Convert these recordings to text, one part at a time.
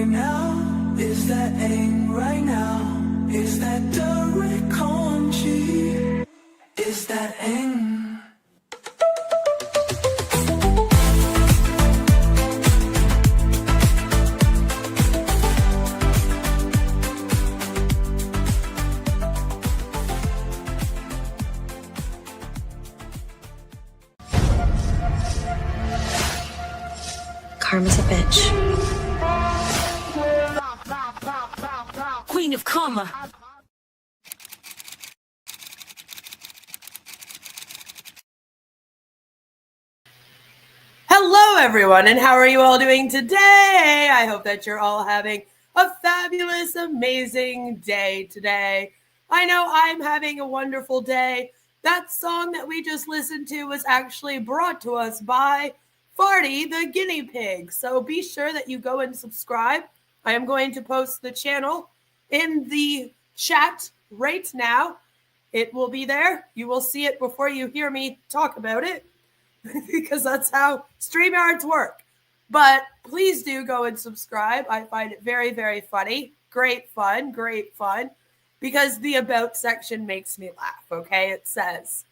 right now? Is that aim right now? Is that direct country? Is that aim? Karma's a bitch. Queen of Karma. Hello, everyone, and how are you all doing today? I hope that you're all having a fabulous, amazing day today. I know I'm having a wonderful day. That song that we just listened to was actually brought to us by Marty, the guinea pig. So be sure that you go and subscribe. I am going to post the channel in the chat right now. It will be there. You will see it before you hear me talk about it because that's how StreamYards work. But please do go and subscribe. I find it very, very funny. Great fun, because the About section makes me laugh, okay? It says,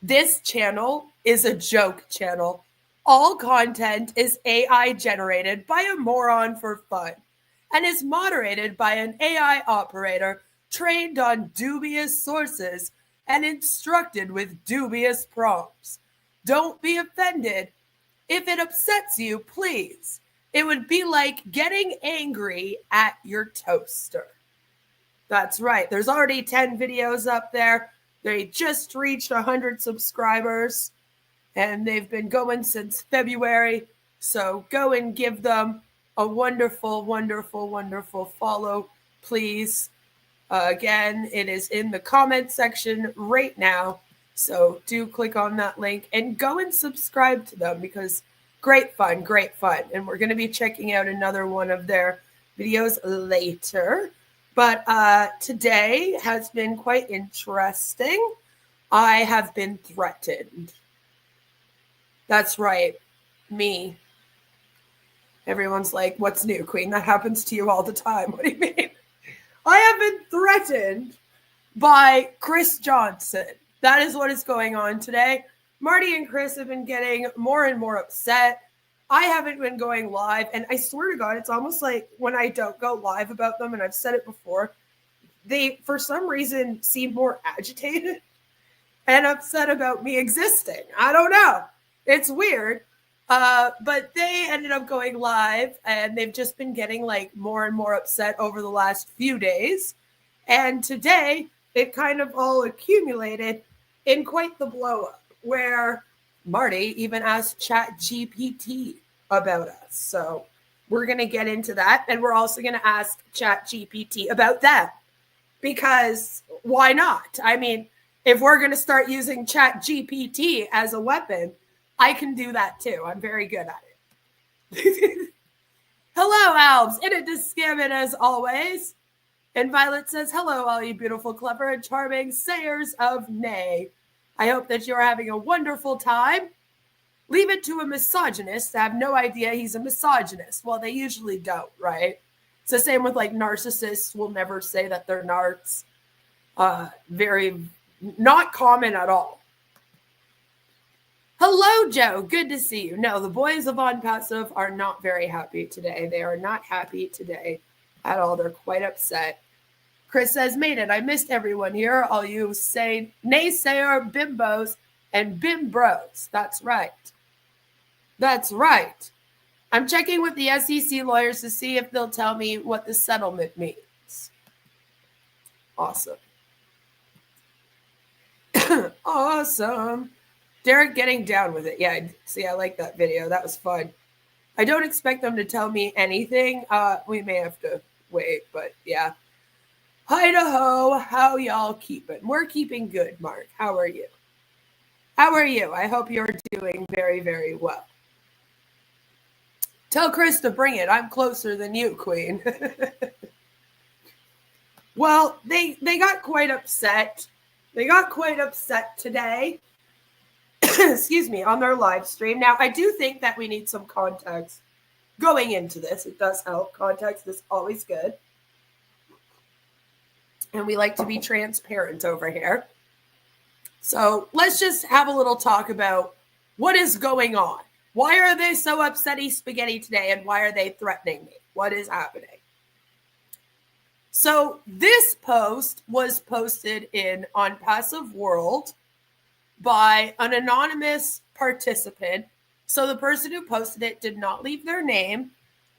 this channel is a joke channel. All content is AI generated by a moron for fun and is moderated by an AI operator trained on dubious sources and instructed with dubious prompts. Don't be offended. If it upsets you, please. It would be like getting angry at your toaster. That's right. There's already 10 videos up there. They just reached 100 subscribers, and they've been going since February. So go and give them a wonderful, wonderful, wonderful follow, please. Again, it is in the comment section right now. So do click on that link and go and subscribe to them because great fun, great fun. And we're going to be checking out another one of their videos later. But today has been quite interesting. I have been threatened. That's right. Me. Everyone's like, what's new, Queen? That happens to you all the time. What do you mean? I have been threatened by Chris Johnson. That is what is going on today. Marty and Chris have been getting more and more upset. I haven't been going live, and I swear to God, it's almost like when I don't go live about them, and I've said it before, they, for some reason, seem more agitated and upset about me existing. I don't know. It's weird. But they ended up going live, and they've just been getting like more and more upset over the last few days. And today, it kind of all accumulated in quite the blow up, where Marty even asked ChatGPT about us. So we're going to get into that. And we're also going to ask ChatGPT about that. Because why not? I mean, if we're going to start using ChatGPT as a weapon, I can do that too. I'm very good at it. Hello, Albs. In it to scam it as always. And Violet says, hello, all you beautiful, clever, and charming sayers of nay. I hope that you're having a wonderful time. Leave it to a misogynist to have no idea he's a misogynist. Well, they usually don't, right? It's the same with like narcissists will never say that they're narcs. Very not common at all. Hello, Joe. Good to see you. No, the boys of ONPASSIVE are not very happy today. They are not happy today at all. They're quite upset. Chris says, made it. I missed everyone here. All you say naysayer bimbos and bimbros. That's right. That's right. I'm checking with the SEC lawyers to see if they'll tell me what the settlement means. Awesome. Awesome. Derek getting down with it. Yeah, see, I like that video. That was fun. I don't expect them to tell me anything. We may have to wait, but yeah. Idaho, how y'all keeping? We're keeping good, Mark. How are you? How are you? I hope you're doing very, very well. Tell Chris to bring it. I'm closer than you, Queen. Well, they got quite upset. They got quite upset today. Excuse me, on their live stream. Now, I do think that we need some context going into this. It does help. Context is always good. And we like to be transparent over here. So let's just have a little talk about what is going on. Why are they so upsetty spaghetti today? And why are they threatening me? What is happening? So this post was posted in ONPASSIVE World by an anonymous participant. So the person who posted it did not leave their name,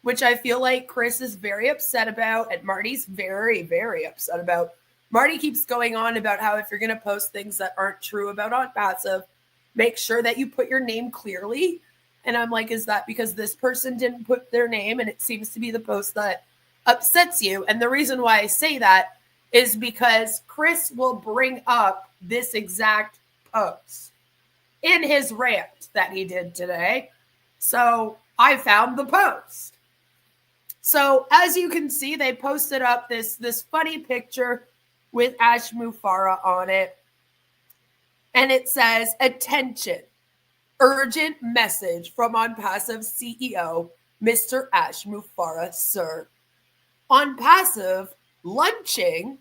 which I feel like Chris is very upset about, and Marty's very, very upset about. Marty keeps going on about how if you're going to post things that aren't true about ONPASSIVE, make sure that you put your name clearly. And I'm like, is that because this person didn't put their name and it seems to be the post that upsets you? And the reason why I say that is because Chris will bring up this exact post in his rant that he did today. So I found the post. So as you can see, they posted up this funny picture with Ash Mufareh on it. And it says, attention, urgent message from ONPASSIVE CEO, Mr. Ash Mufareh, sir. ONPASSIVE lunching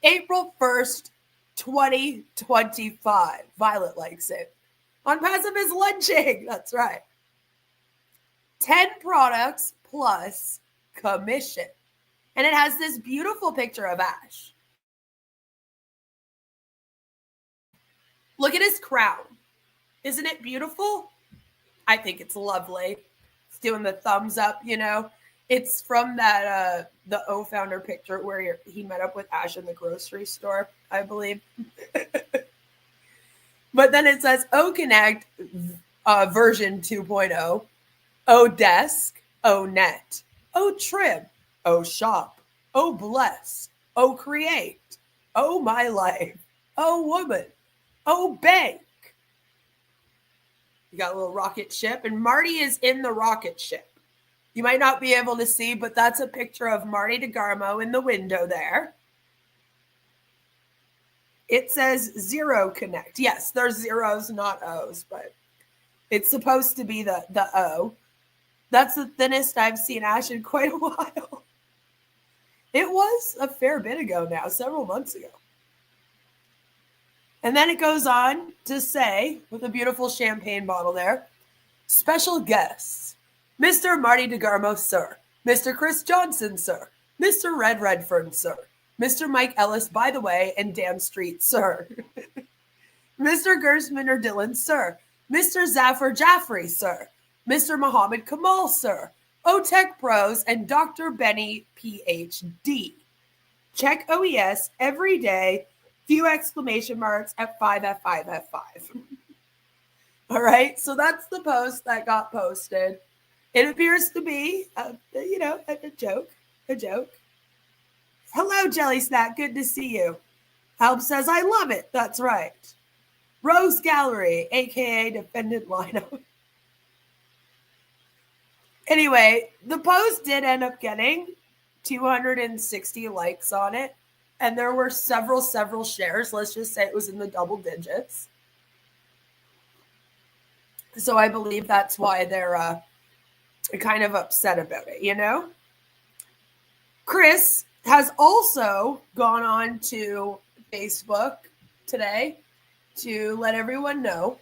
April 1st, 2025. Violet likes it. ONPASSIVE is lunching. That's right. 10 products plus commission. And it has this beautiful picture of Ash. Look at his crown. Isn't it beautiful? I think it's lovely. It's doing the thumbs up, you know. It's from that the OFounder picture where he met up with Ash in the grocery store, I believe. But then it says OConnect version 2.0, ODesk, ONet, OTrim, OShop, OBless, OCreate, Oh My Life, Oh Woman, Oh Bank. You got a little rocket ship, and Marty is in the rocket ship. You might not be able to see, but that's a picture of Marty DeGarmo in the window there. It says Zero Connect. Yes, there's zeros, not O's, but it's supposed to be the O. That's the thinnest I've seen Ash in quite a while. It was a fair bit ago now, several months ago. And then it goes on to say, with a beautiful champagne bottle there, special guests, Mr. Marty DeGarmo, sir. Mr. Chris Johnson, sir. Mr. Red Redfern, sir. Mr. Mike Ellis, by the way, and Dan Street, sir. Mr. Gersman or Dillon, sir. Mr. Zafar Jaffrey, sir. Mr. Muhammad Kamal, sir. OTech Pros and Dr. Benny, PhD. Check OES every day. Few exclamation marks at 5F5F5. All right, so that's the post that got posted. It appears to be, a joke. Hello, Jelly Snack. Good to see you. Help says, I love it. That's right. Rose Gallery, a.k.a. Defendant Lino. Anyway, the post did end up getting 260 likes on it. And there were several shares. Let's just say it was in the double digits. So I believe that's why they're kind of upset about it, you know? Chris has also gone on to Facebook today to let everyone know.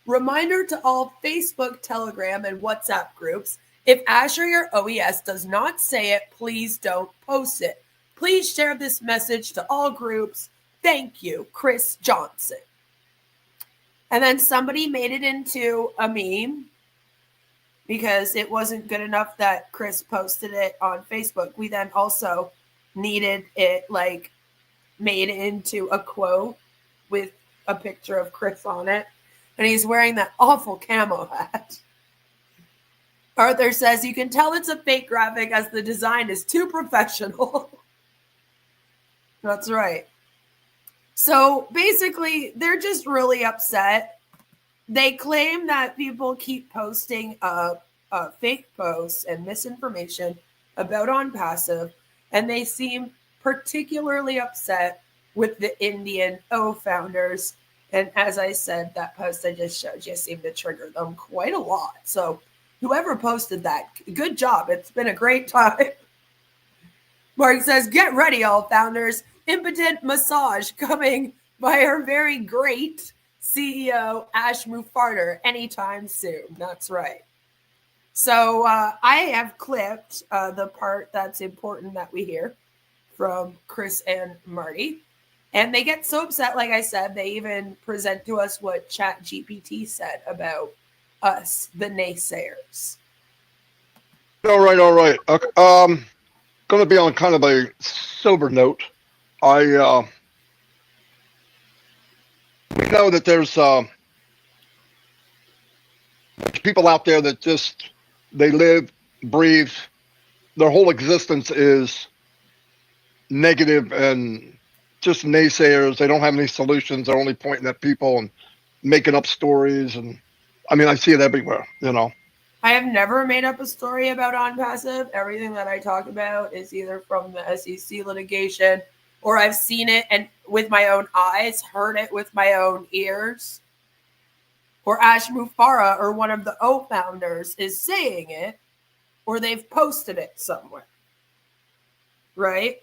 Reminder to all Facebook, Telegram, and WhatsApp groups. If Ash or your OES does not say it, please don't post it. Please share this message to all groups. Thank you, Chris Johnson. And then somebody made it into a meme because it wasn't good enough that Chris posted it on Facebook. We then also needed it made into a quote with a picture of Chris on it. And he's wearing that awful camo hat. Arthur says, you can tell it's a fake graphic as the design is too professional. That's right. So basically, they're just really upset. They claim that people keep posting fake posts and misinformation about ONPASSIVE, and they seem particularly upset with the Indian OFounders. And as I said, that post I just showed you seemed to trigger them quite a lot. So Whoever posted that, good job. It's been a great time. Mark says, get ready, all founders. Impotent massage coming by our very great CEO, Ash Mufareh, anytime soon. That's right. So I have clipped the part that's important that we hear from Chris and Marty. And they get so upset, like I said, they even present to us what ChatGPT said about us, the naysayers. All right. Okay, going to be on kind of a sober note. We know that there's people out there that just, they live, breathe, their whole existence is negative and just naysayers. They don't have any solutions. They're only pointing at people and making up stories. And I mean, I see it everywhere, you know. I have never made up a story about ONPASSIVE. Everything that I talk about is either from the SEC litigation or I've seen it and with my own eyes, heard it with my own ears, or Ash Mufareh or one of the OFounders is saying it, or they've posted it somewhere. Right?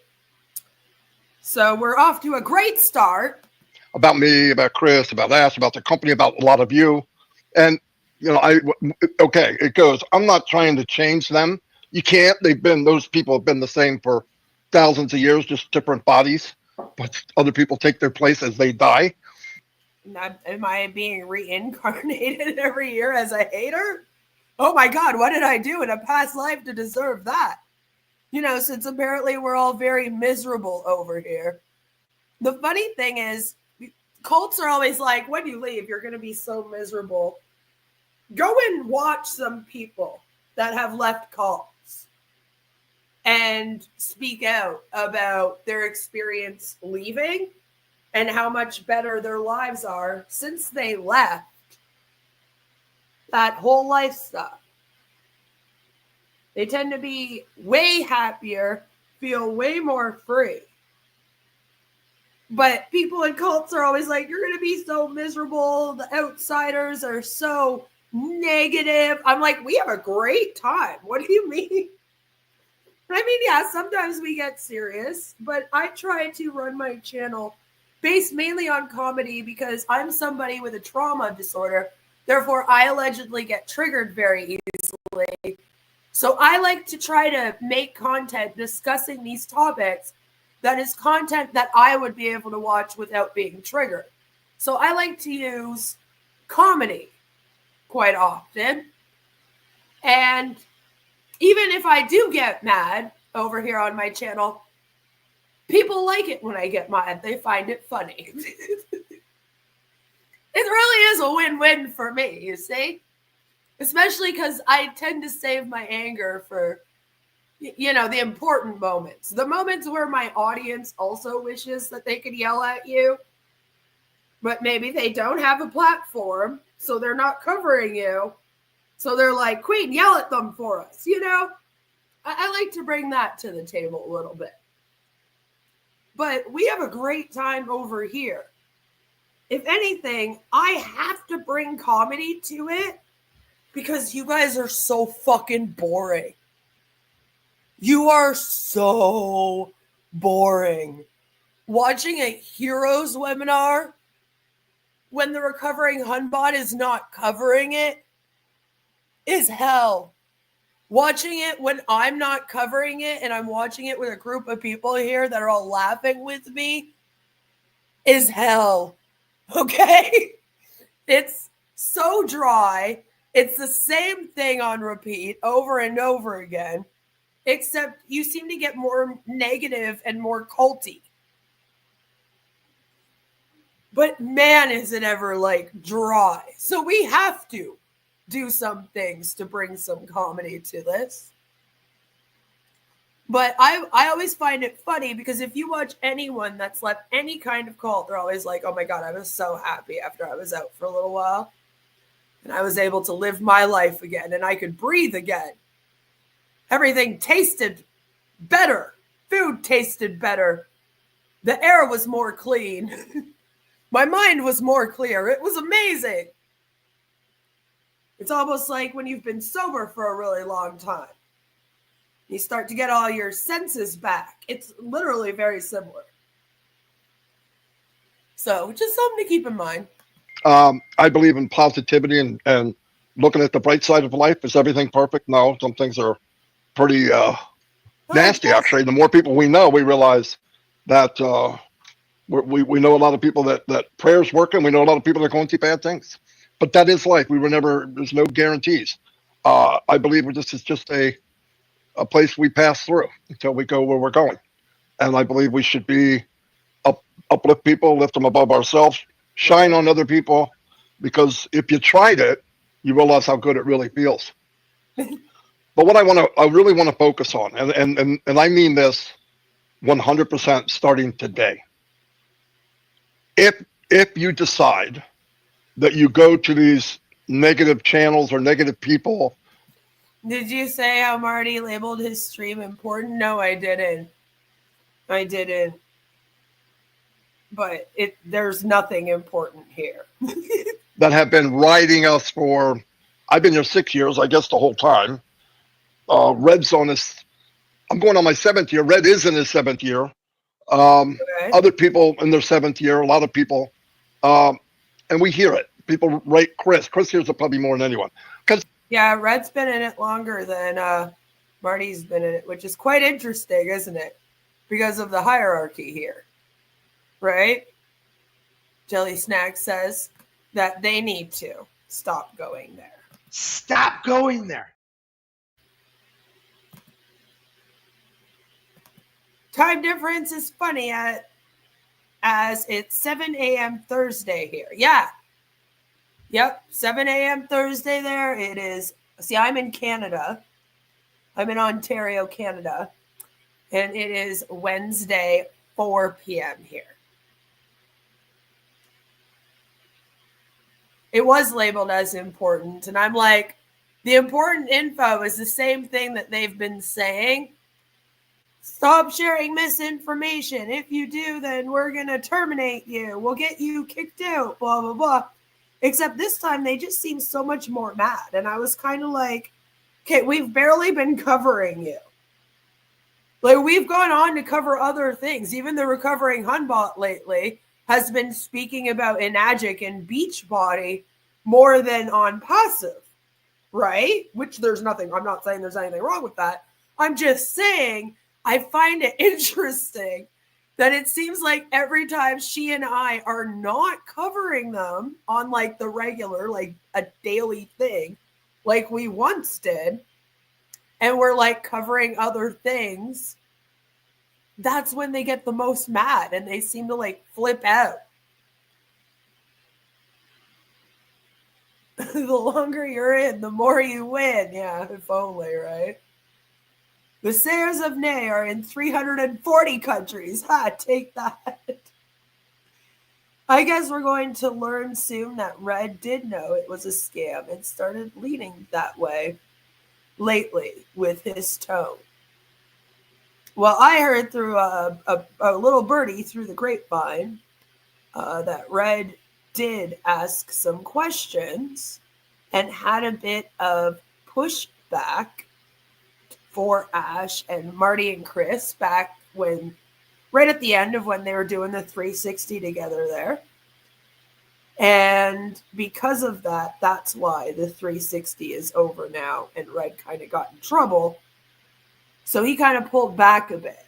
So we're off to a great start. About me, about Chris, about Ash, about the company, about a lot of you. And, you know, okay, it goes, I'm not trying to change them. You can't. Those people have been the same for thousands of years, just different bodies. But other people take their place as they die. Am I being reincarnated every year as a hater? Oh my God, what did I do in a past life to deserve that? You know, since apparently we're all very miserable over here. The funny thing is, cults are always like, when you leave, you're going to be so miserable. Go and watch some people that have left cults and speak out about their experience leaving and how much better their lives are since they left that whole life stuff. They tend to be way happier, feel way more free. But people in cults are always like, you're going to be so miserable. The outsiders are so negative. I'm like, we have a great time. What do you mean? I mean, yeah, sometimes we get serious, but I try to run my channel based mainly on comedy because I'm somebody with a trauma disorder. Therefore, I allegedly get triggered very easily. So I like to try to make content discussing these topics that is content that I would be able to watch without being triggered. So I like to use comedy quite often. And even if I do get mad over here on my channel, people like it when I get mad. They find it funny. It really is a win-win for me, you see? Especially because I tend to save my anger for, you know, the important moments. The moments where my audience also wishes that they could yell at you, but maybe they don't have a platform, so they're not covering you. So they're like, Queen, yell at them for us, you know? I like to bring that to the table a little bit. But we have a great time over here. If anything, I have to bring comedy to it because you guys are so fucking boring. You are so boring. Watching a heroes webinar when the Recovering Hunbot is not covering it is hell. Watching it when I'm not covering it and I'm watching it with a group of people here that are all laughing with me is hell. Okay? It's so dry. It's the same thing on repeat over and over again, except you seem to get more negative and more culty. But man, is it ever like dry. So we have to do some things to bring some comedy to this. But I always find it funny because if you watch anyone that's left any kind of cult, they're always like, oh my God, I was so happy after I was out for a little while. And I was able to live my life again and I could breathe again. Everything tasted better. Food tasted better. The air was more clean. My mind was more clear. It was amazing. It's almost like when you've been sober for a really long time. You start to get all your senses back. It's literally very similar. So just something to keep in mind. I believe in positivity and looking at the bright side of life. Is everything perfect? No, some things are pretty nasty, actually. The more people we know, we realize that we know a lot of people that prayer's working. We know a lot of people that are going through bad things. But that is life. There's no guarantees. I believe this is just a place we pass through until we go where we're going. And I believe we should be uplift people, lift them above ourselves, shine on other people, because if you tried it, you realize how good it really feels. But what I really want to focus on, and I mean this 100% starting today. If you decide that you go to these negative channels or negative people. Did you say how Marty labeled his stream important? No, I didn't. But there's nothing important here. That have been writing us for, I've been here 6 years, I guess the whole time. Red's on his, I'm going on my 7th year. Red is in his 7th year. Okay. Other people in their 7th year, a lot of people. And we hear it. People write Chris. Chris hears it probably more than anyone. Yeah, Red's been in it longer than Marty's been in it, which is quite interesting, isn't it? Because of the hierarchy here. Right? Jelly Snack says that they need to stop going there. Stop going there. Time difference is funny as it's 7 a.m. Thursday here. Yeah. Yep. 7 a.m. Thursday there. It is. See, I'm in Canada. I'm in Ontario, Canada. And it is Wednesday, 4 p.m. here. It was labeled as important. And I'm like, the important info is the same thing that they've been saying. Stop sharing misinformation. If you do, then we're going to terminate you. We'll get you kicked out, blah, blah, blah. Except this time, they just seem so much more mad. And I was kind of like, okay, we've barely been covering you. Like, we've gone on to cover other things. Even the Recovering Hunbot lately has been speaking about Enagic and Beachbody more than ONPASSIVE, right? Which there's nothing, I'm not saying there's anything wrong with that. I'm just saying I find it interesting that it seems like every time she and I are not covering them on like the regular, like a daily thing, like we once did, and we're like covering other things, that's when they get the most mad and they seem to like flip out. The longer you're in, the more you win. Yeah, if only, right? The Sayers of Nay are in 340 countries. Ha, take that. I guess we're going to learn soon that Red did know it was a scam and started leaning that way lately with his tone. Well, I heard through a little birdie through the grapevine that Red did ask some questions and had a bit of pushback for Ash and Marty and Chris back when, right at the end of when they were doing the 360 together there. And because of that, that's why the 360 is over now and Red kind of got in trouble. So he kind of pulled back a bit.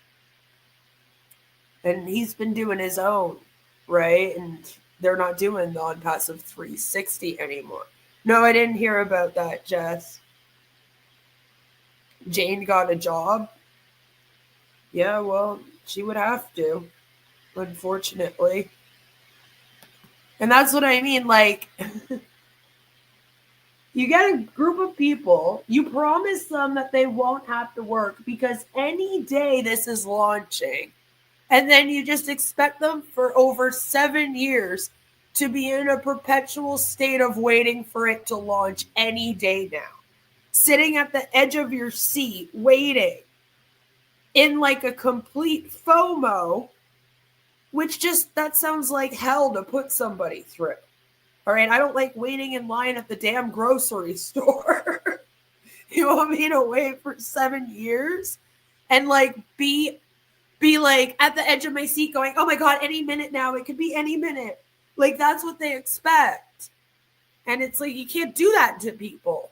And he's been doing his own, right? And they're not doing the ONPASSIVE 360 anymore. No, I didn't hear about that, Jess. Jane got a job. Yeah, well, she would have to, unfortunately. And that's what I mean, like, you get a group of people, you promise them that they won't have to work because any day this is launching, and then you just expect them for over 7 years to be in a perpetual state of waiting for it to launch any day now. Sitting at the edge of your seat, waiting in like a complete FOMO, which just, that sounds like hell to put somebody through. All right. I don't like waiting in line at the damn grocery store. You want me to wait for 7 years and like be like at the edge of my seat going, oh my God, any minute now. It could be any minute. Like that's what they expect. And it's like, you can't do that to people.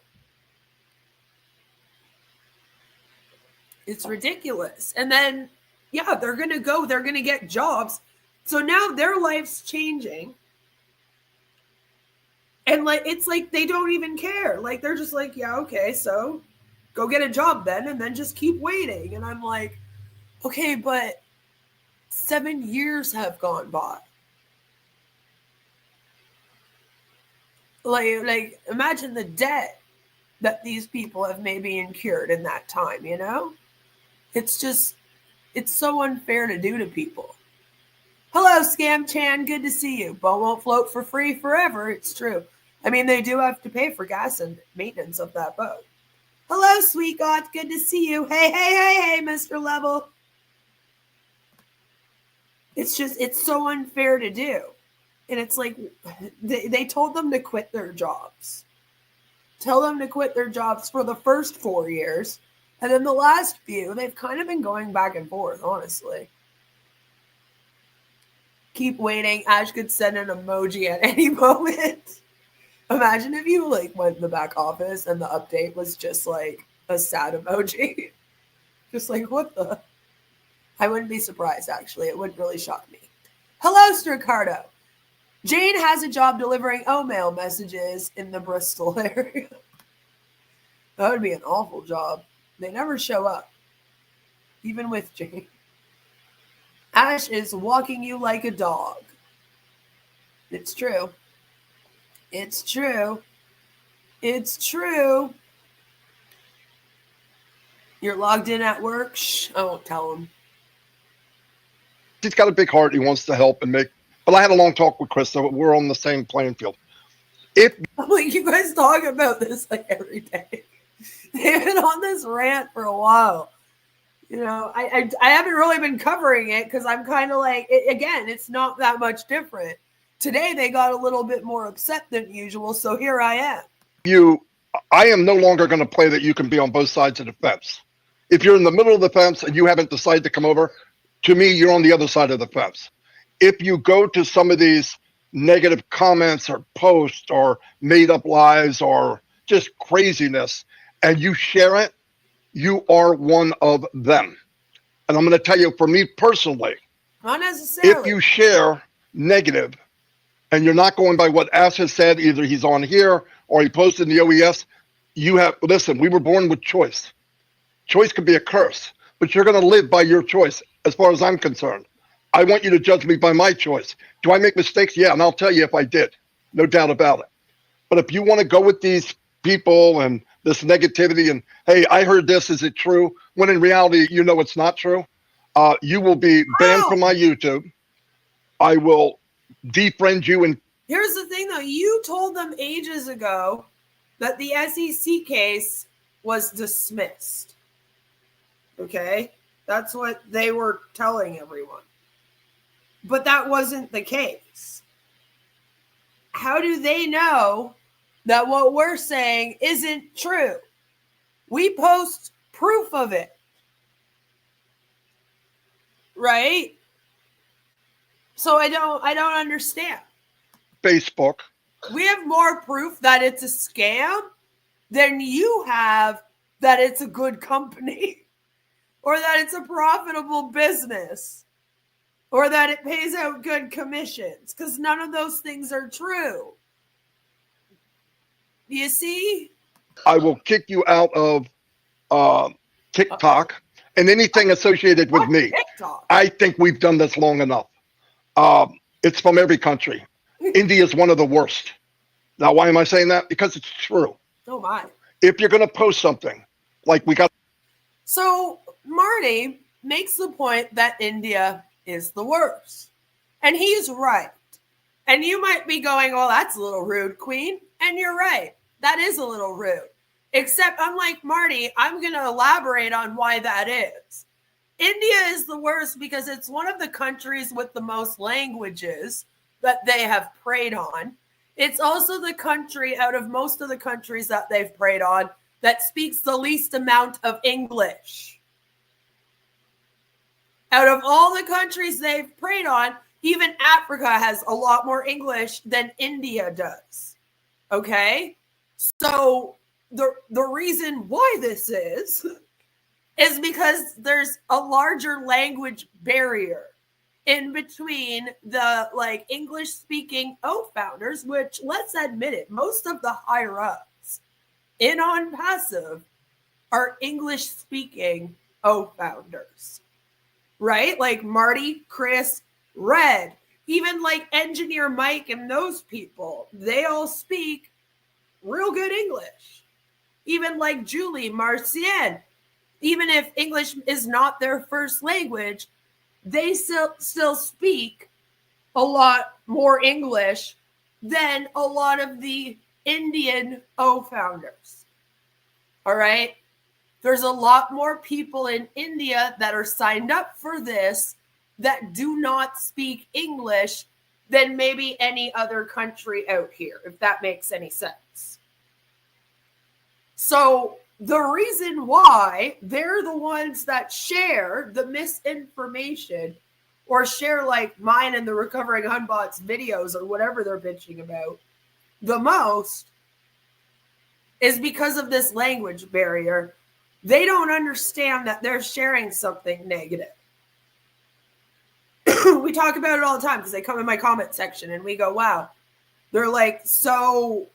It's ridiculous. And then, yeah, they're going to get jobs. So now their life's changing. And like, it's like, they don't even care. Like, they're just like, yeah, okay, so go get a job then, and then just keep waiting. And I'm like, okay, but 7 years have gone by. Like imagine the debt that these people have maybe incurred in that time, you know? It's so unfair to do to people. Hello, Scam Chan. Good to see you. Boat won't float for free forever. It's true. I mean, they do have to pay for gas and maintenance of that boat. Hello, Sweet God. Good to see you. Hey, Mr. Level. It's so unfair to do. And it's like, they told them to quit their jobs. Tell them to quit their jobs for the first 4 years. And then the last few, they've kind of been going back and forth, honestly. Keep waiting. Ash could send an emoji at any moment. Imagine if you like went in the back office and the update was just like a sad emoji. Just like, what the? I wouldn't be surprised, actually. It wouldn't really shock me. Hello, Stricardo. Jane has a job delivering O-mail messages in the Bristol area. That would be an awful job. They never show up, even with Jane. Ash is walking you like a dog. It's true. It's true. It's true. You're logged in at work? Shh, I won't tell him. He's got a big heart. He wants to help and make. But I had a long talk with Chris, so we're on the same playing field. I'm like, you guys talk about this like every day. They've been on this rant for a while. You know, I haven't really been covering it because I'm kind of like, again, it's not that much different. Today they got a little bit more upset than usual, so here I am. I am no longer going to play that you can be on both sides of the fence. If you're in the middle of the fence and you haven't decided to come over, to me, you're on the other side of the fence. If you go to some of these negative comments or posts or made up lies or just craziness and you share it, you are one of them. And I'm going to tell you, for me personally, not necessarily. If you share negative and you're not going by what Ash has said, either he's on here or he posted in the OES, listen, we were born with choice. Choice could be a curse, but you're going to live by your choice as far as I'm concerned. I want you to judge me by my choice. Do I make mistakes? Yeah, and I'll tell you if I did. No doubt about it. But if you want to go with these people and this negativity and, hey, I heard this, is it true? When in reality, you know it's not true. You will be banned from my YouTube. I will defriend you. And here's the thing, though. You told them ages ago that the SEC case was dismissed. Okay? That's what they were telling everyone. But that wasn't the case. How do they know that what we're saying isn't true? We post proof of it. Right? So I don't understand. Facebook. We have more proof that it's a scam than you have that it's a good company or that it's a profitable business or that it pays out good commissions, because none of those things are true. You see? I will kick you out of TikTok and anything associated with me. TikTok? I think we've done this long enough. It's from every country. India is one of the worst. Now, why am I saying that? Because it's true. Oh, my. If you're going to post something, like we got. So Marty makes the point that India is the worst. And he's right. And you might be going, oh, that's a little rude, Queen. And you're right. That is a little rude. Except, unlike Marty, I'm going to elaborate on why that is. India is the worst because it's one of the countries with the most languages that they have preyed on. It's also the country out of most of the countries that they've preyed on that speaks the least amount of English. Out of all the countries they've preyed on, even Africa has a lot more English than India does. Okay? So the reason why this is because there's a larger language barrier in between the like English speaking OFounders, which, let's admit it, most of the higher ups in ONPASSIVE are English speaking OFounders, right? Like Marty, Chris, Red, even like Engineer Mike and those people, they all speak real good English. Even like Julie, Marcienne, even if English is not their first language, they still speak a lot more English than a lot of the Indian OFounders. All right? There's a lot more people in India that are signed up for this that do not speak English than maybe any other country out here, if that makes any sense. So the reason why they're the ones that share the misinformation or share like mine and the Recovering Hunbot's videos or whatever they're bitching about the most is because of this language barrier. They don't understand that they're sharing something negative. We talk about it all the time because they come in my comment section and we go, wow, they're like so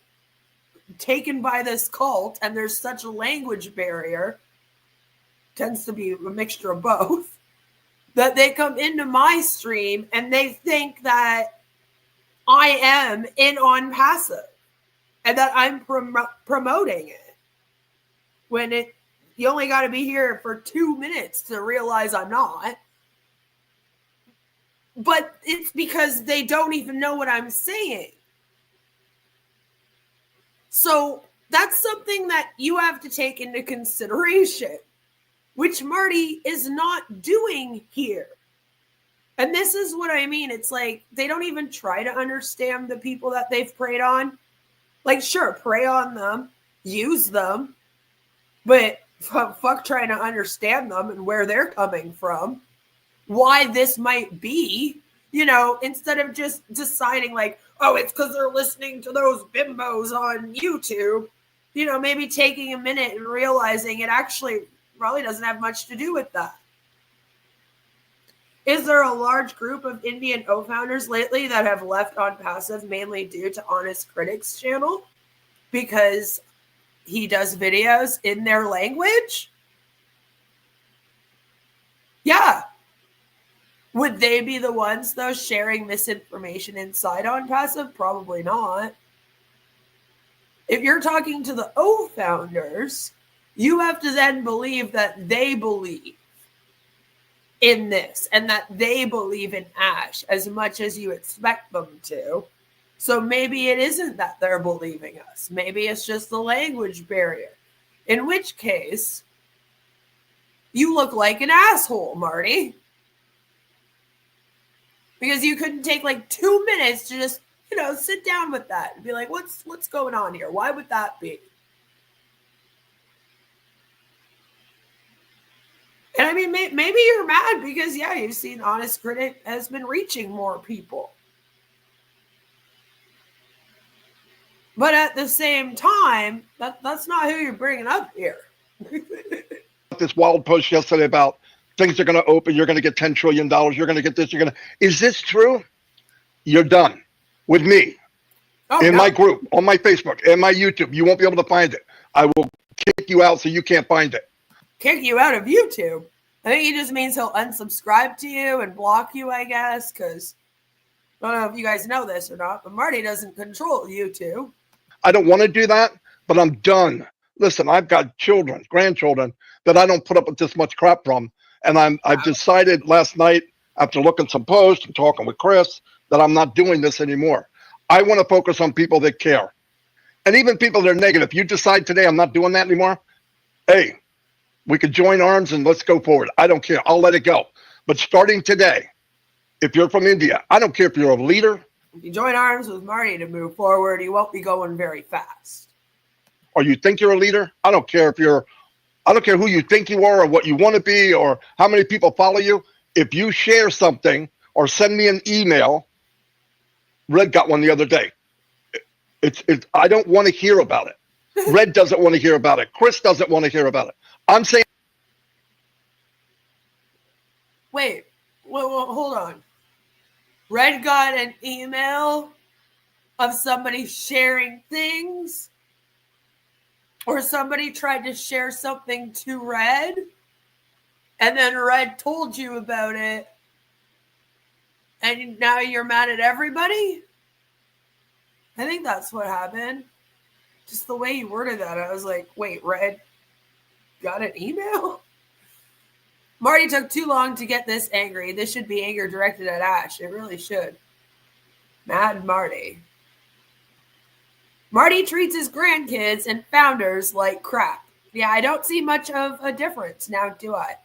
taken by this cult and there's such a language barrier, tends to be a mixture of both, that they come into my stream and they think that I am in ONPASSIVE and that I'm promoting it when you only got to be here for 2 minutes to realize I'm not. But it's because they don't even know what I'm saying. So that's something that you have to take into consideration, which Marty is not doing here. And this is what I mean. It's like they don't even try to understand the people that they've preyed on. Like, sure, prey on them, use them, but fuck trying to understand them and where they're coming from, why this might be, you know, instead of just deciding like, oh, it's because they're listening to those bimbos on YouTube, you know, maybe taking a minute and realizing it actually probably doesn't have much to do with that. Is there a large group of Indian OFounders lately that have left ONPASSIVE mainly due to Honest Critics channel because he does videos in their language? Yeah. Would they be the ones, though, sharing misinformation inside ONPASSIVE? Probably not. If you're talking to the OFounders, you have to then believe that they believe in this and that they believe in Ash as much as you expect them to. So maybe it isn't that they're believing us. Maybe it's just the language barrier. In which case, you look like an asshole, Marty. Because you couldn't take like 2 minutes to just, you know, sit down with that and be like, what's going on here? Why would that be? And I mean, maybe you're mad because, yeah, you've seen Honest Critic has been reaching more people. But at the same time, that's not who you're bringing up here. This wild post yesterday about things are going to open. You're going to get $10 trillion. You're going to get this. Is this true? You're done with me in my group, on my Facebook, and my YouTube. You won't be able to find it. I will kick you out so you can't find it. Kick you out of YouTube? I think he just means he'll unsubscribe to you and block you, I guess, because I don't know if you guys know this or not, but Marty doesn't control YouTube. I don't want to do that, but I'm done. Listen, I've got children, grandchildren that I don't put up with this much crap from. And I've decided last night, after looking some posts and talking with Chris, that I'm not doing this anymore. I want to focus on people that care. And even people that are negative. You decide today I'm not doing that anymore, hey, we could join arms and let's go forward. I don't care. I'll let it go. But starting today, if you're from India, I don't care if you're a leader, If you join arms with Marty to move forward, you won't be going very fast. Or you think you're a leader? I don't care who you think you are or what you want to be or how many people follow you. If you share something or send me an email, Red got one the other day. I don't want to hear about it. Red doesn't want to hear about it. Chris doesn't want to hear about it. I'm saying. Wait, hold on. Red got an email of somebody sharing things? Or somebody tried to share something to Red? And then Red told you about it? And now you're mad at everybody? I think that's what happened. Just the way you worded that, I was like, wait, Red got an email? Marty took too long to get this angry. This should be anger directed at Ash. It really should. Mad Marty. Marty treats his grandkids and founders like crap. Yeah, I don't see much of a difference now, do I?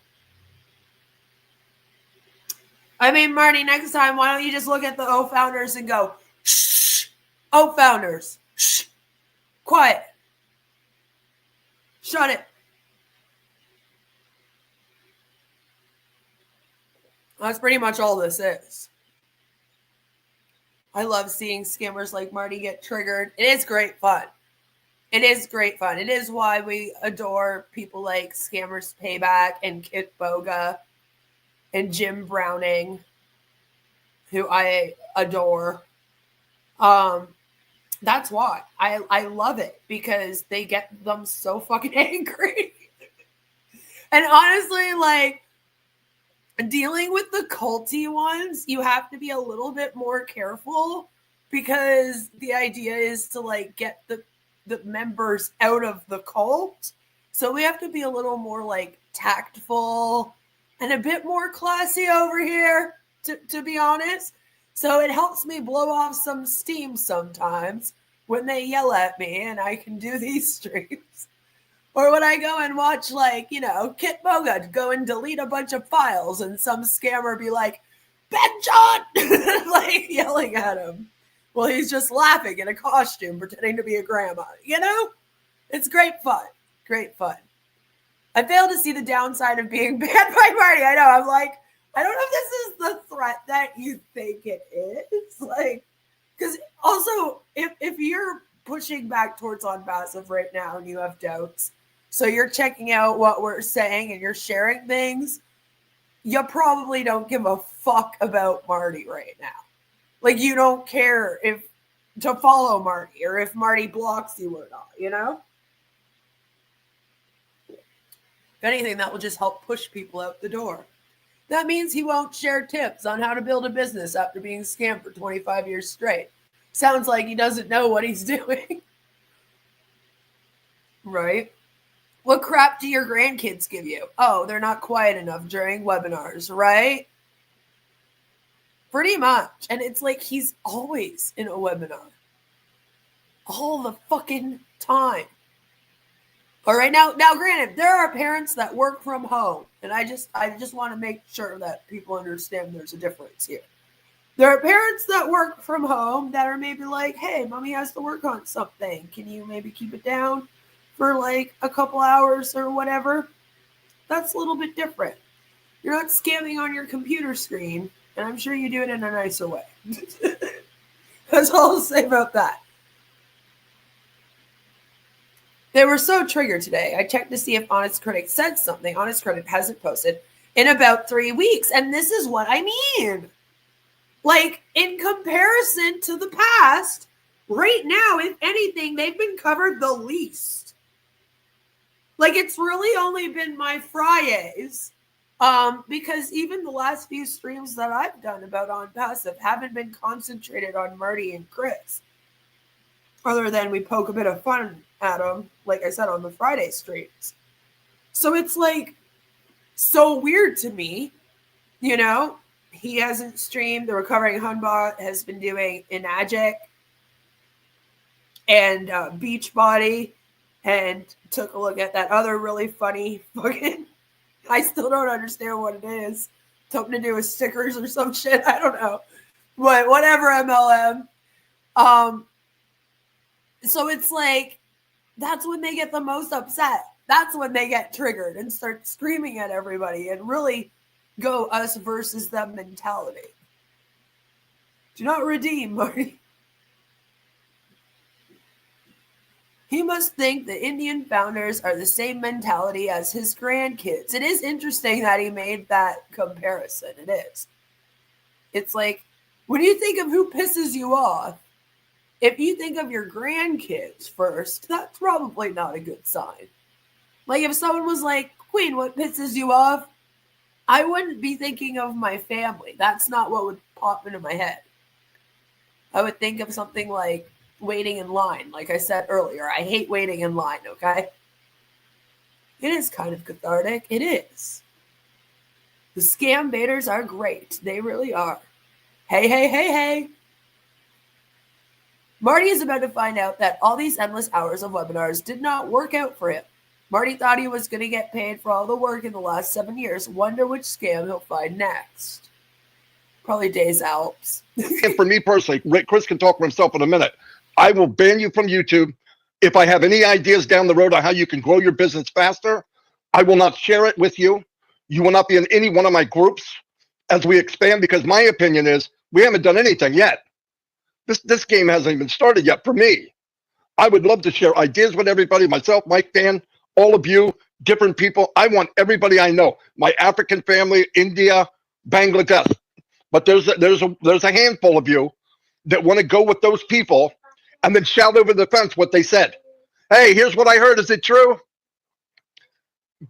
I mean, Marty, next time, why don't you just look at the OFounders and go, shh, OFounders, shh, quiet, shut it. That's pretty much all this is. I love seeing scammers like Marty get triggered. It is great fun. It is great fun. It is why we adore people like Scammers Payback and Kit Boga and Jim Browning, who I adore. That's why. I love it because they get them so fucking angry. And honestly, like, dealing with the culty ones, you have to be a little bit more careful because the idea is to like get the members out of the cult. So we have to be a little more like tactful and a bit more classy over here, to be honest. So it helps me blow off some steam sometimes when they yell at me and I can do these streams. Or when I go and watch, like, you know, Kit Boga go and delete a bunch of files and some scammer be like, Ben John! Like, yelling at him. Well, he's just laughing in a costume, pretending to be a grandma. You know? It's great fun. Great fun. I fail to see the downside of being banned by Marty. I know. I'm like, I don't know if this is the threat that you think it is. Like, because also, if you're pushing back towards ONPASSIVE right now and you have doubts, so you're checking out what we're saying and you're sharing things, you probably don't give a fuck about Marty right now. Like, you don't care if to follow Marty or if Marty blocks you or not, you know? If anything, that will just help push people out the door. That means he won't share tips on how to build a business after being scammed for 25 years straight. Sounds like he doesn't know what he's doing. Right? What crap do your grandkids give you? Oh, they're not quiet enough during webinars, right? Pretty much. And it's like he's always in a webinar. All the fucking time. All right, now granted, there are parents that work from home. And I just want to make sure that people understand there's a difference here. There are parents that work from home that are maybe like, hey, mommy has to work on something. Can you maybe keep it down for like a couple hours or whatever? That's a little bit different. You're not scamming on your computer screen, and I'm sure you do it in a nicer way. That's all I'll say about that. They were so triggered today. I checked to see if Honest Critic said something. Honest Critic hasn't posted in about 3 weeks, and this is what I mean. Like, in comparison to the past, right now, if anything, they've been covered the least. Like, it's really only been my Fridays, because even the last few streams that I've done about ONPASSIVE haven't been concentrated on Marty and Chris. Other than we poke a bit of fun at them, like I said, on the Friday streams. So it's, like, so weird to me, you know? He hasn't streamed. The Recovering Hunbot has been doing Inagic and Beachbody, and took a look at that other really funny fucking, I still don't understand what it is. Something to do with stickers or some shit. I don't know. but whatever MLM. So it's like, that's when they get the most upset. That's when they get triggered and start screaming at everybody and really go us versus them mentality. Do not redeem, Marty. He must think the Indian founders are the same mentality as his grandkids. It is interesting that he made that comparison. It is. It's like, when you think of who pisses you off, if you think of your grandkids first, that's probably not a good sign. Like if someone was like, Queen, what pisses you off? I wouldn't be thinking of my family. That's not what would pop into my head. I would think of something like waiting in line. Like I said earlier, I hate waiting in line, okay? It is kind of cathartic. It is. The scam baiters are great. They really are. Hey, hey, hey, hey. Marty is about to find out that all these endless hours of webinars did not work out for him. Marty thought he was going to get paid for all the work in the last 7 years. Wonder which scam he'll find next. Probably Days Alps. And for me personally, Chris can talk for himself in a minute. I will ban you from YouTube. If I have any ideas down the road on how you can grow your business faster, I will not share it with you. You will not be in any one of my groups as we expand, because my opinion is we haven't done anything yet. This game hasn't even started yet for me. I would love to share ideas with everybody, myself, Mike Fan, all of you, different people. I want everybody I know, my African family, India, Bangladesh. But there's a handful of you that want to go with those people and then shout over the fence what they said. Hey, here's what I heard. Is it true?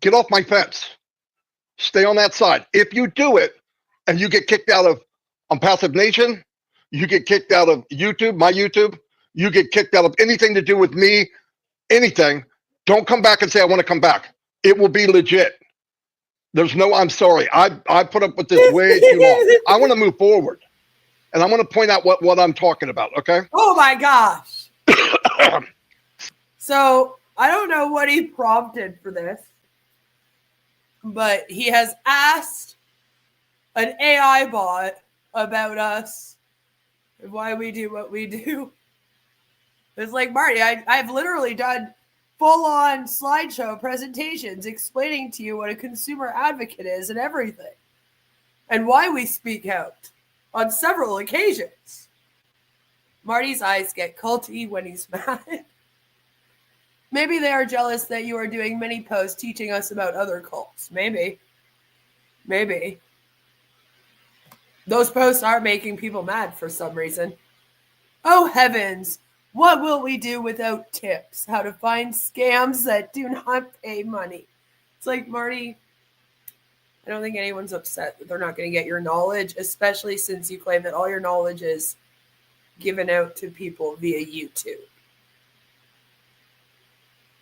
Get off my fence. Stay on that side. If you do it and you get kicked out of ONPASSIVE Nation, you get kicked out of YouTube, my YouTube, you get kicked out of anything to do with me, anything, don't come back and say, I want to come back. It will be legit. There's no, I'm sorry. I put up with this way too long. I want to move forward. And I'm going to point out what I'm talking about, okay? Oh my gosh. So I don't know what he prompted for this, but he has asked an AI bot about us and why we do what we do. It's like, Marty, I've literally done full-on slideshow presentations explaining to you what a consumer advocate is and everything, and why we speak out on several occasions. Marty's eyes get culty when he's mad. Maybe they are jealous that you are doing many posts teaching us about other cults. Maybe. Those posts are making people mad for some reason. Oh heavens, what will we do without tips? How to find scams that do not pay money. It's like, Marty, I don't think anyone's upset that they're not going to get your knowledge, especially since you claim that all your knowledge is given out to people via YouTube.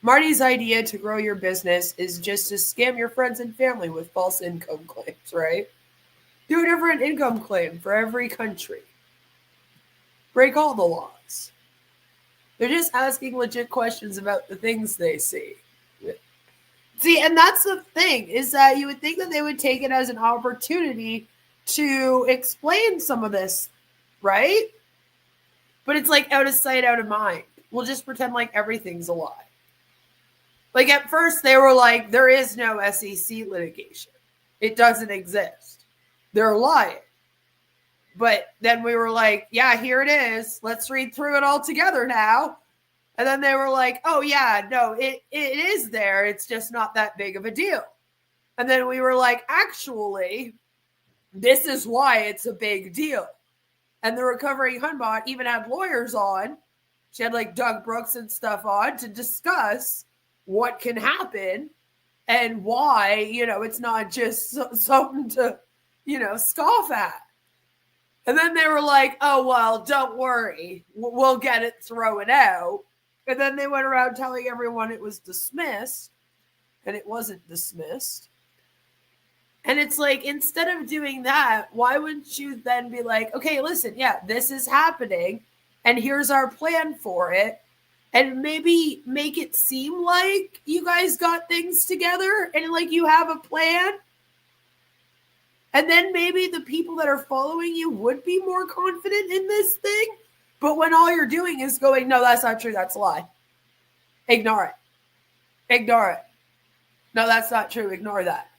Marty's idea to grow your business is just to scam your friends and family with false income claims, right? Do a different income claim for every country. Break all the laws. They're just asking legit questions about the things they see. See, and that's the thing, is that you would think that they would take it as an opportunity to explain some of this, right? But it's like out of sight, out of mind. We'll just pretend like everything's a lie. Like at first they were like, there is no SEC litigation. It doesn't exist. They're lying. But then we were like, yeah, here it is. Let's read through it all together now. And then they were like, oh, yeah, no, it is there. It's just not that big of a deal. And then we were like, actually, this is why it's a big deal. And the Recovering Hunbot even had lawyers on. She had like Doug Brooks and stuff on to discuss what can happen and why, it's not just something to, scoff at. And then they were like, oh, well, don't worry. We'll get it thrown out. And then they went around telling everyone it was dismissed, and it wasn't dismissed. And it's like, instead of doing that, why wouldn't you then be like, okay, listen, yeah, this is happening, and here's our plan for it, and maybe make it seem like you guys got things together and like you have a plan? And then maybe the people that are following you would be more confident in this thing. But when all you're doing is going, no, that's not true. That's a lie. Ignore it. Ignore it. No, that's not true. Ignore that.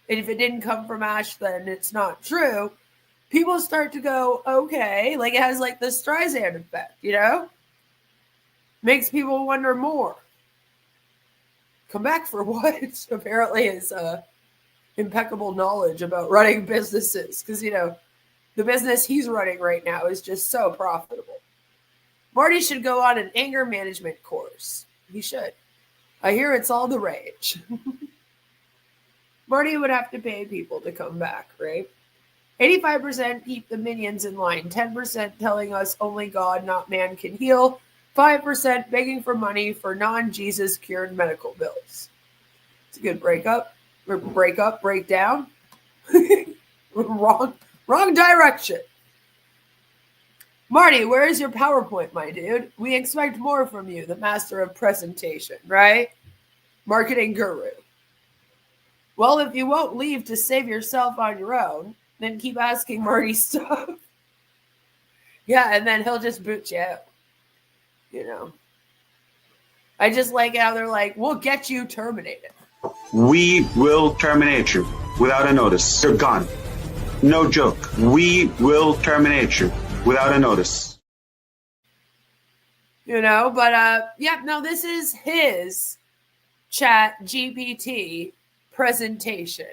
And if it didn't come from Ash, then it's not true. People start to go, okay. Like it has like the Streisand effect, you know? Makes people wonder more. Come back for what? Apparently is impeccable knowledge about running businesses. Because, you know, the business he's running right now is just so profitable. Marty should go on an anger management course. He should. I hear it's all the rage. Marty would have to pay people to come back, right? 85% keep the minions in line. 10% telling us only God, not man, can heal. 5% begging for money for non-Jesus cured medical bills. It's a good breakup. Or breakdown. Wrong direction. Marty, where is your PowerPoint, my dude? We expect more from you, the master of presentation, right? Marketing guru. Well, if you won't leave to save yourself on your own, then keep asking Marty stuff. Yeah, and then he'll just boot you out. You know. I just like how they're like, we'll get you terminated. We will terminate you without a notice. You're gone. No joke. We will terminate you without a notice. You know, but this is his Chat GPT presentation.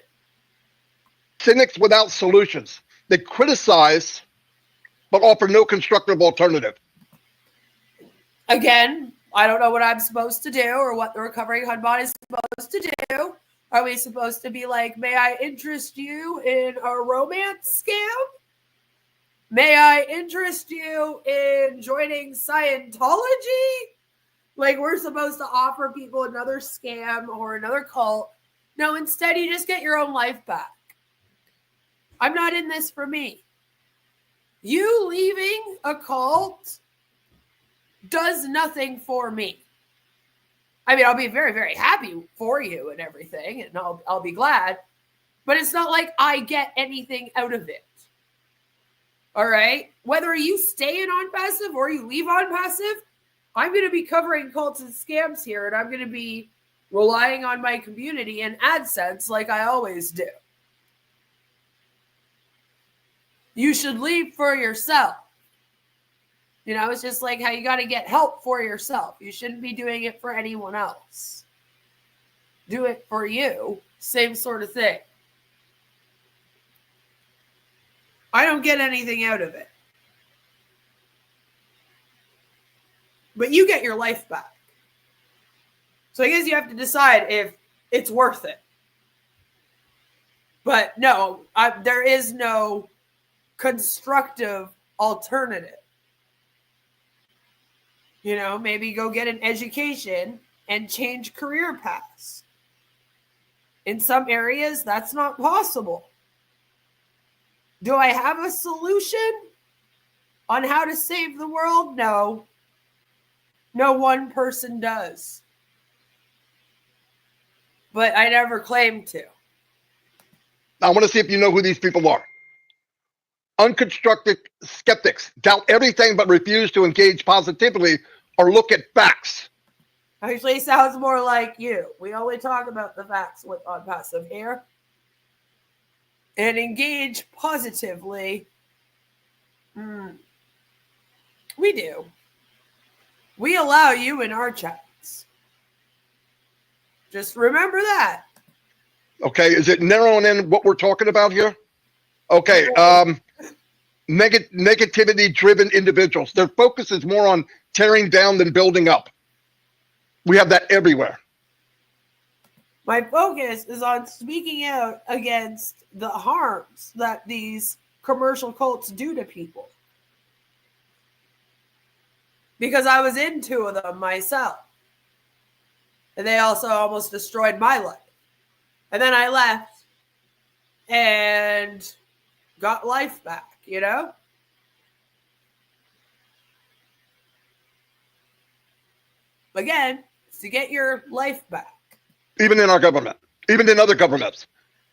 Cynics without solutions. They criticize, but offer no constructive alternative. Again, I don't know what I'm supposed to do or what the Recovering Hunbot is supposed to do. Are we supposed to be like, may I interest you in a romance scam? May I interest you in joining Scientology? Like we're supposed to offer people another scam or another cult. No, instead you just get your own life back. I'm not in this for me. You leaving a cult does nothing for me. I mean, I'll be very, very happy for you and everything, and I'll be glad. But it's not like I get anything out of it. All right? Whether you stay in ONPASSIVE or you leave ONPASSIVE, I'm going to be covering cults and scams here, and I'm going to be relying on my community and AdSense like I always do. You should leave for yourself. You know, it's just like how you got to get help for yourself. You shouldn't be doing it for anyone else. Do it for you. Same sort of thing. I don't get anything out of it. But you get your life back. So I guess you have to decide if it's worth it. But no, there is no constructive alternative. You know, maybe go get an education and change career paths. In some areas, that's not possible. Do I have a solution on how to save the world? No. No one person does. But I never claimed to. I want to see if you know who these people are. Unconstructed skeptics doubt everything but refuse to engage positively or look at facts. Actually, sounds more like you. We only talk about the facts with ONPASSIVE here. And engage positively. We do. We allow you in our chats. Just remember that. Okay, is it narrowing in what we're talking about here? Okay, negativity-driven individuals. Their focus is more on tearing down than building up. We have that everywhere. My focus is on speaking out against the harms that these commercial cults do to people. Because I was in 2 of them myself. And they also almost destroyed my life. And then I left and got life back, you know? Again, it's to get your life back. Even in our government, even in other governments.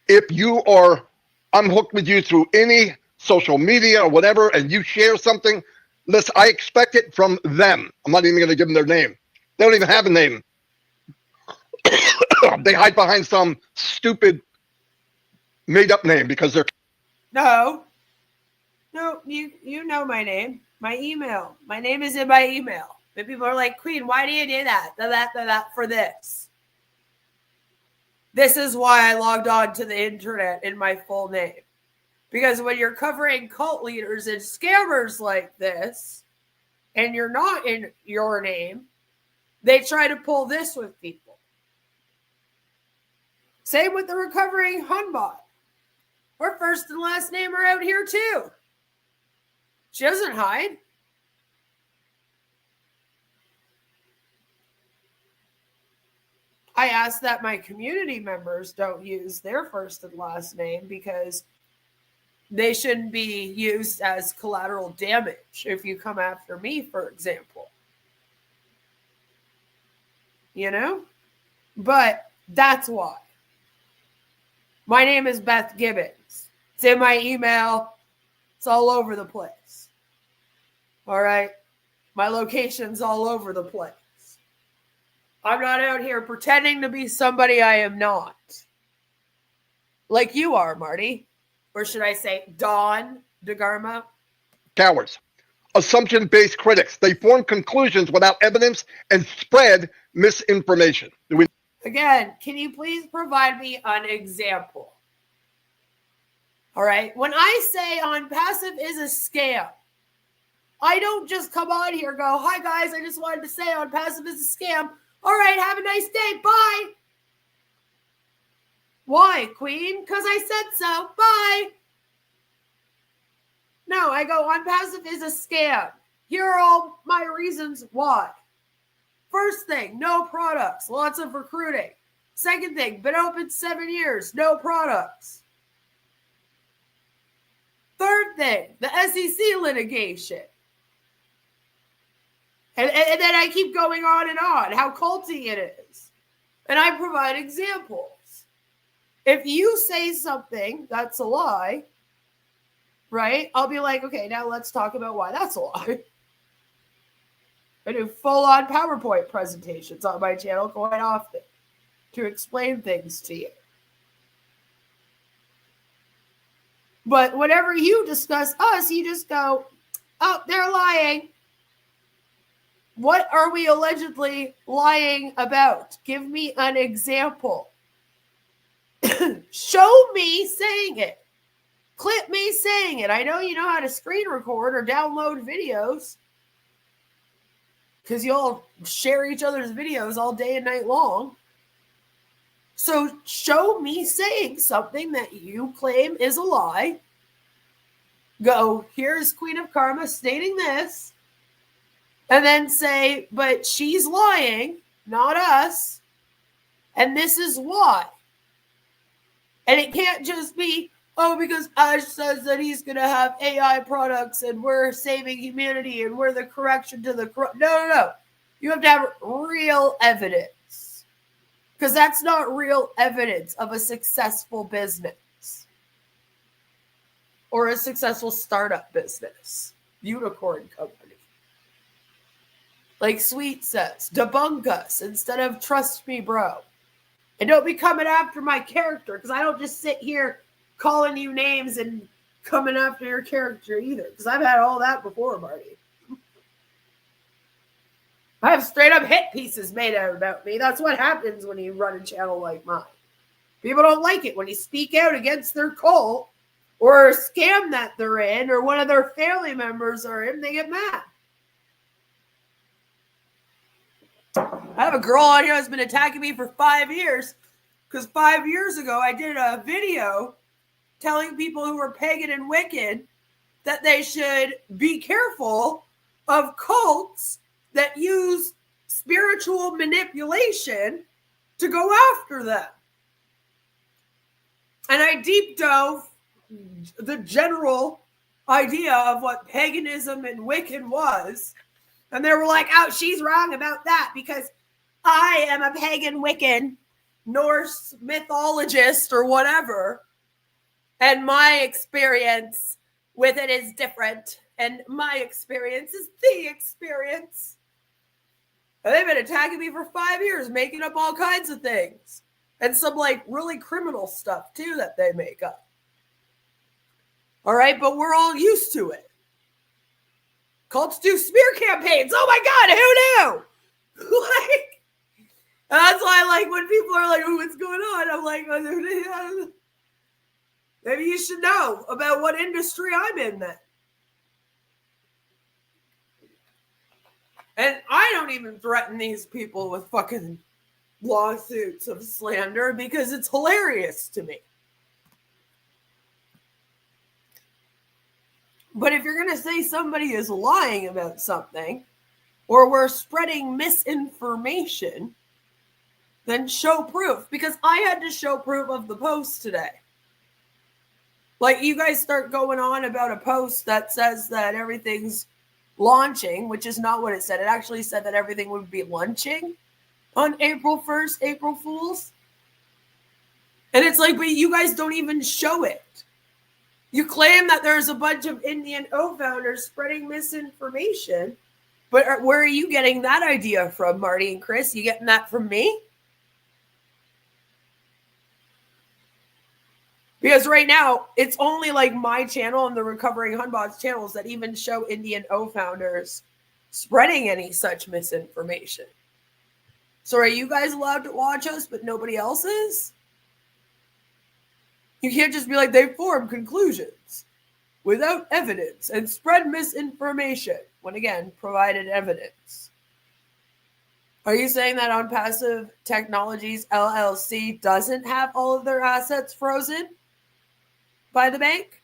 If you are I'm hooked with you through any social media or whatever, and you share something, listen, I expect it from them. I'm not even going to give them their name. They don't even have a name. They hide behind some stupid made-up name because they're... No, you know my name, my email. My name is in my email. But people are like, Queen, why do you do that? That for this. This is why I logged on to the internet in my full name. Because when you're covering cult leaders and scammers like this, and you're not in your name, they try to pull this with people. Same with the Recovering Hunbot. Her first and last name are out here too. She doesn't hide. I ask that my community members don't use their first and last name because they shouldn't be used as collateral damage if you come after me, for example. You know? But that's why. My name is Beth Gibbons. It's in my email. It's all over the place. All right? My location's all over the place. I'm not out here pretending to be somebody I am not. Like you are, Marty. Or should I say Don DeGarmo? Cowards. Assumption-based critics. They form conclusions without evidence and spread misinformation. Again, can you please provide me an example? All right. When I say ONPASSIVE is a scam, I don't just come on here and go, hi guys, I just wanted to say ONPASSIVE is a scam. All right, have a nice day. Bye. Why, Queen? Because I said so. Bye. No, I go, ONPASSIVE is a scam. Here are all my reasons why. First thing, no products. Lots of recruiting. Second thing, been open 7 years. No products. Third thing, the SEC litigation. And then I keep going on and on, how culty it is. And I provide examples. If you say something that's a lie, right, I'll be like, okay, now let's talk about why that's a lie. I do full-on PowerPoint presentations on my channel quite often to explain things to you. But whenever you discuss us, you just go, oh, they're lying. What are we allegedly lying about? Give me an example. Show me saying it. Clip me saying it. I know you know how to screen record or download videos because you'll share each other's videos all day and night long. So show me saying something that you claim is a lie. Go, here's Queen of Karma stating this. And then say, but she's lying, not us. And this is why. And it can't just be, oh, because Ash says that he's going to have AI products and we're saving humanity and we're the correction to the... No. You have to have real evidence. Because that's not real evidence of a successful business. Or a successful startup business. Unicorn company. Like Sweet says, debunk us instead of trust me, bro. And don't be coming after my character, because I don't just sit here calling you names and coming after your character either, because I've had all that before, Marty. I have straight up hit pieces made out about me. That's what happens when you run a channel like mine. People don't like it when you speak out against their cult or a scam that they're in or one of their family members are in. They get mad. I have a girl on here that's been attacking me for 5 years because 5 years ago I did a video telling people who are pagan and wicked that they should be careful of cults that use spiritual manipulation to go after them. And I deep dove the general idea of what paganism and Wiccan was. And they were like, oh, she's wrong about that because I am a pagan Wiccan Norse mythologist or whatever. And my experience with it is different. And my experience is the experience. And they've been attacking me for 5 years, making up all kinds of things. And some like really criminal stuff too that they make up. All right, but we're all used to it. Cults do smear campaigns. Oh my God, who knew? Like, that's why, like, when people are like, "Oh, what's going on?" I'm like, maybe you should know about what industry I'm in then. And I don't even threaten these people with fucking lawsuits of slander because it's hilarious to me. But if you're going to say somebody is lying about something or we're spreading misinformation, then show proof. Because I had to show proof of the post today. Like, you guys start going on about a post that says that everything's launching, which is not what it said. It actually said that everything would be launching on April 1st, April Fools. And it's like, but you guys don't even show it. You claim that there's a bunch of Indian OFounders spreading misinformation, but where are you getting that idea from, Marty and Chris? You getting that from me? Because right now, it's only like my channel and the Recovering Hunbot's channels that even show Indian OFounders spreading any such misinformation. So are you guys allowed to watch us, but nobody else is? You can't just be like, they form conclusions without evidence and spread misinformation when, again, provided evidence. Are you saying that ONPASSIVE Technologies LLC doesn't have all of their assets frozen by the bank?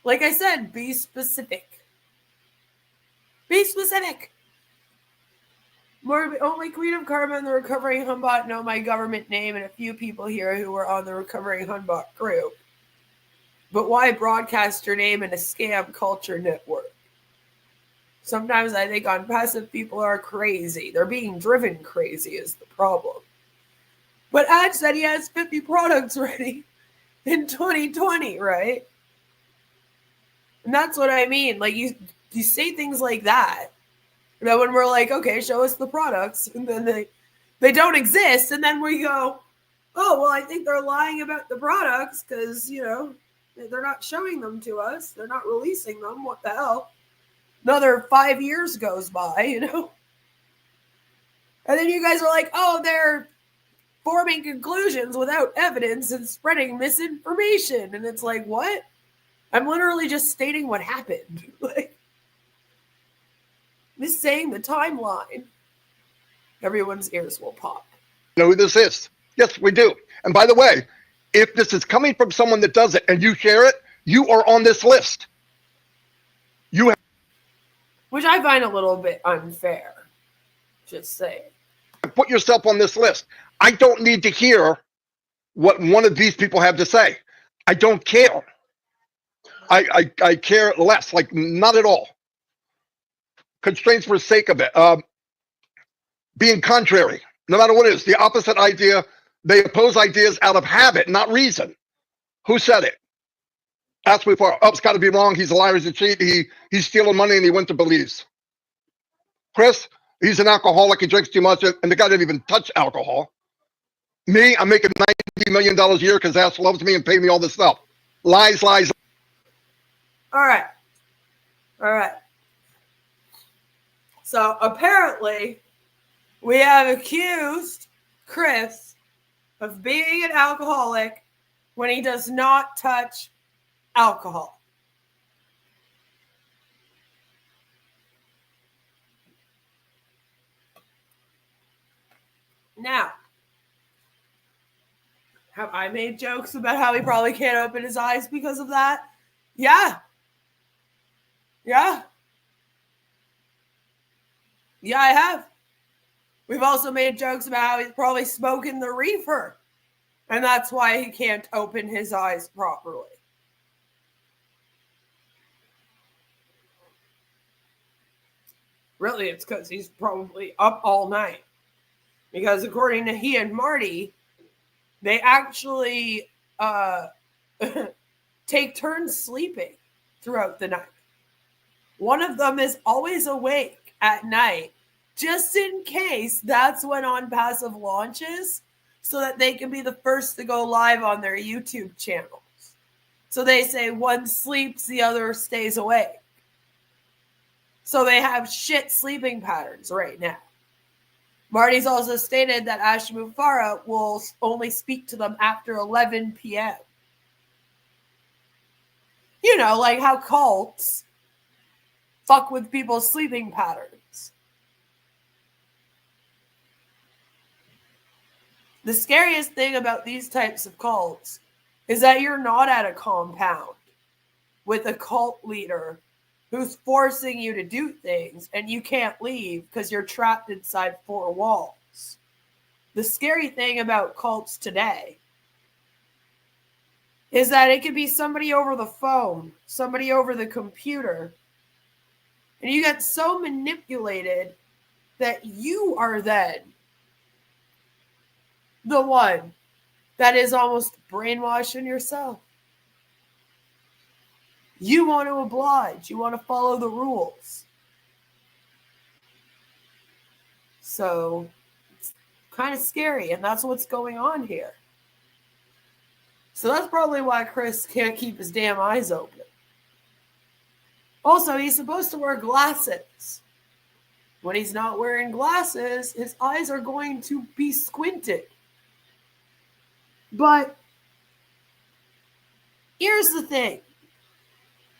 Like I said, be specific. Be specific. Only Queen of Karma and the Recovering Hunbot know my government name and a few people here who were on the Recovering Hunbot group. But why broadcast your name in a scam culture network? Sometimes I think ONPASSIVE people are crazy. They're being driven crazy is the problem. But Ash said he has 50 products ready in 2020, right? And that's what I mean. Like, you say things like that. That when we're like, okay, show us the products, and then they don't exist, and then we go, oh, well, I think they're lying about the products because, you know, they're not showing them to us. They're not releasing them. What the hell? Another 5 years goes by, you know? And then you guys are like, oh, they're forming conclusions without evidence and spreading misinformation. And it's like, what? I'm literally just stating what happened. Like, just saying the timeline. Everyone's ears will pop. Know who this is? Yes, we do. And by the way, if this is coming from someone that does it and you share it, you are on this list. You have, which I find a little bit unfair. Just saying. Put yourself on this list. I don't need to hear what one of these people have to say. I don't care. I care less, like not at all. Constraints for the sake of it. Being contrary, no matter what it is, the opposite idea. They oppose ideas out of habit, not reason. Who said it? Ask me for, oh, it's got to be wrong. He's a liar, he's a cheat. He's stealing money and he went to Belize. Chris, he's an alcoholic. He drinks too much, and the guy didn't even touch alcohol. Me, I'm making $90 million a year because Ash loves me and paid me all this stuff. Lies, lies. All right. So apparently, we have accused Chris of being an alcoholic when he does not touch alcohol. Now, have I made jokes about how he probably can't open his eyes because of that? Yeah. Yeah, I have. We've also made jokes about how he's probably smoking the reefer, and that's why he can't open his eyes properly. Really, it's because he's probably up all night. Because according to he and Marty, they actually take turns sleeping throughout the night. One of them is always awake at night, just in case that's when ONPASSIVE launches, so that they can be the first to go live on their YouTube channels. So they say one sleeps, the other stays awake. So they have shit sleeping patterns right now. Marty's also stated that Ash Mufareh will only speak to them after 11 p.m. You know, like how cults fuck with people's sleeping patterns. The scariest thing about these types of cults is that you're not at a compound with a cult leader who's forcing you to do things and you can't leave because you're trapped inside four walls. The scary thing about cults today is that it could be somebody over the phone, somebody over the computer, and you get so manipulated that you are then the one that is almost brainwashing yourself. You want to oblige. You want to follow the rules. So it's kind of scary, and that's what's going on here. So that's probably why Chris can't keep his damn eyes open. Also, he's supposed to wear glasses. When he's not wearing glasses, his eyes are going to be squinted. But here's the thing.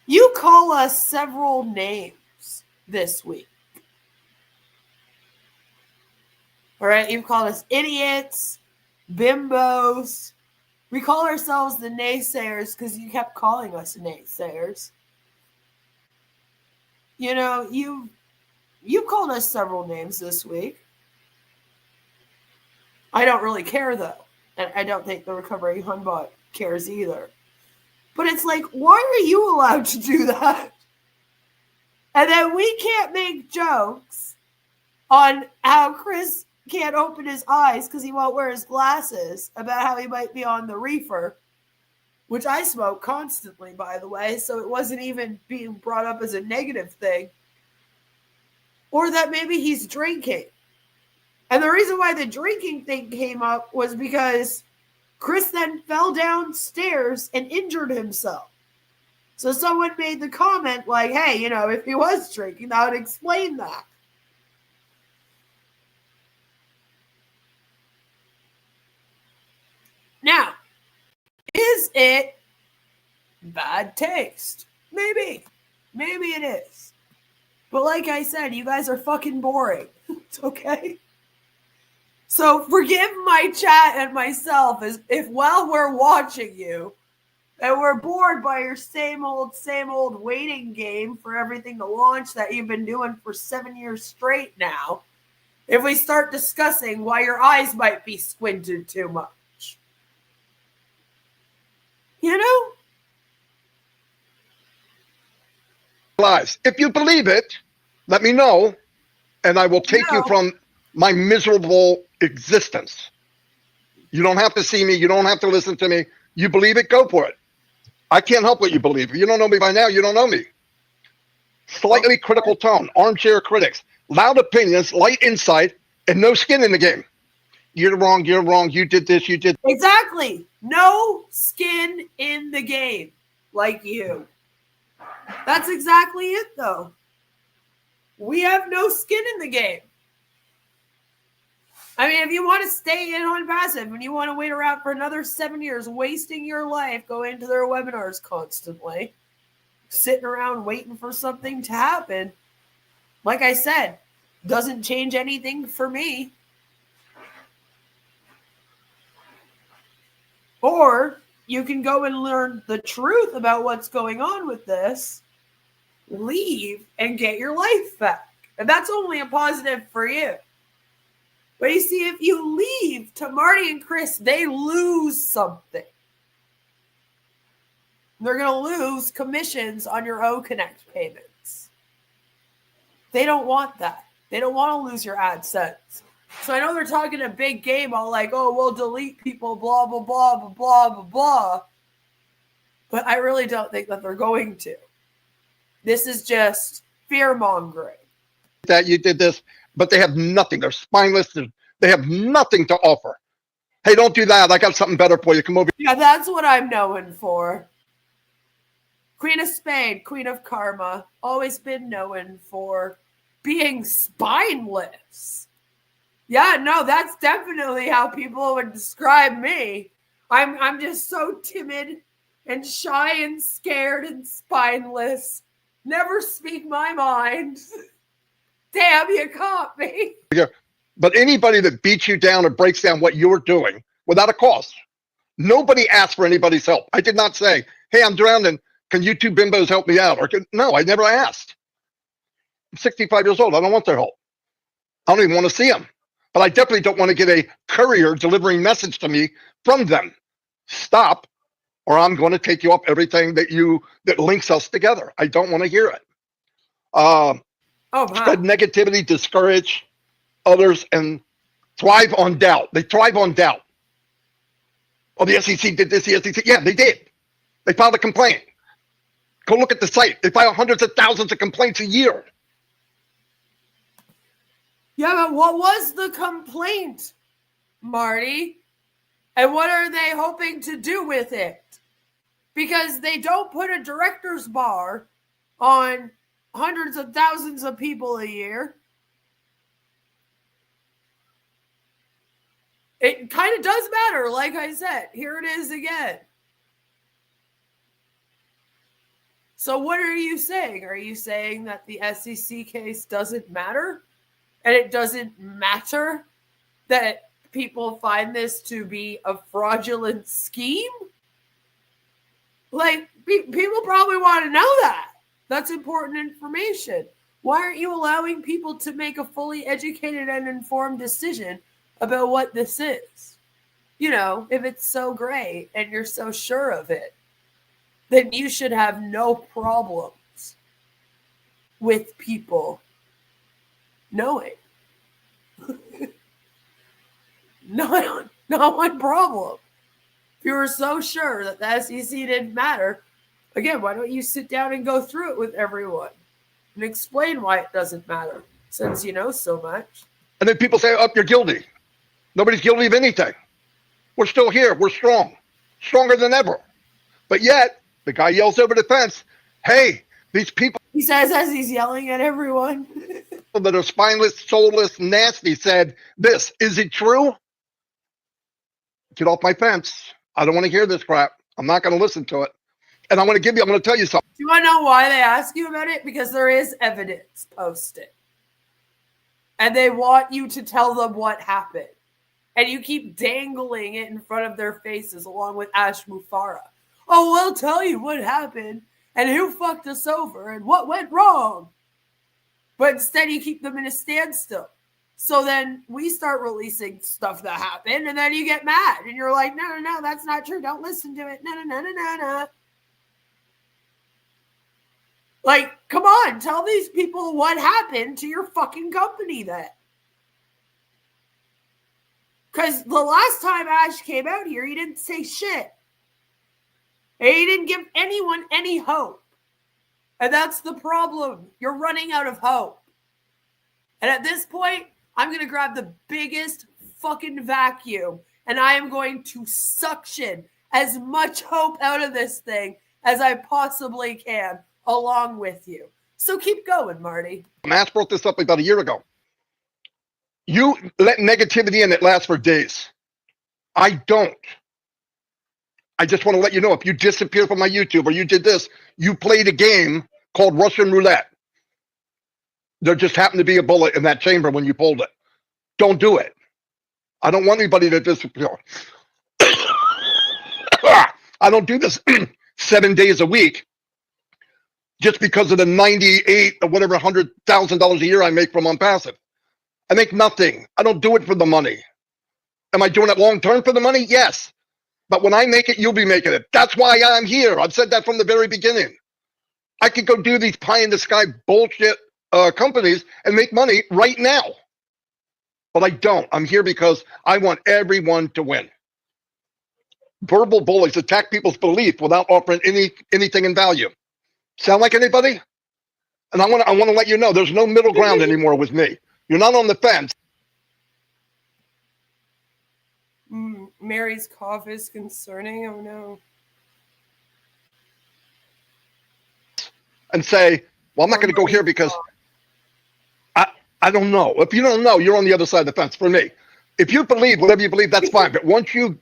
You call us several names this week. All right, you've called us idiots, bimbos. We call ourselves the naysayers because you kept calling us naysayers. You know, you called us several names this week. I don't really care, though. And I don't think the Recovering Hunbot cares either. But it's like, why are you allowed to do that? And then we can't make jokes on how Chris can't open his eyes because he won't wear his glasses, about how he might be on the reefer, which I smoke constantly, by the way, so it wasn't even being brought up as a negative thing. Or that maybe he's drinking. And the reason why the drinking thing came up was because Chris then fell downstairs and injured himself. So someone made the comment like, hey, you know, if he was drinking, that would explain that. Now, is it bad taste? Maybe. Maybe it is. But like I said, you guys are fucking boring. It's okay. So forgive my chat and myself if while we're watching you and we're bored by your same old waiting game for everything to launch that you've been doing for 7 years straight now, if we start discussing why your eyes might be squinted too much. You know? Lies. If you believe it, let me know, and I will take you from my miserable existence. You don't have to see me. You don't have to listen to me. You believe it, go for it. I can't help what you believe. If you don't know me by now, you don't know me. Slightly critical tone, armchair critics, loud opinions, light insight, and no skin in the game. You're wrong, you did this, you did. Exactly. No skin in the game like you. That's exactly it, though. We have no skin in the game. I mean, if you want to stay in ONPASSIVE and you want to wait around for another 7 years, wasting your life going to their webinars constantly, sitting around waiting for something to happen, like I said, doesn't change anything for me. Or you can go and learn the truth about what's going on with this, leave, and get your life back. And that's only a positive for you. But you see, if you leave to Marty and Chris, they lose something. They're going to lose commissions on your O-Connect payments. They don't want that. They don't want to lose your AdSense. So I know they're talking a big game all like, oh, we'll delete people, blah, blah, blah, blah, blah, blah, blah. But I really don't think that they're going to. This is just fear-mongering. That you did this, but they have nothing. They're spineless. They have nothing to offer. Hey, don't do that. I got something better for you. Come over. Yeah, that's what I'm known for. Queen of Spade, Queen of Karma, always been known for being spineless. Yeah, no, that's definitely how people would describe me. I'm just so timid and shy and scared and spineless. Never speak my mind. Damn, you caught me. Yeah. But anybody that beats you down or breaks down what you're doing without a cause, nobody asked for anybody's help. I did not say, hey, I'm drowning. Can you two bimbos help me out? No, I never asked. I'm 65 years old. I don't want their help. I don't even want to see them. But I definitely don't want to get a courier delivering message to me from them. Stop, or I'm going to take you off everything that links us together. I don't want to hear it. Spread negativity, discourage others, and thrive on doubt. They thrive on doubt. Oh, the SEC did this, the SEC. Yeah, they did. They filed a complaint. Go look at the site. They file hundreds of thousands of complaints a year. Yeah, but what was the complaint, Marty? And what are they hoping to do with it? Because they don't put a director's bar on hundreds of thousands of people a year. It kind of does matter, like I said. Here it is again. So what are you saying? Are you saying that the SEC case doesn't matter? And it doesn't matter that people find this to be a fraudulent scheme? Like, people probably want to know that. That's important information. Why aren't you allowing people to make a fully educated and informed decision about what this is? You know, if it's so great and you're so sure of it, then you should have no problems with people knowing. Not one problem. If you were so sure that the SEC didn't matter, again, why don't you sit down and go through it with everyone and explain why it doesn't matter, since you know so much. And then people say, oh, you're guilty. Nobody's guilty of anything. We're still here. We're strong. Stronger than ever. But yet, the guy yells over the fence, hey, these people. He says as he's yelling at everyone. That are spineless, soulless, nasty said this. Is it true? Get off my fence. I don't want to hear this crap. I'm not going to listen to it. And I'm going to tell you something. Do you want to know why they ask you about it? Because there is evidence posted. And they want you to tell them what happened. And you keep dangling it in front of their faces along with Ash Mufareh. Oh, we'll tell you what happened and who fucked us over and what went wrong. But instead you keep them in a standstill. So then we start releasing stuff that happened and then you get mad and you're like, no, that's not true. Don't listen to it. No. Like, come on, tell these people what happened to your fucking company then. Because the last time Ash came out here, he didn't say shit. And he didn't give anyone any hope. And that's the problem. You're running out of hope. And at this point, I'm going to grab the biggest fucking vacuum and I am going to suction as much hope out of this thing as I possibly can along with you. So keep going, Marty. Matt brought this up about a year ago. You let negativity in, it lasts for days. I don't. I just want to let you know, if you disappear from my YouTube or you did this, you played a game called Russian roulette. There just happened to be a bullet in that chamber when you pulled it. Don't do it. I don't want anybody to disappear. I don't do this 7 days a week just because of the 98 or whatever $100,000 a year I make from ONPASSIVE. I make nothing. I don't do it for the money. Am I doing it long term for the money? Yes. But when I make it, you'll be making it. That's why I'm here. I've said that from the very beginning. I could go do these pie in the sky bullshit companies and make money right now. but I don't. I'm here because I want everyone to win. Verbal bullies attack people's belief without offering anything in value. Sound like anybody? And I want to let you know there's no middle ground anymore with me. You're not on the fence. Mary's cough is concerning. Oh no. And say, well, I'm not going to go here because I don't know. If you don't know, you're on the other side of the fence for me. If you believe whatever you believe, that's fine. But once you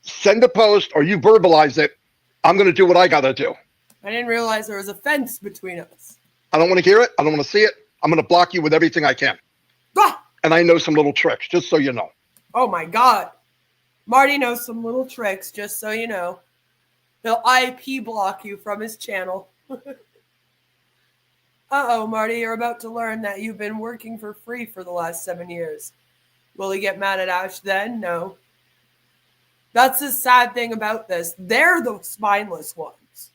send a post or you verbalize it, I'm going to do what I got to do. I didn't realize there was a fence between us. I don't want to hear it. I don't want to see it. I'm going to block you with everything I can. Ah! And I know some little tricks, just so you know. Oh my God. Marty knows some little tricks, just so you know. He'll IP block you from his channel. Uh-oh, Marty, you're about to learn that you've been working for free for the last 7 years. Will he get mad at Ash then? No. That's the sad thing about this. They're the spineless ones.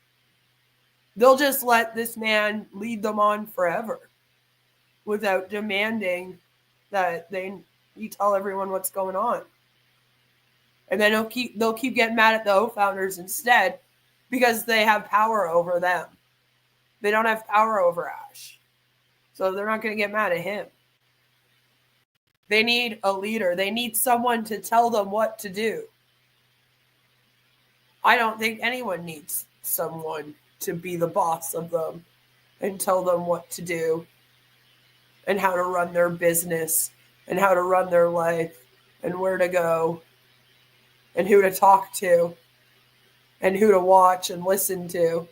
They'll just let this man lead them on forever without demanding that you tell everyone what's going on. And then they'll keep getting mad at the OFounders instead because they have power over them. They don't have power over Ash. So they're not going to get mad at him. They need a leader. They need someone to tell them what to do. I don't think anyone needs someone to be the boss of them and tell them what to do and how to run their business and how to run their life and where to go and who to talk to and who to watch and listen to.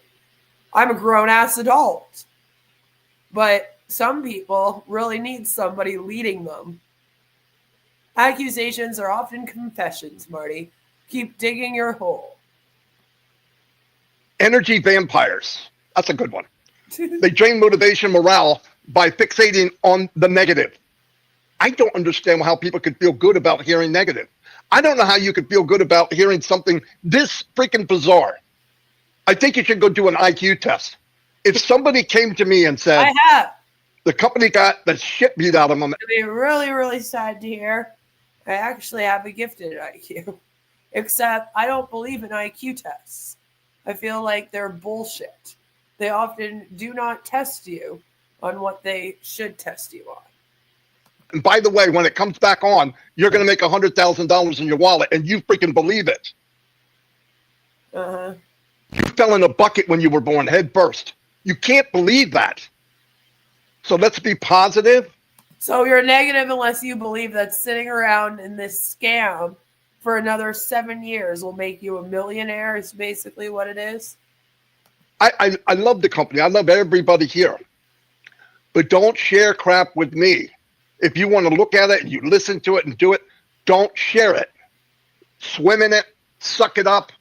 I'm a grown-ass adult. But some people really need somebody leading them. Accusations are often confessions, Marty. Keep digging your hole. Energy vampires. That's a good one. They drain motivation, morale by fixating on the negative. I don't understand how people could feel good about hearing negative. I don't know how you could feel good about hearing something this freaking bizarre. I think you should go do an IQ test. If somebody came to me and said, I have. The company got the shit beat out of them. It'd be really, really sad to hear. I actually have a gifted IQ. Except I don't believe in IQ tests. I feel like they're bullshit. They often do not test you on what they should test you on. And by the way, when it comes back on, you're going to make $100,000 in your wallet, and you freaking believe it. Uh-huh. You fell in a bucket when you were born, head first. You can't believe that. So let's be positive. So you're negative unless you believe that sitting around in this scam for another 7 years will make you a millionaire is basically what it is. I love the company. I love everybody here. But don't share crap with me. If you want to look at it and you listen to it and do it, don't share it. Swim in it, suck it up.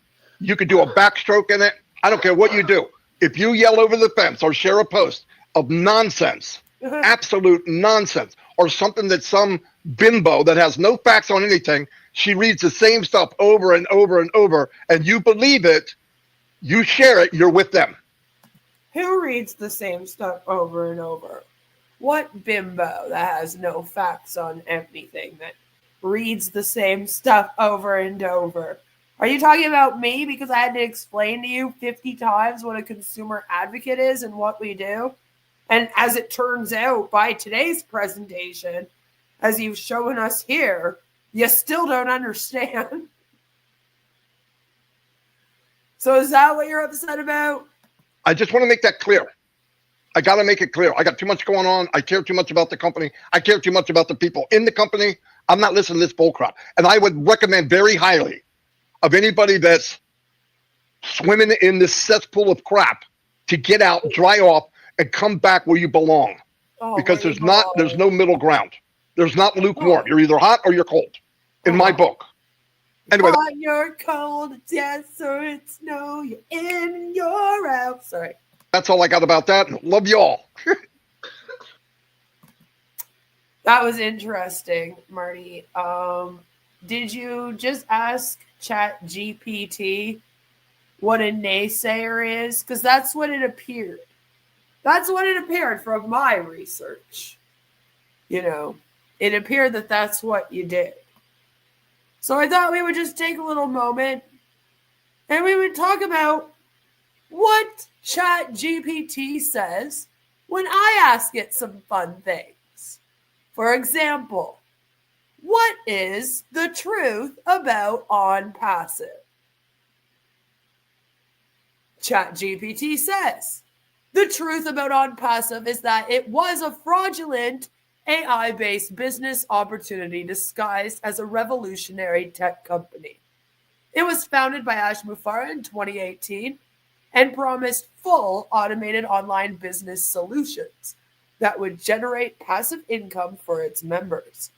You could do a backstroke in it. I don't care what you do. If you yell over the fence or share a post of nonsense, absolute nonsense, or something that some bimbo that has no facts on anything, she reads the same stuff over and over and over, and you believe it, you share it, you're with them. Who reads the same stuff over and over? What bimbo that has no facts on anything that reads the same stuff over and over? Are you talking about me because I had to explain to you 50 times what a consumer advocate is and what we do? And as it turns out, by today's presentation, as you've shown us here, you still don't understand. So is that what you're upset about? I just want to make that clear. I got to make it clear. I got too much going on. I care too much about the company. I care too much about the people in the company. I'm not listening to this bullcrap. And I would recommend very highly of anybody that's swimming in this cesspool of crap to get out, dry off, and come back where you belong. Because there's no middle ground. There's not lukewarm. You're either hot or you're cold, in my book. Anyway, hot, you're cold, desert, snow, you're in and you're out. Sorry. That's all I got about that. Love you all. That was interesting, Marty. Did you just ask ChatGPT what a naysayer is? Because that's what it appeared. That's what it appeared from my research. You know, it appeared that that's what you did. So I thought we would just take a little moment and we would talk about what ChatGPT says when I ask it some fun things. For example, what is the truth about ONPASSIVE? ChatGPT says, the truth about ONPASSIVE is that it was a fraudulent AI-based business opportunity disguised as a revolutionary tech company. It was founded by Ash Mufareh in 2018 and promised full automated online business solutions that would generate passive income for its members.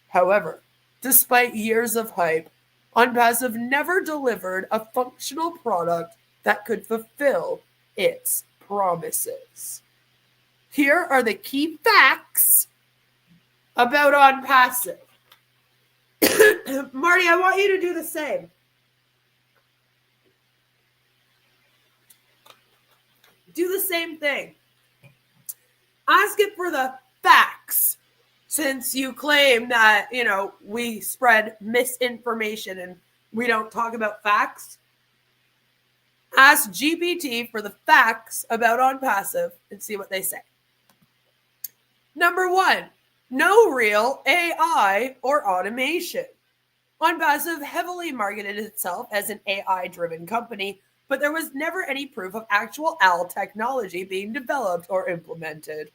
However, despite years of hype, ONPASSIVE never delivered a functional product that could fulfill its promises. Here are the key facts about ONPASSIVE. Marty, I want you to do the same. Do the same thing. Ask it for the facts, since you claim that, we spread misinformation and we don't talk about facts. Ask GPT for the facts about ONPASSIVE and see what they say. Number 1, no real AI or automation. ONPASSIVE heavily marketed itself as an AI-driven company, but there was never any proof of actual AL technology being developed or implemented.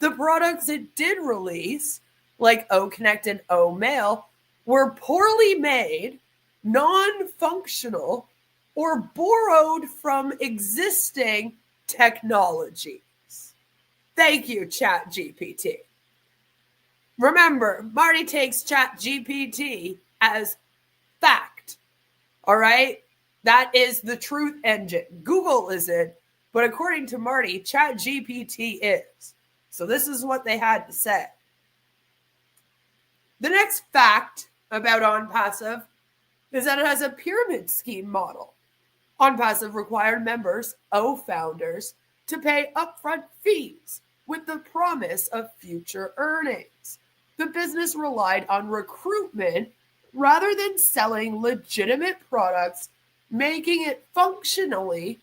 The products it did release, like OConnect and OMail, were poorly made, non-functional, or borrowed from existing technologies. Thank you, ChatGPT. Remember, Marty takes ChatGPT as fact. All right? That is the truth engine. Google isn't, but according to Marty, ChatGPT is. So this is what they had to say. The next fact about ONPASSIVE is that it has a pyramid scheme model. ONPASSIVE required members, OFounders, to pay upfront fees with the promise of future earnings. The business relied on recruitment rather than selling legitimate products, making it functionally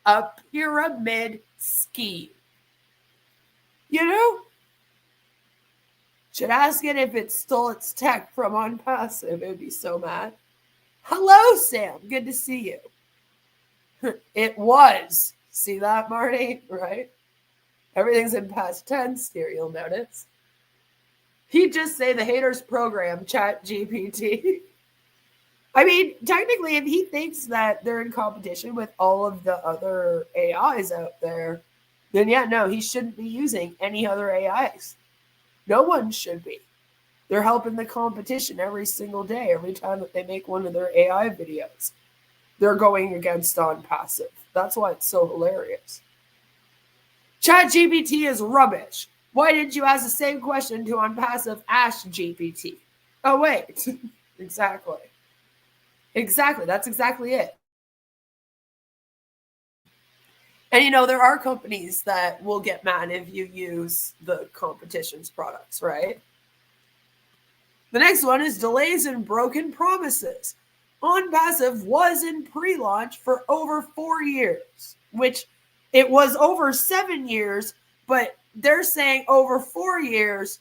a pyramid scheme. Should ask it if it stole its tech from ONPASSIVE. It would be so mad. Hello, Sam. Good to see you. It was. See that, Marty? Right? Everything's in past tense here, you'll notice. He'd just say the haters program, ChatGPT. I mean, technically, if he thinks that they're in competition with all of the other AIs out there, then he shouldn't be using any other AIs. No one should be. They're helping the competition every single day, every time that they make one of their AI videos. They're going against ONPASSIVE. That's why it's so hilarious. ChatGPT is rubbish. Why didn't you ask the same question to ONPASSIVE Ash GPT? Oh, wait. Exactly. That's exactly it. And there are companies that will get mad if you use the competition's products, right? The next one is delays and broken promises. ONPASSIVE was in pre-launch for over 4 years, which it was over 7 years, but they're saying over 4 years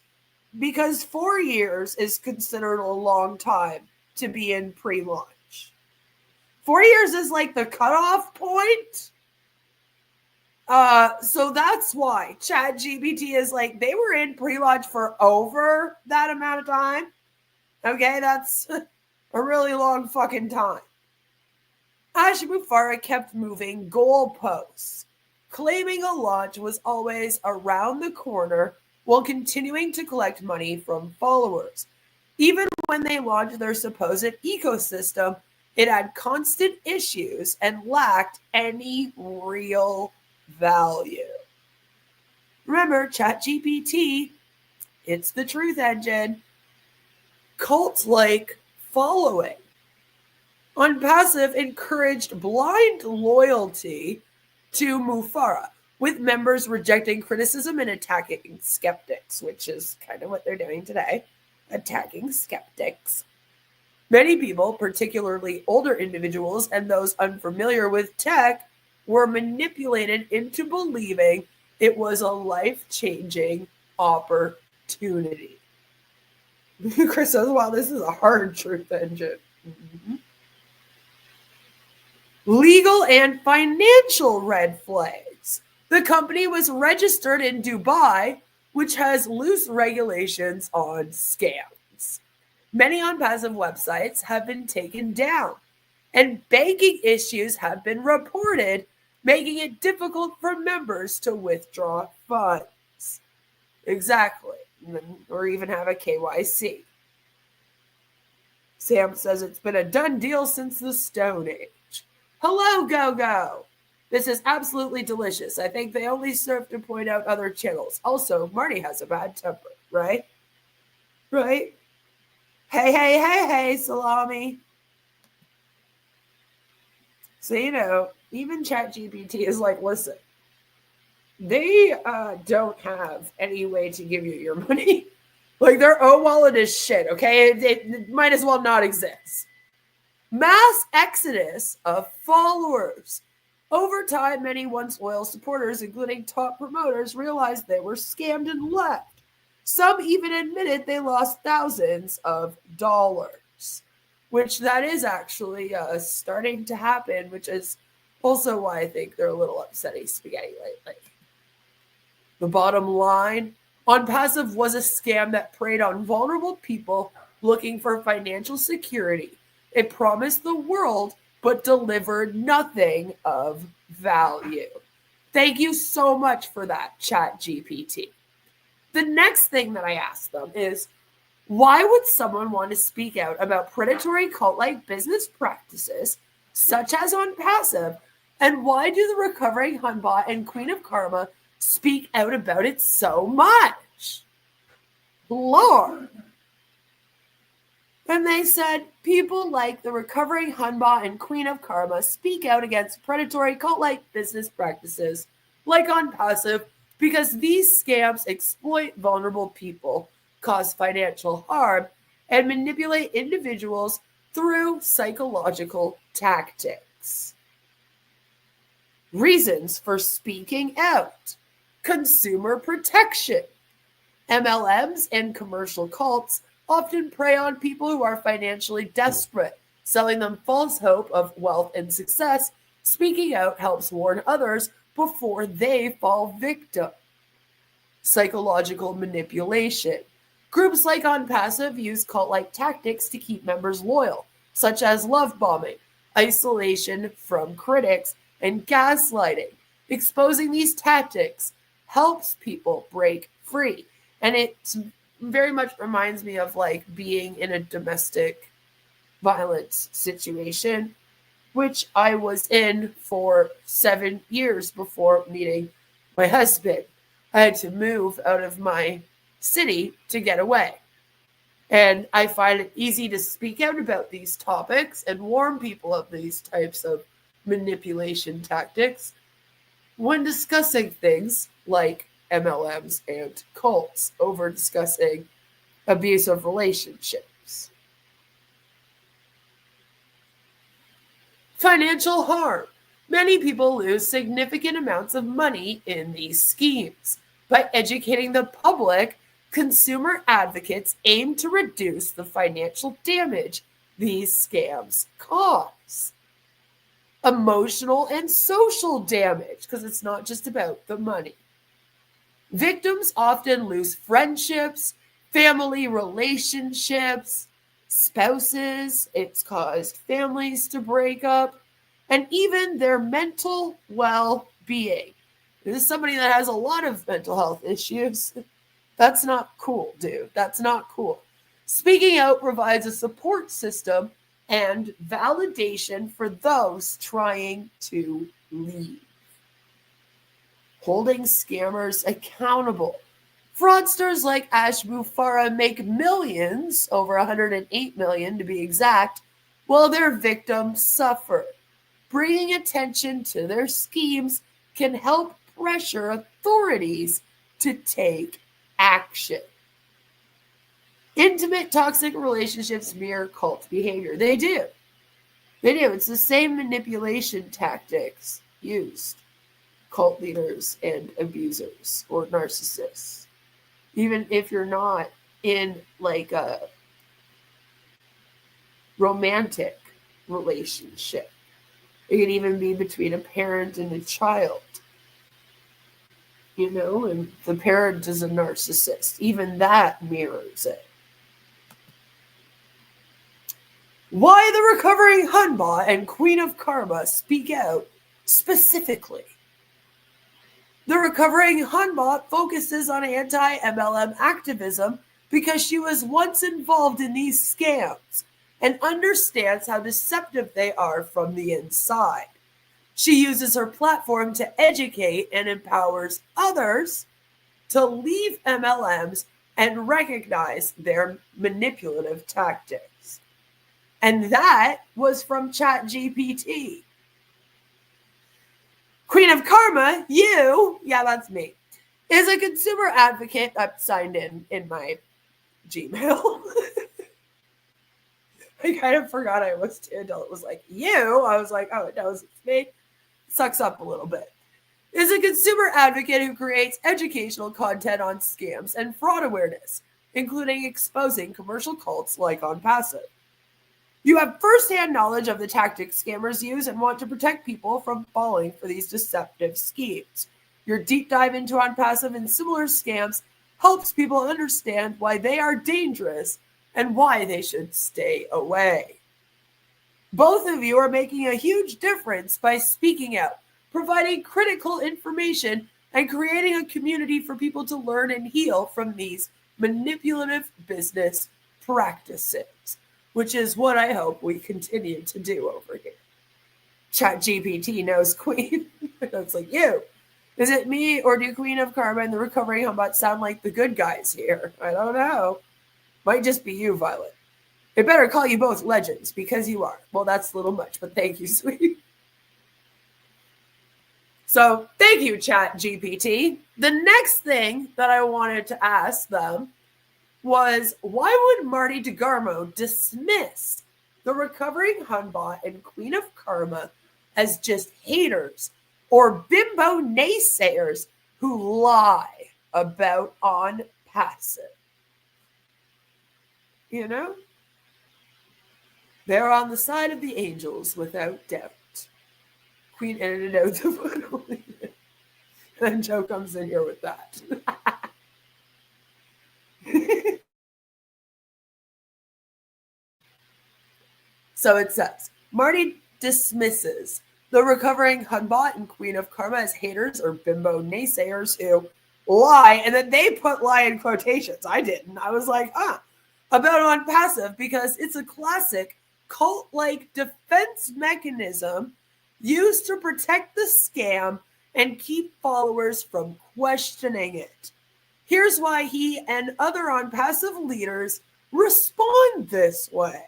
because 4 years is considered a long time to be in pre-launch. 4 years is like the cutoff point. So that's why ChatGPT is like, they were in pre-launch for over that amount of time. Okay, that's a really long fucking time. Ash Mufareh kept moving goalposts, claiming a launch was always around the corner while continuing to collect money from followers. Even when they launched their supposed ecosystem, it had constant issues and lacked any real value. Remember, ChatGPT, it's the truth engine. Cult-like following. ONPASSIVE encouraged blind loyalty to Mufareh, with members rejecting criticism and attacking skeptics, which is kind of what they're doing today, attacking skeptics. Many people, particularly older individuals and those unfamiliar with tech, were manipulated into believing it was a life-changing opportunity. Chris says, wow, this is a hard truth engine. Mm-hmm. Legal and financial red flags. The company was registered in Dubai, which has loose regulations on scams. Many ONPASSIVE websites have been taken down, and banking issues have been reported, making it difficult for members to withdraw funds. Exactly. Or even have a KYC. Sam says it's been a done deal since the Stone Age. Hello, Go-Go. This is absolutely delicious. I think they only serve to point out other channels. Also, Marty has a bad temper, right? Right? Hey, salami. So, even ChatGPT is like, listen, they don't have any way to give you your money. Like, their wallet is shit, okay? It might as well not exist. Mass exodus of followers. Over time, many once loyal supporters, including top promoters, realized they were scammed and left. Some even admitted they lost thousands of dollars, which that is actually starting to happen, which is also why I think they're a little upsetty spaghetti lately. The bottom line, ONPASSIVE was a scam that preyed on vulnerable people looking for financial security. It promised the world, but delivered nothing of value. Thank you so much for that, ChatGPT. The next thing that I asked them is, why would someone want to speak out about predatory cult-like business practices, such as ONPASSIVE, and why do the Recovering Hunbot and Queen of Karma speak out about it so much? Lord. And they said, people like the Recovering Hunbot and Queen of Karma speak out against predatory cult-like business practices like ONPASSIVE because these scams exploit vulnerable people, cause financial harm, and manipulate individuals through psychological tactics. Reasons for speaking out. Consumer protection. MLMs and commercial cults often prey on people who are financially desperate, selling them false hope of wealth and success. Speaking out helps warn others before they fall victim. Psychological manipulation. Groups like ONPASSIVE use cult-like tactics to keep members loyal, such as love bombing, isolation from critics, and gaslighting. Exposing these tactics helps people break free. And it very much reminds me of like being in a domestic violence situation, which I was in for 7 years before meeting my husband. I had to move out of my city to get away. And I find it easy to speak out about these topics and warn people of these types of manipulation tactics when discussing things like MLMs and cults over discussing abusive relationships. Financial harm. Many people lose significant amounts of money in these schemes. By educating the public, consumer advocates aim to reduce the financial damage these scams cause. Emotional and social damage, because it's not just about the money. Victims often lose friendships, family relationships, spouses. It's caused families to break up, and even their mental well-being. This is somebody that has a lot of mental health issues. That's not cool, dude. That's not cool. Speaking out provides a support system and validation for those trying to leave. Holding scammers accountable. Fraudsters like Ash Mufareh make millions, over 108 million to be exact, while their victims suffer. Bringing attention to their schemes can help pressure authorities to take action. Intimate toxic relationships mirror cult behavior. They do. They do. It's the same manipulation tactics used. Cult leaders and abusers or narcissists. Even if you're not in like a romantic relationship. It can even be between a parent and a child. You know, and the parent is a narcissist. Even that mirrors it. Why the Recovering Hunbot and Queen of Karma speak out specifically. The Recovering Hunbot focuses on anti-MLM activism because she was once involved in these scams and understands how deceptive they are from the inside. She uses her platform to educate and empowers others to leave MLMs and recognize their manipulative tactics. And that was from ChatGPT. Queen of Karma, that's me, is a consumer advocate. I'm signed in my Gmail. I kind of forgot I was too until it was like, you. I was like, oh, it knows it's me. Sucks up a little bit. Is a consumer advocate who creates educational content on scams and fraud awareness, including exposing commercial cults like ONPASSIVE. You have firsthand knowledge of the tactics scammers use and want to protect people from falling for these deceptive schemes. Your deep dive into ONPASSIVE and similar scams helps people understand why they are dangerous and why they should stay away. Both of you are making a huge difference by speaking out, providing critical information, and creating a community for people to learn and heal from these manipulative business practices, which is what I hope we continue to do over here. ChatGPT knows Queen. It's like, you. Is it me or do Queen of Karma and the Recovering Hunbot sound like the good guys here? I don't know. Might just be you, Violet. It better call you both legends because you are. Well, that's a little much, but thank you, sweetie. So thank you, ChatGPT. The next thing that I wanted to ask them was, why would Marty DeGarmo dismiss the Recovering Hunbot and Queen of Karma as just haters or bimbo naysayers who lie about ONPASSIVE? You know? They're on the side of the angels without doubt. Queen edited out the photo. And Joe comes in here with that. So it says, Marty dismisses the Recovering Hunbot and Queen of Karma as haters or bimbo naysayers who lie, and then they put lie in quotations. I didn't. I was like, about ONPASSIVE because it's a classic cult-like defense mechanism used to protect the scam and keep followers from questioning it. Here's why he and other ONPASSIVE leaders respond this way.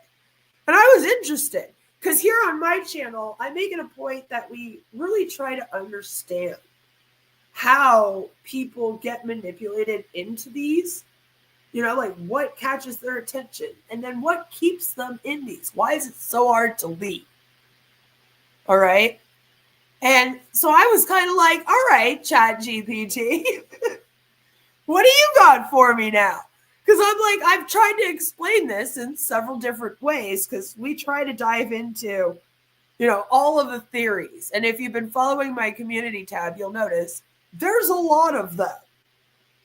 And I was interested because here on my channel, I make it a point that we really try to understand how people get manipulated into these. You know, like what catches their attention and then what keeps them in these? Why is it so hard to leave? All right. And so I was kind of like, all right, ChatGPT, what do you got for me now? Because I'm like, I've tried to explain this in several different ways because we try to dive into, you know, all of the theories. And if you've been following my community tab, you'll notice there's a lot of them.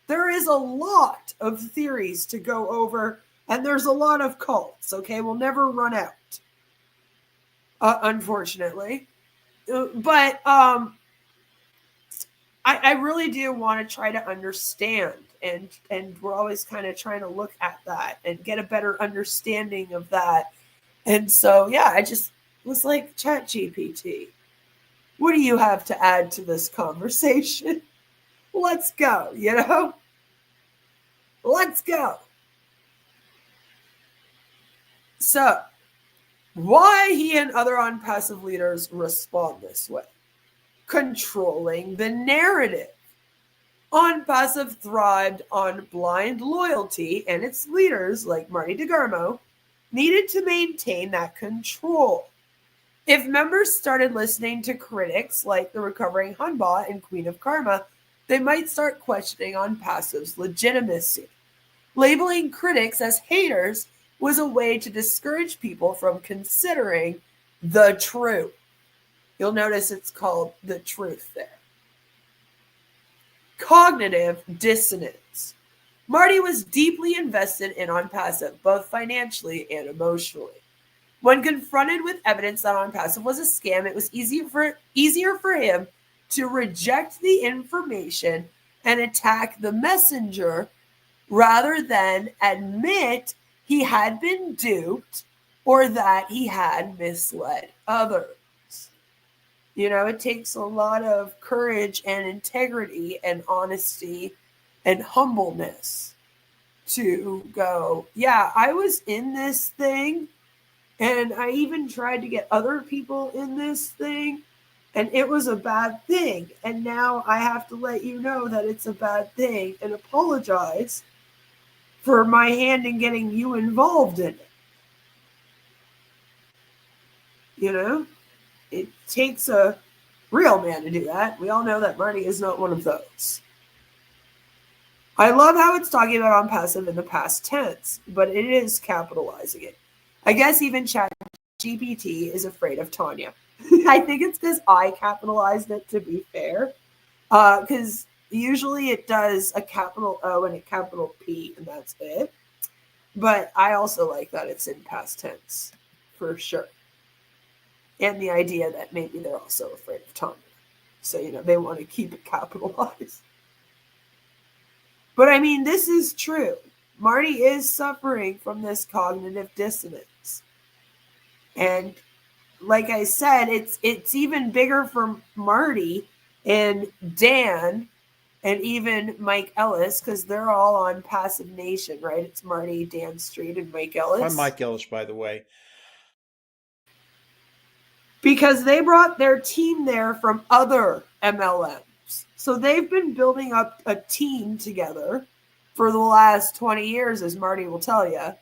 There is a lot of theories to go over, and there's a lot of cults, okay? We'll never run out, unfortunately. But I really do want to try to understand, and we're always kind of trying to look at that and get a better understanding of that. And so, yeah, I just was like, ChatGPT, what do you have to add to this conversation? Let's go, you know? Let's go. So, why he and other ONPASSIVE leaders respond this way. controlling the narrative. ONPASSIVE thrived on blind loyalty, and its leaders, like Marty DeGarmo, needed to maintain that control. If members started listening to critics like the Recovering Hunbot and Queen of Karma, they might start questioning ONPASSIVE's legitimacy. Labeling critics as haters was a way to discourage people from considering the truth. You'll notice it's called the truth there. Cognitive dissonance. Marty was deeply invested in ONPASSIVE, both financially and emotionally. When confronted with evidence that ONPASSIVE was a scam, it was easier for him to reject the information and attack the messenger rather than admit he had been duped or that he had misled others. You know, it takes a lot of courage and integrity and honesty and humbleness to go, yeah, I was in this thing, and I even tried to get other people in this thing, and it was a bad thing. And now I have to let you know that it's a bad thing and apologize for my hand in getting you involved in it. You know, it takes a real man to do that. We all know that Marty is not one of those. I love how it's talking about ONPASSIVE in the past tense, but it is capitalizing it. I guess even ChatGPT is afraid of Tanya. I think it's because I capitalized it, to be fair. Because usually it does a capital O and a capital P, and that's it. But I also like that it's in past tense, for sure. And the idea that maybe they're also afraid of Tanya. So, you know, they want to keep it capitalized. But I mean, this is true. Marty is suffering from this cognitive dissonance. And like I said, it's even bigger for Marty and Dan and even Mike Ellis, because they're all on Passive Nation, right? It's Marty, Dan Street, and Mike Ellis. I'm Mike Ellis, by the way. Because they brought their team there from other MLMs. So they've been building up a team together for the last 20 years, as Marty will tell you.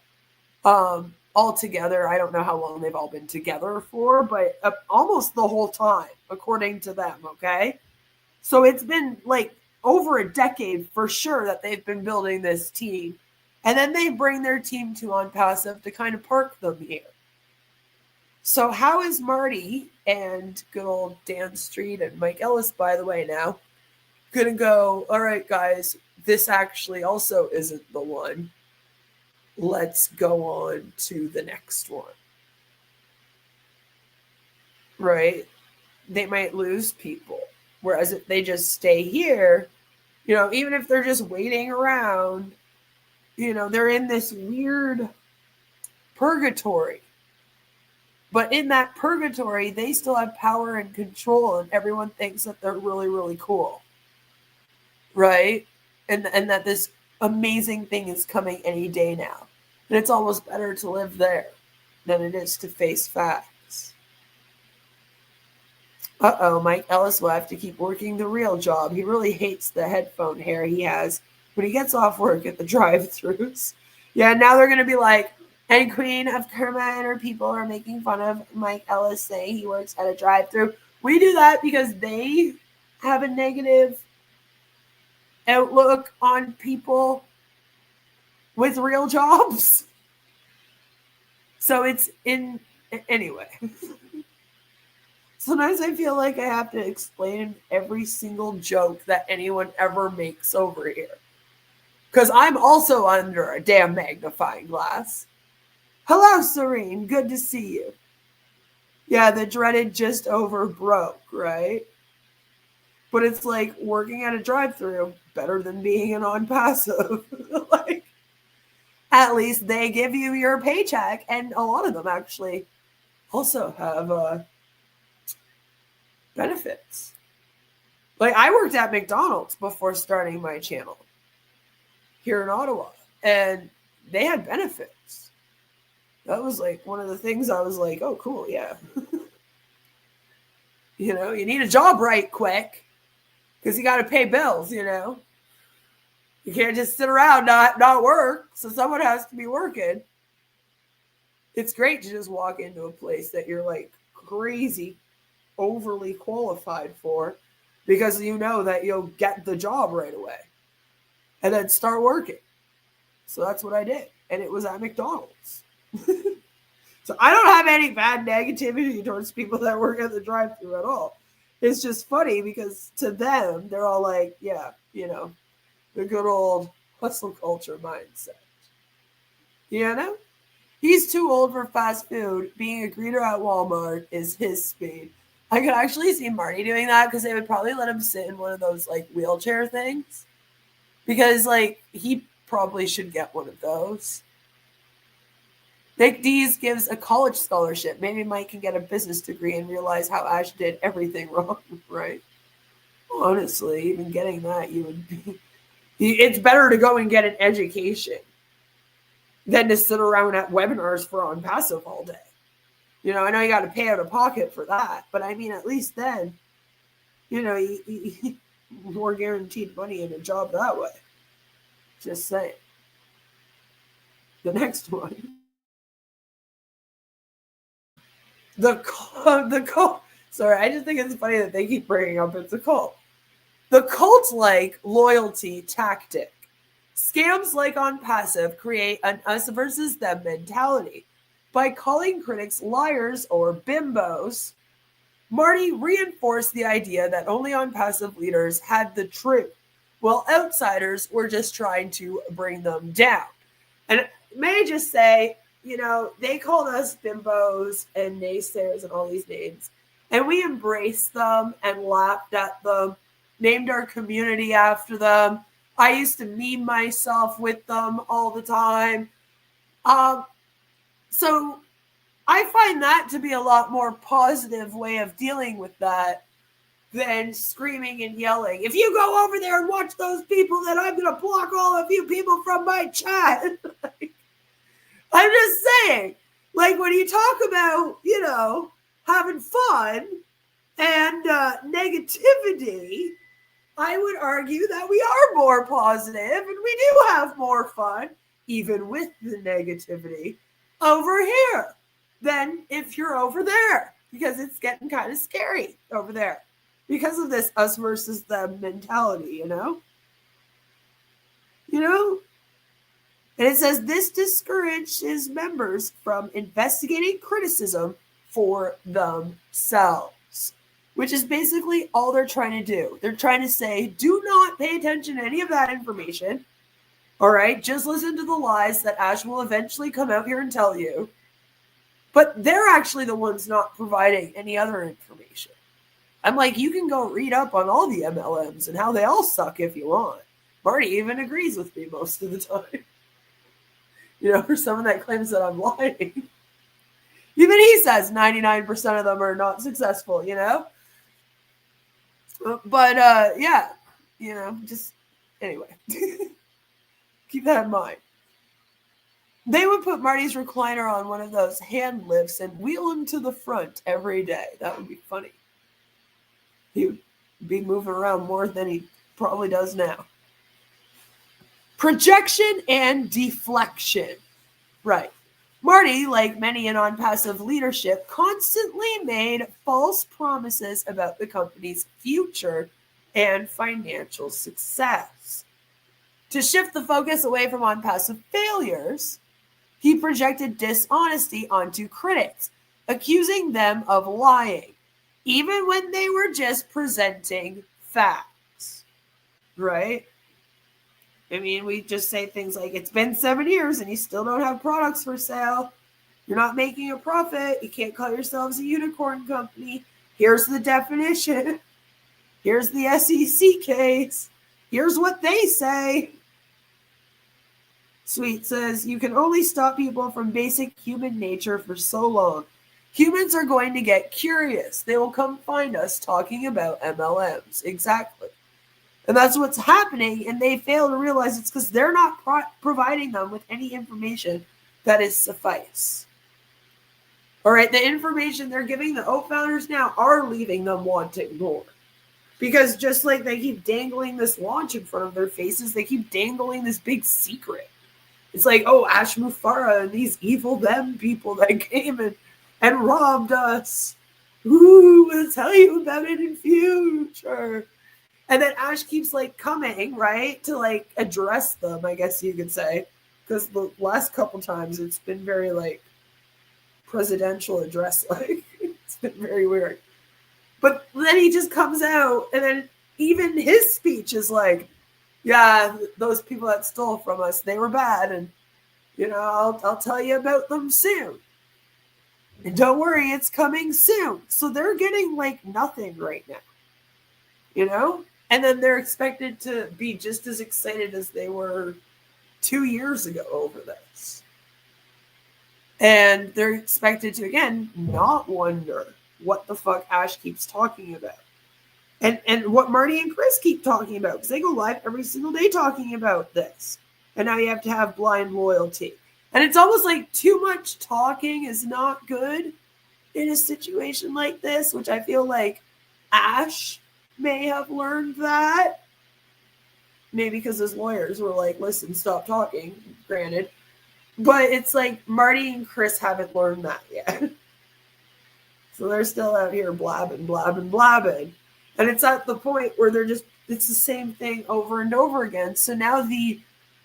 All together, I don't know how long they've all been together for, but almost the whole time, according to them, okay? So it's been like over a decade for sure that they've been building this team. And then they bring their team to ONPASSIVE to kind of park them here. So how is Marty and good old Dan Street and Mike Ellis, by the way, now going to go, all right, guys, this actually also isn't the one. Let's go on to the next one. Right? They might lose people. Whereas if they just stay here, you know, even if they're just waiting around, you know, they're in this weird purgatory. But in that purgatory, they still have power and control, and everyone thinks that they're really, really cool. Right? And that this amazing thing is coming any day now. And it's almost better to live there than it is to face facts. Mike Ellis will have to keep working the real job. He really hates the headphone hair he has when he gets off work at the drive-thrus. Yeah, now they're going to be like, and Queen of Karma and her people are making fun of Mike Ellis saying he works at a drive-thru. We do that because they have a negative outlook on people with real jobs. So it's in, anyway. Sometimes I feel like I have to explain every single joke that anyone ever makes over here. Because I'm also under a damn magnifying glass. Hello, Serene. Good to see you. Yeah, the dreaded just over broke, right? But it's like working at a drive-thru better than being an ONPASSIVE. Like, at least they give you your paycheck, and a lot of them actually also have benefits. Like, I worked at McDonald's before starting my channel here in Ottawa, and they had benefits. That was like one of the things I was like, oh, cool, yeah. You know, you need a job right quick because you got to pay bills, you know. You can't just sit around not work, so someone has to be working. It's great to just walk into a place that you're like crazy, overly qualified for because you know that you'll get the job right away and then start working. So that's what I did. And it was at McDonald's. So I don't have any bad negativity towards people that work at the drive-thru at all. It's just funny because to them, they're all like, yeah, you know, the good old hustle culture mindset. You know? He's too old for fast food. Being a greeter at Walmart is his speed. I could actually see Marty doing that because they would probably let him sit in one of those like wheelchair things. Because like he probably should get one of those. Nick Dees gives a college scholarship. Maybe Mike can get a business degree and realize how Ash did everything wrong, right? Honestly, even getting that, you would be... It's better to go and get an education than to sit around at webinars for ONPASSIVE all day. You know, I know you got to pay out of pocket for that, but I mean, at least then, you know, you more guaranteed money in a job that way. Just saying. The next one. The cult. Sorry, I just think it's funny that they keep bringing up it's a cult. The cult-like loyalty tactic. Scams like ONPASSIVE create an us versus them mentality. By calling critics liars or bimbos, Marty reinforced the idea that only ONPASSIVE leaders had the truth, while outsiders were just trying to bring them down. And may I just say, you know, they called us bimbos and naysayers and all these names, and we embraced them and laughed at them, named our community after them. I used to meme myself with them all the time. So I find that to be a lot more positive way of dealing with that than screaming and yelling. If you go over there and watch those people, then I'm going to block all of you people from my chat. I'm just saying, like when you talk about, you know, having fun and negativity, I would argue that we are more positive and we do have more fun, even with the negativity, over here than if you're over there, because it's getting kind of scary over there because of this us versus them mentality, you know? You know? And it says this discourages members from investigating criticism for themselves, which is basically all they're trying to do. They're trying to say, do not pay attention to any of that information. All right, just listen to the lies that Ash will eventually come out here and tell you. But they're actually the ones not providing any other information. I'm like, you can go read up on all the MLMs and how they all suck if you want. Marty even agrees with me most of the time. You know, for someone that claims that I'm lying. Even he says 99% of them are not successful, you know? But, yeah, you know, just, anyway. Keep that in mind. They would put Marty's recliner on one of those hand lifts and wheel him to the front every day. That would be funny. He would be moving around more than he probably does now. Projection and deflection. Right. Marty, like many in ONPASSIVE leadership, constantly made false promises about the company's future and financial success. To shift the focus away from ONPASSIVE failures, he projected dishonesty onto critics, accusing them of lying, even when they were just presenting facts. Right? I mean, we just say things like, it's been 7 years and you still don't have products for sale. You're not making a profit. You can't call yourselves a unicorn company. Here's the definition. Here's the SEC case. Here's what they say. Sweet says, you can only stop people from basic human nature for so long. Humans are going to get curious. They will come find us talking about MLMs. Exactly. And that's what's happening, and they fail to realize it's because they're not providing them with any information that is suffice. All right, the information they're giving the OFounders now are leaving them wanting more. Because just like they keep dangling this launch in front of their faces, they keep dangling this big secret. It's like, oh, Ash Mufareh and these evil them people that came and robbed us. Ooh, we'll tell you about it in future. And then Ash keeps like coming, right, to like address them, I guess you could say. Because the last couple times it's been very like presidential address like. It's been very weird. But then he just comes out, and then even his speech is like, yeah, those people that stole from us, they were bad, and I'll tell you about them soon. And don't worry, it's coming soon. So they're getting like nothing right now. And then they're expected to be just as excited as they were 2 years ago over this. And they're expected to, again, not wonder what the fuck Ash keeps talking about. And what Marty and Chris keep talking about. Because they go live every single day talking about this. And now you have to have blind loyalty. And it's almost like too much talking is not good in a situation like this, which I feel like Ash may have learned that. Maybe because his lawyers were like, listen, stop talking, granted. But it's like Marty and Chris haven't learned that yet. So they're still out here blabbing. And it's at the point where it's the same thing over and over again. So now the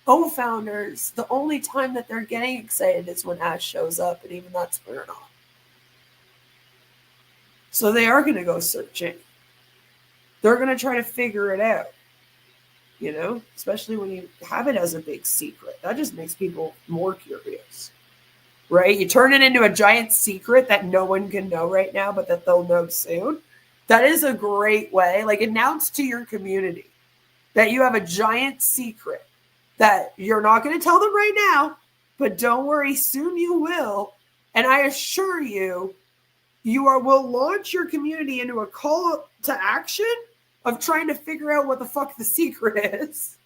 OFounders, the only time that they're getting excited is when Ash shows up, and even that's when they're not. So they are going to go searching. They're going to try to figure it out. Especially when you have it as a big secret. That just makes people more curious. Right? You turn it into a giant secret that no one can know right now, but that they'll know soon. That is a great way. Like, announce to your community that you have a giant secret that you're not going to tell them right now, but don't worry, soon you will. And I assure you, will launch your community into a call to action of trying to figure out what the fuck the secret is.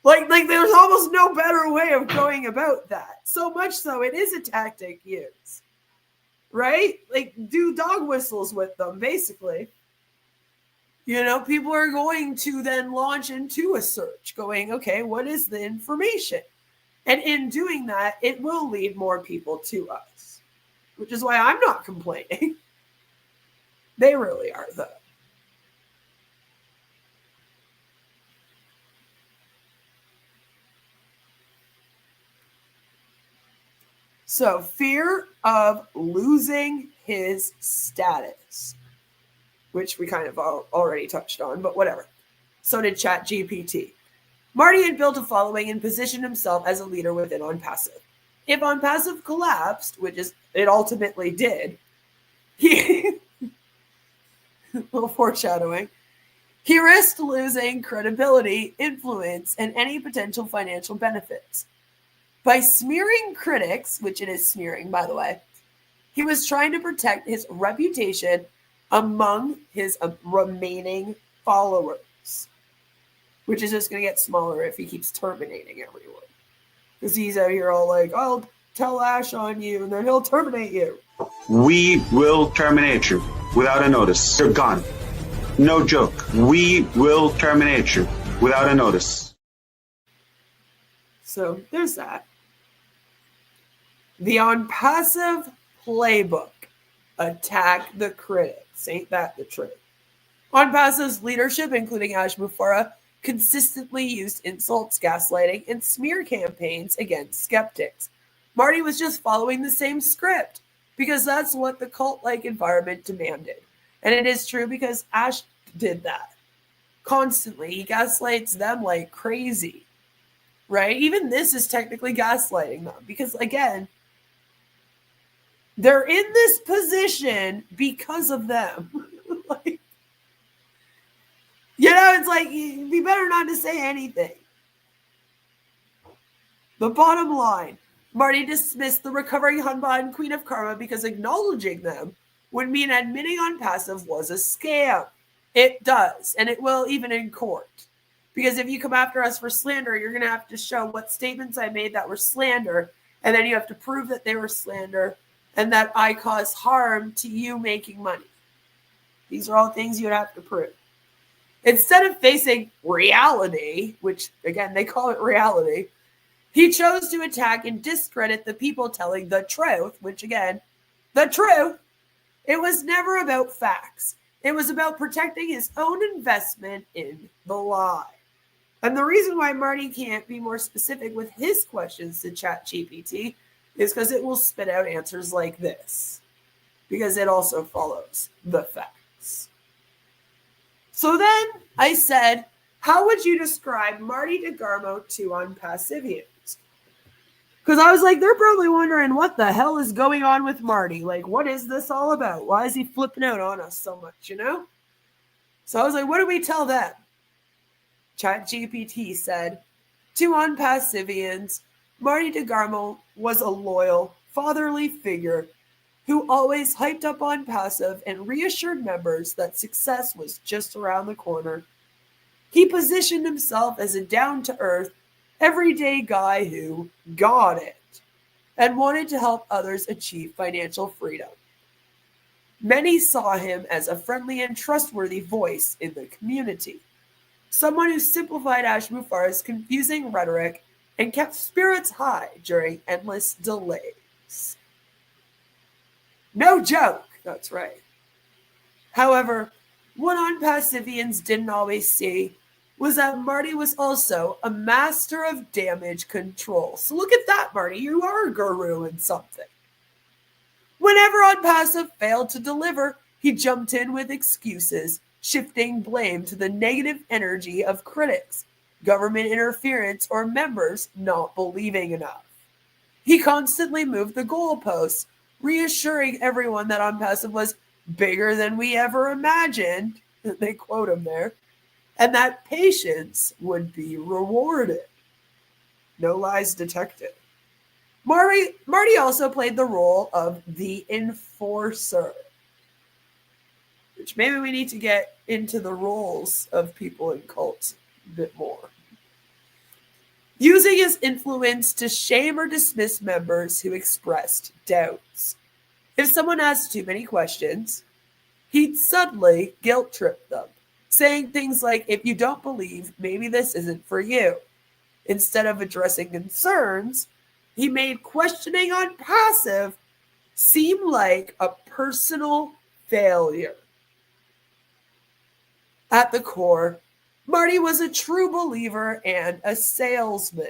Like there's almost no better way of going about that. So much so, it is a tactic used. Right? Like, do dog whistles with them, basically. People are going to then launch into a search, going, okay, what is the information? And in doing that, it will lead more people to us. Which is why I'm not complaining. They really are, though. So, fear of losing his status, which we kind of already touched on, but whatever. So did ChatGPT. Marty had built a following and positioned himself as a leader within ONPASSIVE. If ONPASSIVE collapsed, which is it ultimately did, a little foreshadowing, he risked losing credibility, influence, and any potential financial benefits. By smearing critics, which it is smearing, by the way, he was trying to protect his reputation among his remaining followers, which is just going to get smaller if he keeps terminating everyone. Because he's out here all like, I'll tell Ash on you, and then he'll terminate you. We will terminate you without a notice. You're gone. No joke. We will terminate you without a notice. So there's that. The ONPASSIVE playbook. Attack the critics. Ain't that the truth? ONPASSIVE's leadership, including Ash Mufareh, consistently used insults, gaslighting, and smear campaigns against skeptics. Marty was just following the same script because that's what the cult-like environment demanded. And it is true because Ash did that constantly. He gaslights them like crazy, right? Even this is technically gaslighting them because, again, they're in this position because of them. Like, it's like, it'd be better not to say anything. The bottom line, Marty dismissed the Recovering Hunbot and Queen of Karma because acknowledging them would mean admitting ONPASSIVE was a scam. It does, and it will even in court. Because if you come after us for slander, you're going to have to show what statements I made that were slander, and then you have to prove that they were slander and that I cause harm to you making money. These are all things you'd have to prove. Instead of facing reality, which again, they call it reality, he chose to attack and discredit the people telling the truth, which again, the truth. It was never about facts. It was about protecting his own investment in the lie. And the reason why Marty can't be more specific with his questions to ChatGPT is because it will spit out answers like this, because it also follows the facts. So then I said, how would you describe Marty DeGarmo to Unpassivians? Because I was like, they're probably wondering what the hell is going on with Marty. Like, what is this all about? Why is he flipping out on us so much, you know? So I was like, what do we tell them? ChatGPT said, to Unpassivians, Marty DeGarmo was a loyal, fatherly figure who always hyped up OnPassive and reassured members that success was just around the corner. He positioned himself as a down-to-earth, everyday guy who got it and wanted to help others achieve financial freedom. Many saw him as a friendly and trustworthy voice in the community, someone who simplified Ash Mufareh's confusing rhetoric and kept spirits high during endless delays. No joke, that's right. However, what Unpassivians didn't always see was that Marty was also a master of damage control. So look at that, Marty. You are a guru in something. Whenever OnPassive failed to deliver, he jumped in with excuses, shifting blame to the negative energy of critics, government interference, or members not believing enough. He constantly moved the goalposts, reassuring everyone that OnPassive was bigger than we ever imagined, they quote him there, and that patience would be rewarded. No lies detected. Marty also played the role of the enforcer, which maybe we need to get into the roles of people in cults a bit more. Using his influence to shame or dismiss members who expressed doubts. If someone asked too many questions, he'd subtly guilt trip them, saying things like, if you don't believe, maybe this isn't for you. Instead of addressing concerns, he made questioning OnPassive seem like a personal failure. At the core, Marty was a true believer and a salesman.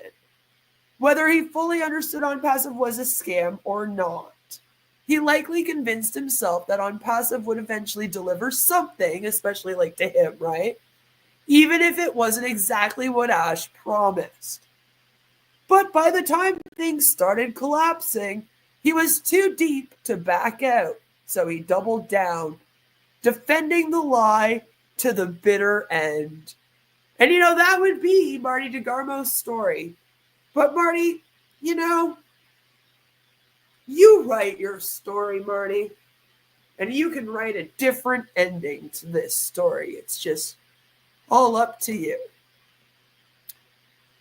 Whether he fully understood OnPassive was a scam or not, he likely convinced himself that OnPassive would eventually deliver something, especially like to him, right? Even if it wasn't exactly what Ash promised. But by the time things started collapsing, he was too deep to back out, so he doubled down, defending the lie to the bitter end. And, that would be Marty DeGarmo's story. But Marty, you write your story, Marty. And you can write a different ending to this story. It's just all up to you.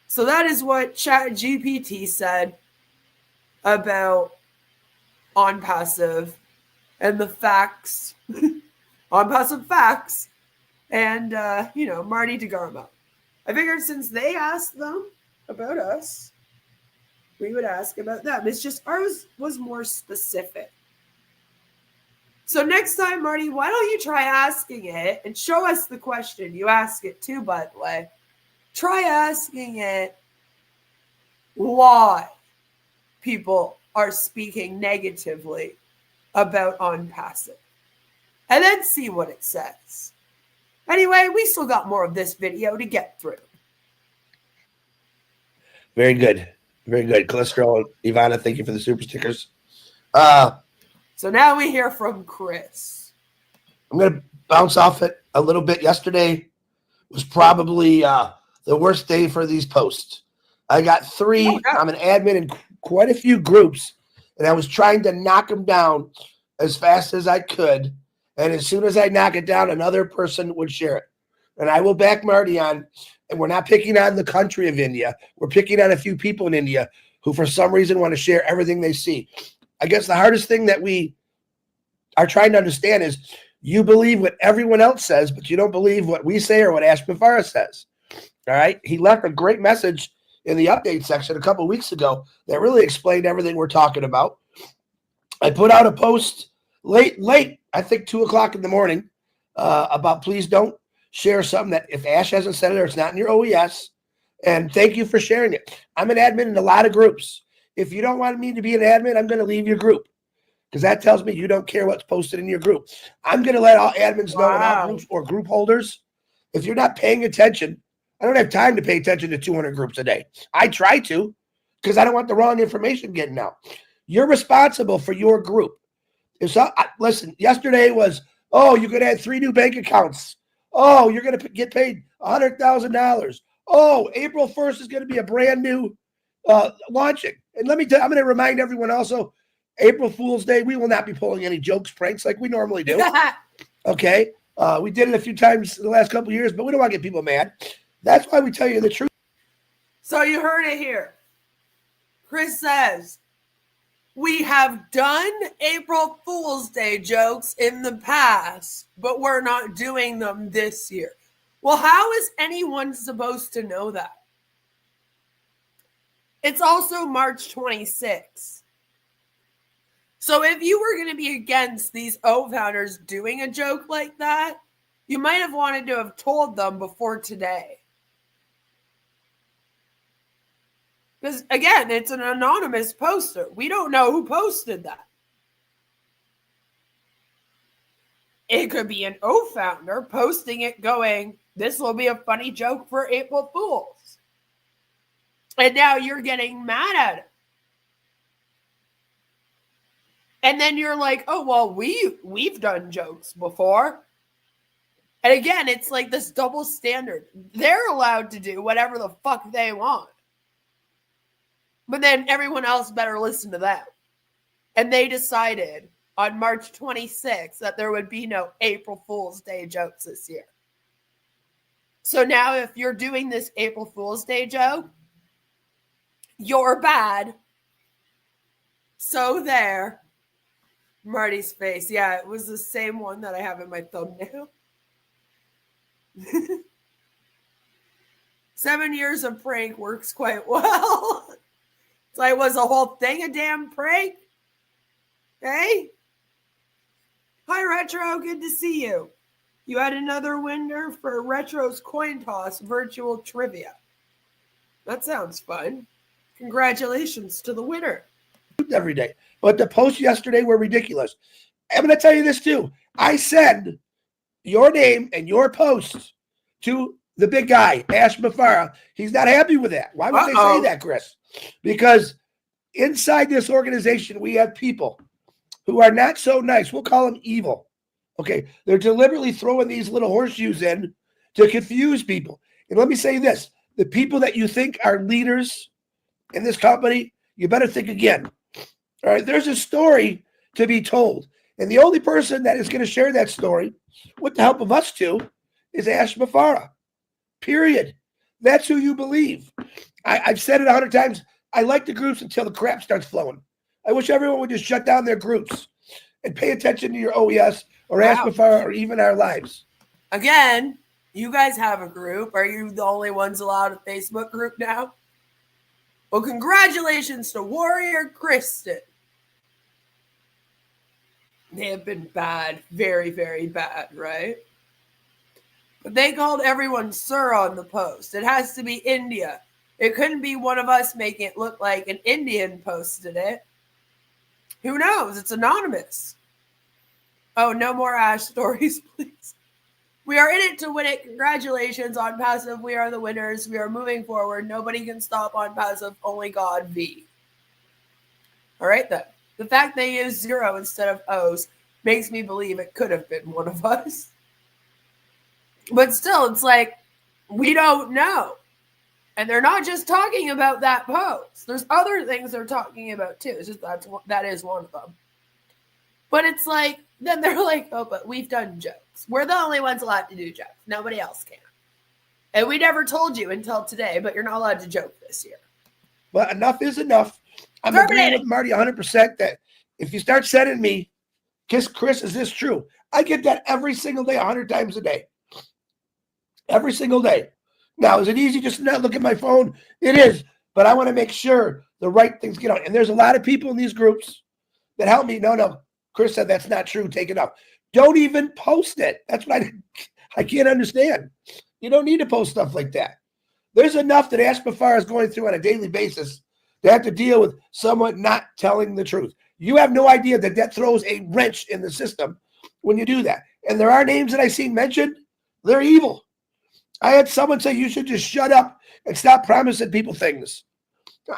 So that is what ChatGPT said about OnPassive and the facts, OnPassive facts, and, Marty DeGarmo. I figured since they asked them about us, we would ask about them. It's just ours was more specific. So next time, Marty, why don't you try asking it and show us the question? You ask it too, by the way. Try asking it why people are speaking negatively about OnPassive. And then see what it says. Anyway, we still got more of this video to get through. Very good. Very good. Cholesterol, Ivana, thank you for the super stickers. So now we hear from Chris. I'm going to bounce off it a little bit. Yesterday was probably the worst day for these posts. I got 3. I'm an admin in quite a few groups, and I was trying to knock them down as fast as I could. And as soon as I knock it down, another person would share it. And I will back Marty on, and we're not picking on the country of India. We're picking on a few people in India who for some reason want to share everything they see. I guess the hardest thing that we are trying to understand is you believe what everyone else says, but you don't believe what we say or what Ash Mufareh says. All right. He left a great message in the update section a couple of weeks ago that really explained everything we're talking about. I put out a post late, I think 2:00 in the morning, about please don't share something that if Ash hasn't said it or it's not in your OES. And thank you for sharing it. I'm an admin in a lot of groups. If you don't want me to be an admin, I'm going to leave your group because that tells me you don't care what's posted in your group. I'm going to let all admins know in all groups or group holders, if you're not paying attention, I don't have time to pay attention to 200 groups a day. I try to because I don't want the wrong information getting out. You're responsible for your group. Listen, yesterday was, oh, you could add 3 new bank accounts. Oh, you're going to get paid $100,000. Oh, April 1st is going to be a brand new launching. And let me tell you, I'm going to remind everyone also, April Fool's Day, we will not be pulling any jokes, pranks like we normally do. Okay? We did it a few times in the last couple of years, but we don't want to get people mad. That's why we tell you the truth. So you heard it here. Chris says, we have done April Fool's Day jokes in the past, but we're not doing them this year. Well, how is anyone supposed to know that? It's also March 26th. So if you were going to be against these OFounders doing a joke like that, you might have wanted to have told them before today. Because, again, it's an anonymous poster. We don't know who posted that. It could be an OFounder posting it going, this will be a funny joke for April Fools. And now you're getting mad at it. And then you're like, oh, well, we've done jokes before. And again, it's like this double standard. They're allowed to do whatever the fuck they want. But then everyone else better listen to them. And they decided on March 26th that there would be no April Fool's Day jokes this year. So now if you're doing this April Fool's Day joke, you're bad. So there. Marty's face. Yeah, it was the same one that I have in my thumbnail. 7 years of prank works quite well. So it was a whole thing a damn prank. Hey? Hi, Retro. Good to see you. You had another winner for Retro's Coin Toss virtual trivia. That sounds fun. Congratulations to the winner. Every day. But the posts yesterday were ridiculous. I'm going to tell you this too. I send your name and your posts to the big guy, Ash Mufareh. He's not happy with that. Why would they say that, Chris? Because inside this organization, we have people who are not so nice. We'll call them evil. Okay. They're deliberately throwing these little horseshoes in to confuse people. And let me say this. The people that you think are leaders in this company, you better think again. All right. There's a story to be told. And the only person that is going to share that story with the help of us two is Ash Mufareh. Period. That's who you believe. I've said it 100 times. I like the groups until the crap starts flowing. I wish everyone would just shut down their groups and pay attention to your OES or Ash Mufareh or even our lives. Again, you guys have a group. Are you the only ones allowed a Facebook group now? Well, congratulations to Warrior Kristen. They have been bad. Very, very bad, right? But they called everyone Sir on the post. It has to be India. It couldn't be one of us making it look like an Indian posted it. Who knows? It's anonymous. Oh, no more Ash stories, please. We are in it to win it. Congratulations on Passive. We are the winners. We are moving forward. Nobody can stop on Passive. Only God V. All right, then. The fact they used 0 instead of O's makes me believe it could have been one of us. But still, it's like, we don't know. And they're not just talking about that post. There's other things they're talking about too. It's just that is one of them. But it's like, then they're like, oh, but we've done jokes. We're the only ones allowed to do jokes. Nobody else can. And we never told you until today, but you're not allowed to joke this year. But enough is enough. I'm agreeing with Marty 100% that If you start sending me, Chris, is this true? I get that every single day, 100 times a day. Every single day. Now, is it easy just to not look at my phone? It is, but I want to make sure the right things get out. And there's a lot of people in these groups that help me. No, Chris said that's not true. Take it off. Don't even post it. That's what I can't understand. You don't need to post stuff like that. There's enough that Ash Mufareh is going through on a daily basis to have to deal with someone not telling the truth. You have no idea that throws a wrench in the system when you do that. And there are names that I seen mentioned. They're evil. I had someone say you should just shut up and stop promising people things.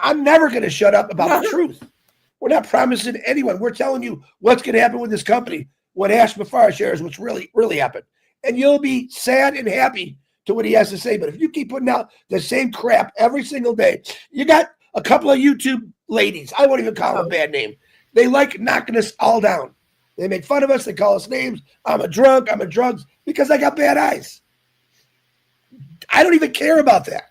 I'm never going to shut up about the truth. We're not promising anyone. We're telling you what's going to happen with this company when Ash Mufareh shares what's really happened. And you'll be sad and happy to what he has to say. But if you keep putting out the same crap every single day, you got a couple of YouTube ladies. I won't even call them a bad name. They like knocking us all down. They make fun of us. They call us names. I'm a drunk. I'm a drugs because I got bad eyes. I don't even care about that.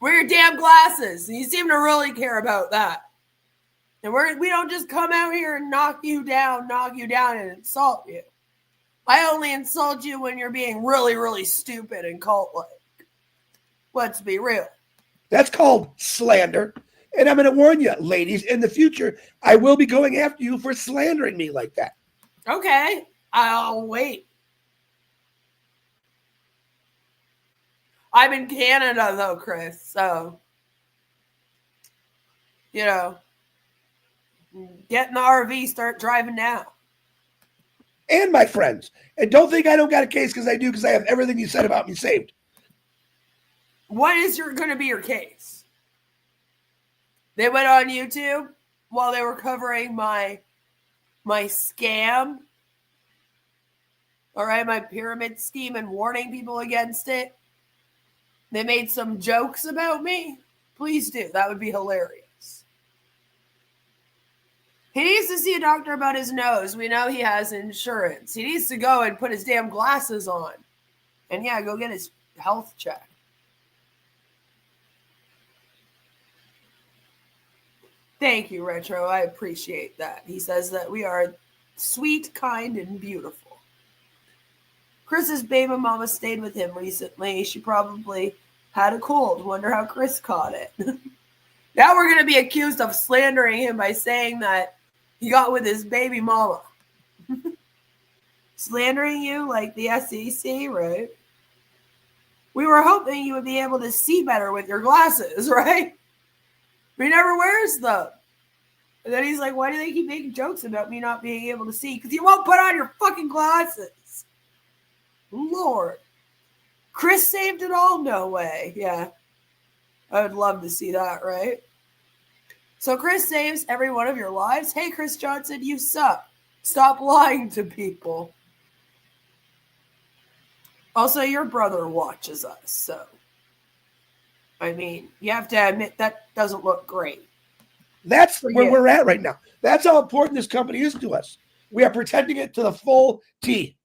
Wear your damn glasses. You seem to really care about that. And we don't just come out here and knock you down and insult you. I only insult you when you're being really, really stupid and cult-like. Let's be real. That's called slander. And I'm going to warn you, ladies, in the future, I will be going after you for slandering me like that. Okay. I'll wait. I'm in Canada, though, Chris. So, get in the RV, start driving now. And my friends. And don't think I don't got a case because I do, because I have everything you said about me saved. What is going to be your case? They went on YouTube while they were covering my scam. All right, my pyramid scheme and warning people against it. They made some jokes about me. Please do. That would be hilarious. He needs to see a doctor about his nose. We know he has insurance. He needs to go and put his damn glasses on. And yeah, go get his health check. Thank you, Retro. I appreciate that. He says that we are sweet, kind, and beautiful. Chris's baby mama stayed with him recently. She probably had a cold. Wonder how Chris caught it. Now we're going to be accused of slandering him by saying that he got with his baby mama. Slandering you like the SEC, right? We were hoping you would be able to see better with your glasses, right? He never wears them. And then he's like, why do they keep making jokes about me not being able to see? Because you won't put on your fucking glasses. Lord. Chris saved it all? No way. Yeah. I would love to see that, right? So Chris saves every one of your lives. Hey, Chris Johnson, you suck. Stop lying to people. Also, your brother watches us, so. I mean, you have to admit that doesn't look great. That's where we're at right now. That's how important this company is to us. We are protecting it to the full T.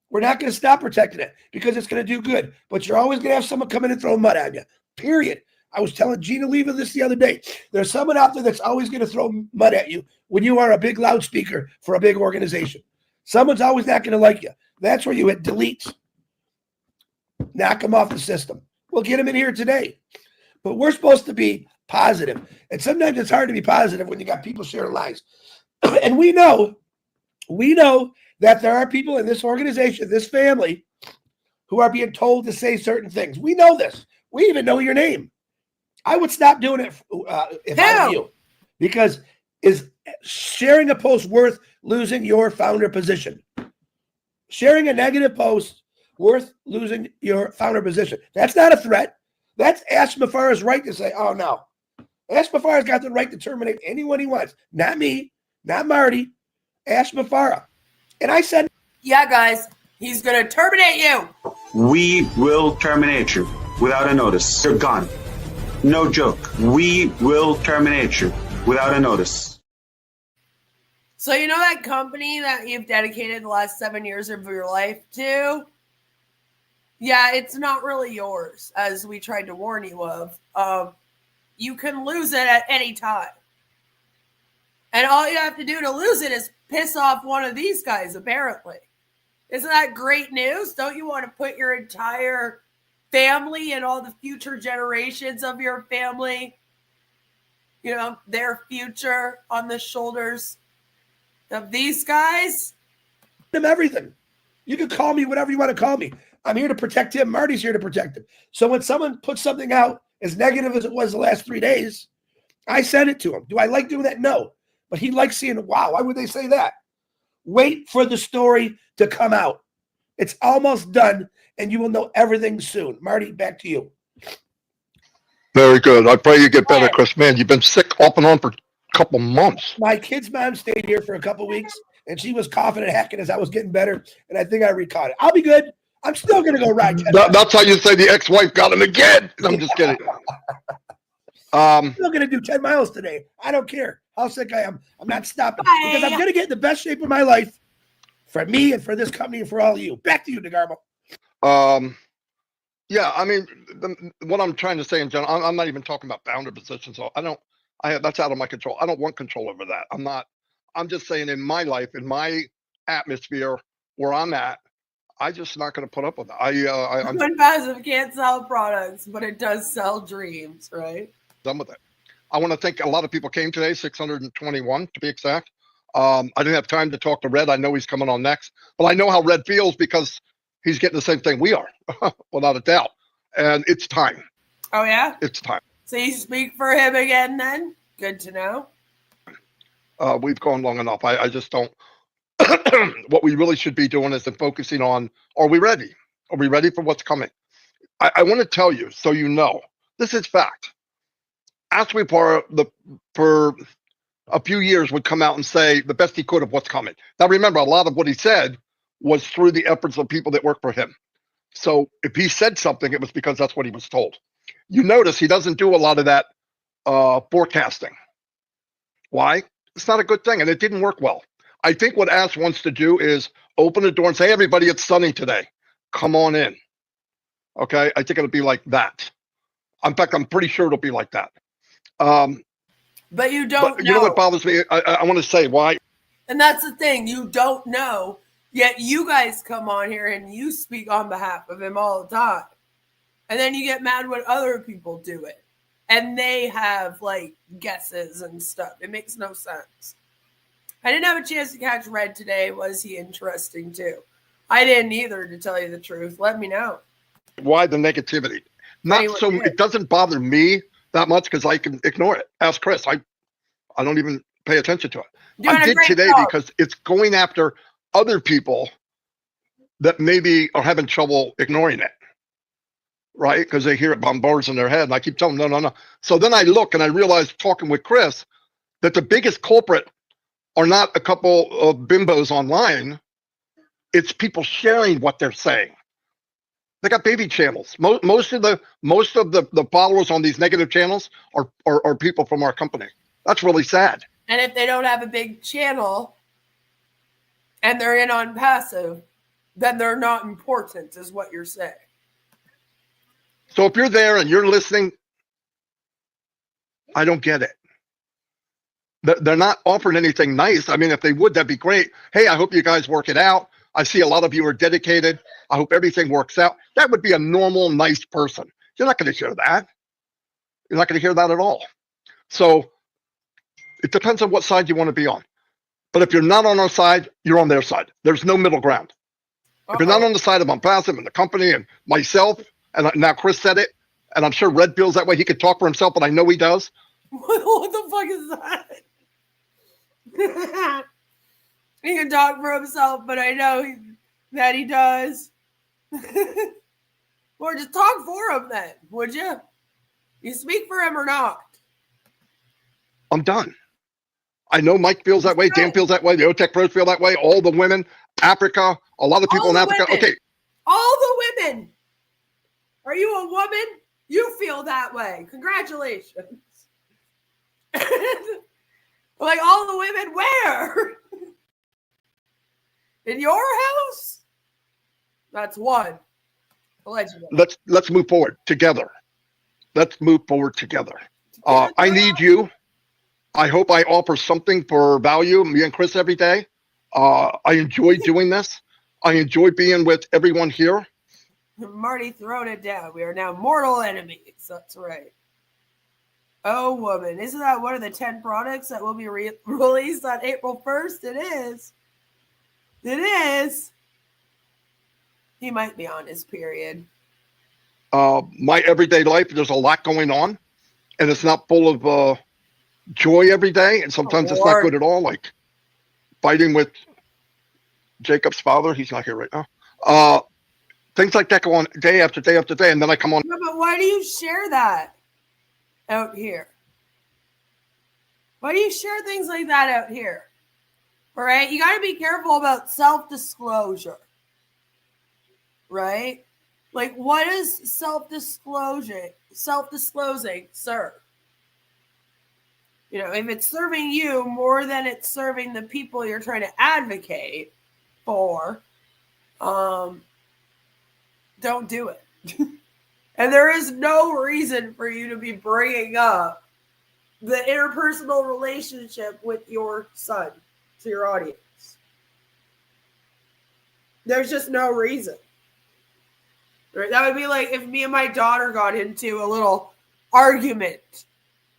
We're not going to stop protecting it because it's going to do good. But you're always going to have someone come in and throw mud on you. Period. I was telling Gina Leva this the other day. There's someone out there that's always going to throw mud at you when you are a big loudspeaker for a big organization. Someone's always not going to like you. That's where you hit delete. Knock them off the system. We'll get them in here today. But we're supposed to be positive. And sometimes it's hard to be positive when you got people sharing lies. And we know that there are people in this organization, this family, who are being told to say certain things. We know this. We even know your name. I would stop doing it if I were you. Because is sharing a post worth losing your founder position? Sharing a negative post worth losing your founder position? That's not a threat. That's Ash Mufareh's right to say, oh, no. Ash Mufareh's got the right to terminate anyone he wants. Not me, not Marty, Ash Mufareh. And I said, yeah, guys, he's going to terminate you. We will terminate you without a notice. You're gone. No joke. We will terminate you without a notice. So you know that company that you've dedicated the last 7 years of your life to? Yeah, it's not really yours, as we tried to warn you of. You can lose it at any time. And all you have to do to lose it is piss off one of these guys, apparently. Isn't that great news? Don't you want to put your entire family and all the future generations of your family, you know, their future on the shoulders of these guys? Him everything. You can call me whatever you want to call me. I'm here to protect him. Marty's here to protect him. So when someone puts something out as negative as it was the last 3 days, I send it to him. Do I like doing that? No. But he likes seeing, wow, why would they say that? Wait for the story to come out. It's almost done, and you will know everything soon. Marty, back to you. Very good. I pray you get better, Chris. Man, you've been sick off and on for a couple months. My kid's mom stayed here for a couple weeks, and she was coughing and hacking as I was getting better, and I think I recaught it. I'll be good. I'm still going to go ride. That's how you say the ex-wife got him again. I'm just kidding. I'm still going to do 10 miles today. I don't care how sick I am. I'm not stopping because I'm going to get in the best shape of my life for me and for this company and for all of you. Back to you, DeGarmo. Yeah, I mean, what I'm trying to say in general, I'm not even talking about founder positions. So that's out of my control. I don't want control over that. I'm just saying in my life, in my atmosphere where I'm at, I'm just not going to put up with it. I'm ONPASSIVE can't sell products, but it does sell dreams, right? Done with it. I want to thank a lot of people came today, 621 to be exact. I didn't have time to talk to Red. I know he's coming on next, but I know how Red feels because he's getting the same thing we are, without a doubt. And it's time. Oh, yeah? It's time. So you speak for him again then? Good to know. We've gone long enough. I just don't. What we really should be doing is focusing on, are we ready? Are we ready for what's coming? I want to tell you, so you know, this is fact. Ash Mufareh, for a few years, would come out and say the best he could of what's coming. Now, remember, a lot of what he said was through the efforts of people that work for him. So if he said something, it was because that's what he was told. You notice he doesn't do a lot of that forecasting. Why? It's not a good thing, and it didn't work well. I think what Ash wants to do is open the door and say, hey, everybody, it's sunny today. Come on in. Okay? I think it'll be like that. In fact, I'm pretty sure it'll be like that. But you don't know. You know what bothers me? I want to say why. And that's the thing. You don't know. Yet you guys come on here and you speak on behalf of him all the time. And then you get mad when other people do it. And they have, like, guesses and stuff. It makes no sense. I didn't have a chance to catch Red today. Was he interesting too? I didn't either, to tell you the truth. Let me know. Why the negativity? Not so. It doesn't bother me that much because I can ignore it. Ask Chris. I don't even pay attention to it. I did today because it's going after other people that maybe are having trouble ignoring it, right? Because they hear it bombards in their head, and I keep telling them, no. So then I look and I realize, talking with Chris, that the biggest culprit are not a couple of bimbos online. It's people sharing what they're saying. They got baby channels. Most of the followers on these negative channels are people from our company. That's really sad. And if they don't have a big channel and they're in ONPASSIVE, then they're not important, is what you're saying. So if you're there and you're listening, I don't get it. They're not offering anything nice. I mean, if they would, that'd be great. Hey, I hope you guys work it out. I see a lot of you are dedicated. I hope everything works out. That would be a normal, nice person. You're not going to hear that. You're not going to hear that at all. So it depends on what side you want to be on. But if you're not on our side, you're on their side. There's no middle ground. If you're not on the side of ONPASSIVE and the company and myself, and now Chris said it, and I'm sure Red feels that way. He could talk for himself, but I know he does. What the fuck is that? He can talk for himself, but I know that he does. Or just talk for him then, would you? You speak for him or not? I'm done. I know Mike feels that way. Dan feels that way. The OTech pros feel that way. All the women, Africa, a lot of people in Africa. Women. Okay. All the women. Are you a woman? You feel that way. Congratulations. Like all the women where? In your house? That's one. Allegedly. Let's move forward together. Let's move forward together. I need you. I hope I offer something for value. Me and Chris every day. I enjoy doing this. I enjoy being with everyone here. Marty throwing it down. We are now mortal enemies. That's right. Oh, woman. Isn't that one of the 10 products that will be released on April 1st? It is. It is. He might be on his period. My everyday life, there's a lot going on, and it's not full of joy every day, and sometimes it's not good at all, like fighting with Jacob's father. He's not here right now. Things like that go on day after day after day, and then I come on. No, but why do you share that out here? Why do you share things like that out here? All right? You got to be careful about self-disclosure. Right? Like, what is self-disclosing serve? You know, if it's serving you more than it's serving the people you're trying to advocate for, don't do it. And there is no reason for you to be bringing up the interpersonal relationship with your son to your audience. There's just no reason. Right? That would be like if me and my daughter got into a little argument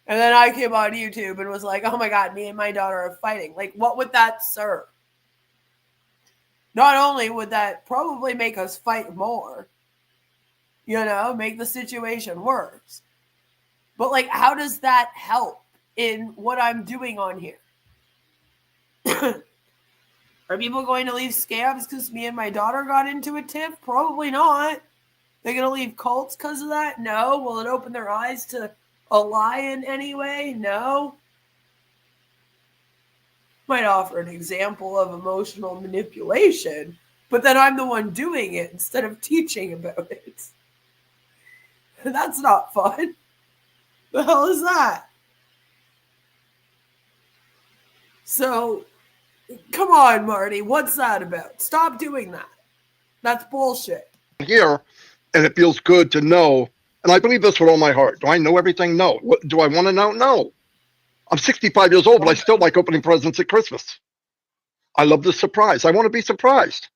and then I came on YouTube and was like, oh my God, me and my daughter are fighting. Like, what would that serve? Not only would that probably make us fight more, you know, make the situation worse, but like, how does that help in what I'm doing on here? Are people going to leave scabs because me and my daughter got into a tiff? Probably not. They're going to leave cults because of that? No. Will it open their eyes to a lie in any way? No. Might offer an example of emotional manipulation, but then I'm the one doing it instead of teaching about it. That's not fun. The hell is that? So, come on, Marty. What's that about? Stop doing that. That's bullshit. Here, and it feels good to know, and I believe this with all my heart. Do I know everything? No. What, do I want to know? No. I'm 65 years old, but I still like opening presents at Christmas. I love the surprise. I want to be surprised.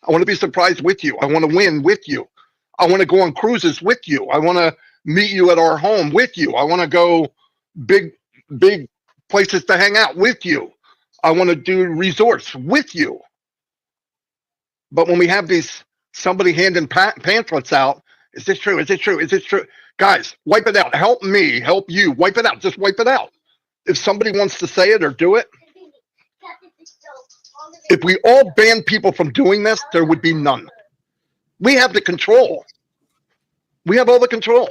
I want to be surprised with you. I want to win with you. I want to go on cruises with you. I want to meet you at our home with you. I want to go big places to hang out with you. I want to do resorts with you. But when we have these somebody handing pamphlets out, is this true? Is it true? Is it true? Guys, wipe it out. Help me, help you. Wipe it out. Just wipe it out. If somebody wants to say it or do it, if we all ban people from doing this, there would be none. We have the control. We have all the control.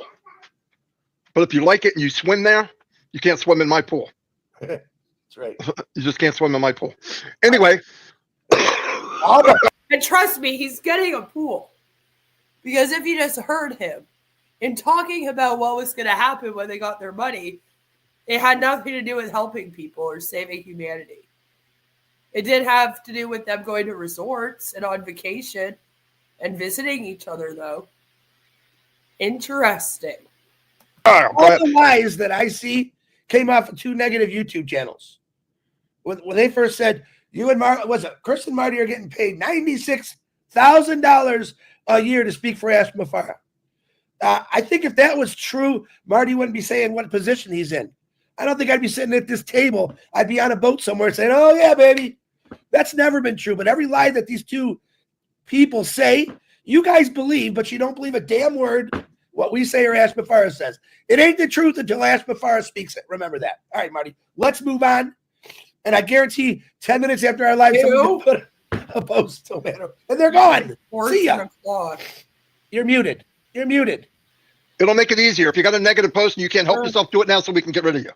But if you like it and you swim there, you can't swim in my pool. That's right. You just can't swim in my pool. Anyway. And trust me, he's getting a pool. Because if you just heard him in talking about what was going to happen when they got their money, it had nothing to do with helping people or saving humanity. It did have to do with them going to resorts and on vacation and visiting each other, though. Interesting. All the lies that I see came off of 2 negative YouTube channels. When they first said, you and Chris and Marty are getting paid $96,000 a year to speak for Ash Mufareh. I think if that was true, Marty wouldn't be saying what position he's in. I don't think I'd be sitting at this table. I'd be on a boat somewhere saying, oh, yeah, baby. That's never been true. But every lie that these 2 people say, you guys believe, but you don't believe a damn word what we say or Ash Mufareh says. It ain't the truth until Ash Mufareh speaks it. Remember that. All right, Marty, let's move on. And I guarantee 10 minutes after our live, someone's going to put a post tomato. And they're gone. See ya. You're muted. You're muted. It'll make it easier. If you got a negative post and you can't help yourself, do it now so we can get rid of you.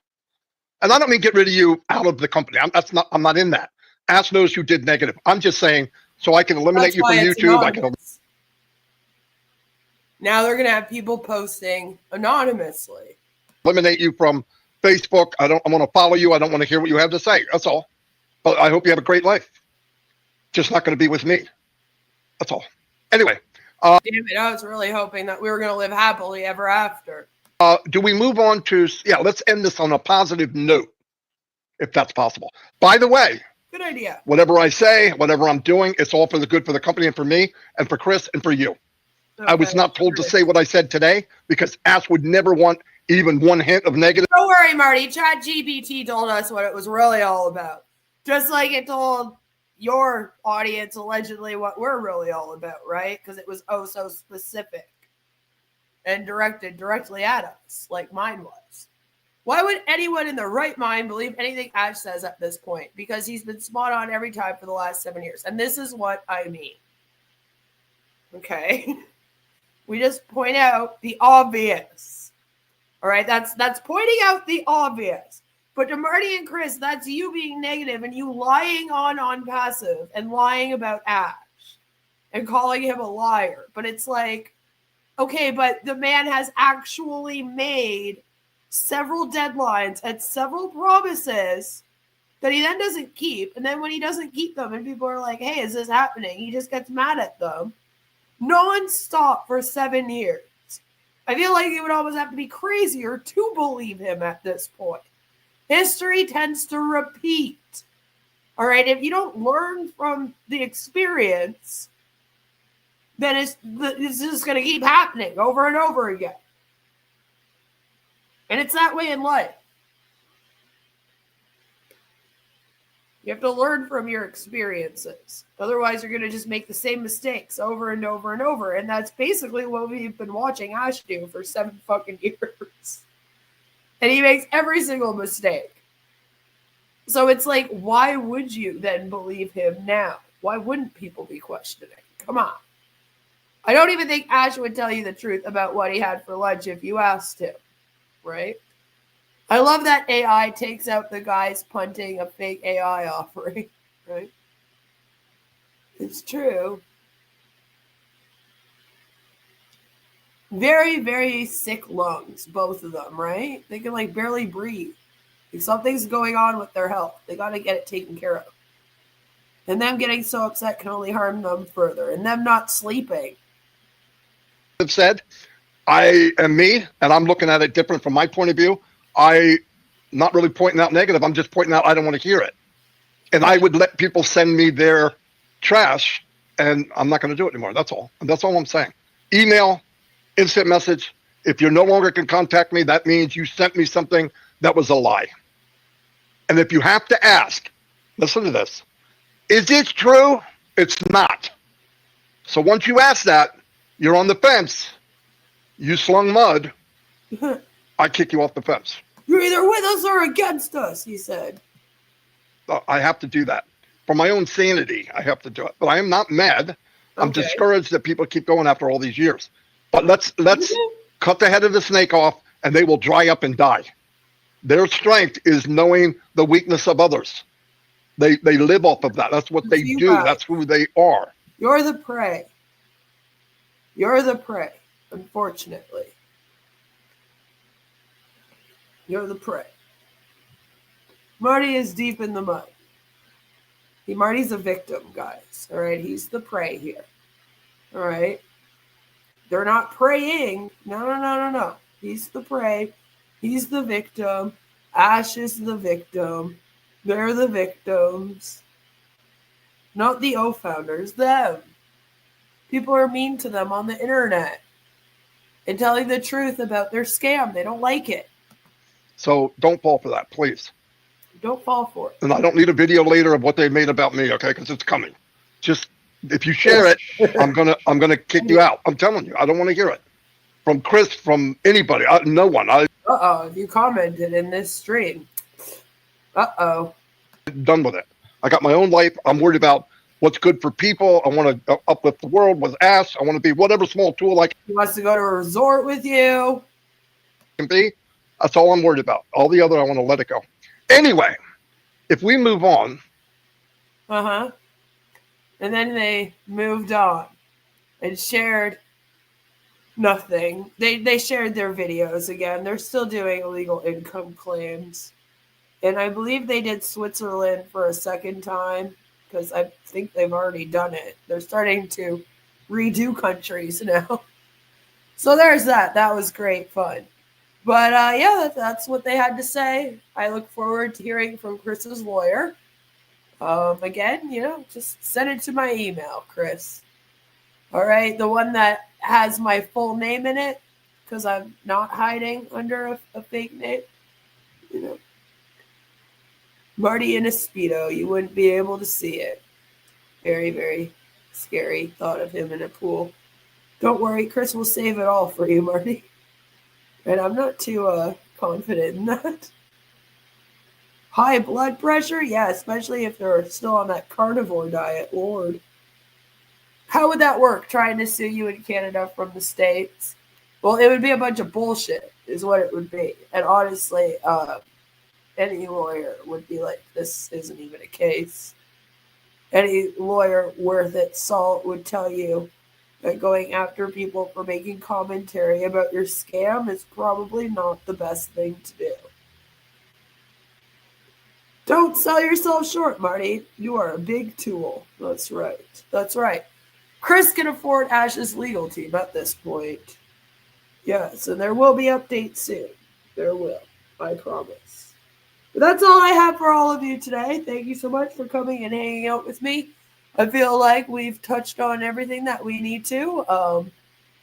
And I don't mean get rid of you out of the company. I'm not in that. Ask those who did negative. I'm just saying so I can eliminate you from YouTube. Now they're going to have people posting anonymously. Eliminate you from Facebook. I want to follow you. I don't want to hear what you have to say. That's all. But I hope you have a great life. Just not going to be with me. That's all. Anyway. Damn it, I was really hoping that we were going to live happily ever after. Do we move on to, let's end this on a positive note. if that's possible. By the way, Good idea. whatever I say, whatever I'm doing, it's all for the good for the company and for me and for Chris and for you. I was not told to say what I said today because Ash would never want even one hint of negative. Don't worry, Marty. ChatGPT told us what it was really all about. Just like it told your audience allegedly what we're really all about, right? Because it was oh so specific and directed directly at us, like mine was. Why would anyone in their right mind believe anything Ash says at this point? Because he's been spot on every time for the last 7 years. And this is what I mean. Okay? We just point out the obvious. All right? That's pointing out the obvious. But to Marty and Chris, that's you being negative and you lying on passive and lying about Ash and calling him a liar. But it's like, okay, but the man has actually made several deadlines and several promises that he then doesn't keep. And then when he doesn't keep them and people are like, hey, is this happening? He just gets mad at them non-stop for 7 years. I feel like it would almost have to be crazier to believe him at this point. History tends to repeat. All right, if you don't learn from the experience, then it's just going to keep happening over and over again. And it's that way in life. You have to learn from your experiences. Otherwise, you're going to just make the same mistakes over and over and over. And that's basically what we've been watching Ash do for 7 fucking years. And he makes every single mistake. So it's like, why would you then believe him now? Why wouldn't people be questioning? Come on. I don't even think Ash would tell you the truth about what he had for lunch if you asked him. Right? I love that AI takes out the guys punting a fake AI offering. Right? It's true. Very, very sick lungs, both of them, right? They can like barely breathe. If something's going on with their health, they got to get it taken care of. And them getting so upset can only harm them further. And them not sleeping. I've said, I am me, and I'm looking at it different from my point of view. I not really pointing out negative. I'm just pointing out I don't want to hear it. And I would let people send me their trash, and I'm not going to do it anymore. That's all. And that's all I'm saying. Email, instant message. If you no longer can contact me, that means you sent me something that was a lie. And if you have to ask, listen to this. Is this true? It's not. So once you ask that, you're on the fence. You slung mud. I kick you off the fence. You're either with us or against us, he said. I have to do that. For my own sanity, I have to do it. But I am not mad. I'm discouraged that people keep going after all these years. But let's cut the head of the snake off, and they will dry up and die. Their strength is knowing the weakness of others. They live off of that. That's what they do. That's who they are. You're the prey. You're the prey, unfortunately. You're the prey. Marty is deep in the mud. Marty's a victim, guys. All right? He's the prey here. All right? They're not preying. No. He's the prey. He's the victim. Ash is the victim. They're the victims. Not the OFounders, them. People are mean to them on the internet and telling the truth about their scam. They don't like it. So don't fall for that, please. Don't fall for it. And I don't need a video later of what they made about me, okay? Because it's coming. Just if you share it, I'm gonna kick you out. I'm telling you, I don't want to hear it from Chris, from anybody, no one. If you commented in this stream. Done with it. I got my own life. I'm worried about what's good for people. I want to uplift the world with Ash. I want to be whatever small tool He wants to go to a resort with you. Can be. That's all I'm worried about. All the other, I want to let it go. Anyway, if we move on. And then they moved on and shared nothing. They shared their videos again. They're still doing illegal income claims. And I believe they did Switzerland for a second time because I think they've already done it. They're starting to redo countries now. So there's that. That was great fun. But yeah, that's what they had to say. I look forward to hearing from Chris's lawyer. Again, just send it to my email, Chris. All right, the one that has my full name in it, because I'm not hiding under a fake name. Marty in a Speedo. You wouldn't be able to see it. Very, very scary thought of him in a pool. Don't worry, Chris will save it all for you, Marty. And I'm not too confident in that. High blood pressure? Yeah, especially if they're still on that carnivore diet. Lord. How would that work, trying to sue you in Canada from the States? Well, it would be a bunch of bullshit, is what it would be. And honestly, any lawyer would be like, this isn't even a case. Any lawyer worth its salt would tell you that going after people for making commentary about your scam is probably not the best thing to do. Don't sell yourself short, Marty. You are a big tool. That's right. That's right. Chris can afford Ash's legal team at this point. Yes, and there will be updates soon. There will. I promise. But that's all I have for all of you today. Thank you so much for coming and hanging out with me. I feel like we've touched on everything that we need to.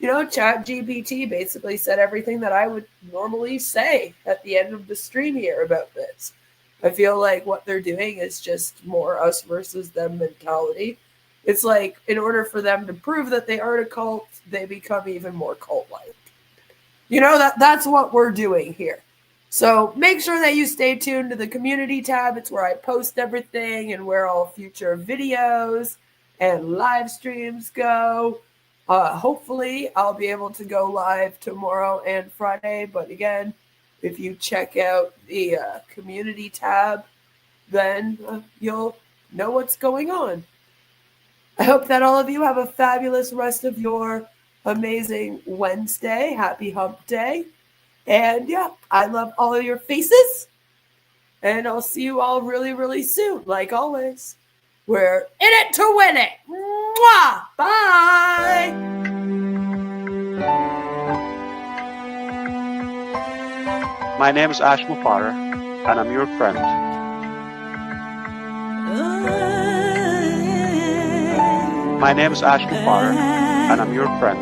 ChatGPT basically said everything that I would normally say at the end of the stream here about this. I feel like what they're doing is just more us versus them mentality. It's like, in order for them to prove that they aren't a cult, they become even more cult-like. That's what we're doing here. So make sure that you stay tuned to the community tab. It's where I post everything and where all future videos and live streams go. Hopefully, I'll be able to go live tomorrow and Friday. But again, if you check out the community tab, then you'll know what's going on. I hope that all of you have a fabulous rest of your amazing Wednesday. Happy Hump Day. And yeah, I love all of your faces. And I'll see you all really, really soon. Like always, we're in it to win it. Mwah! Bye. My name is Ash Mufareh, and I'm your friend. My name is Ash Mufareh, and I'm your friend.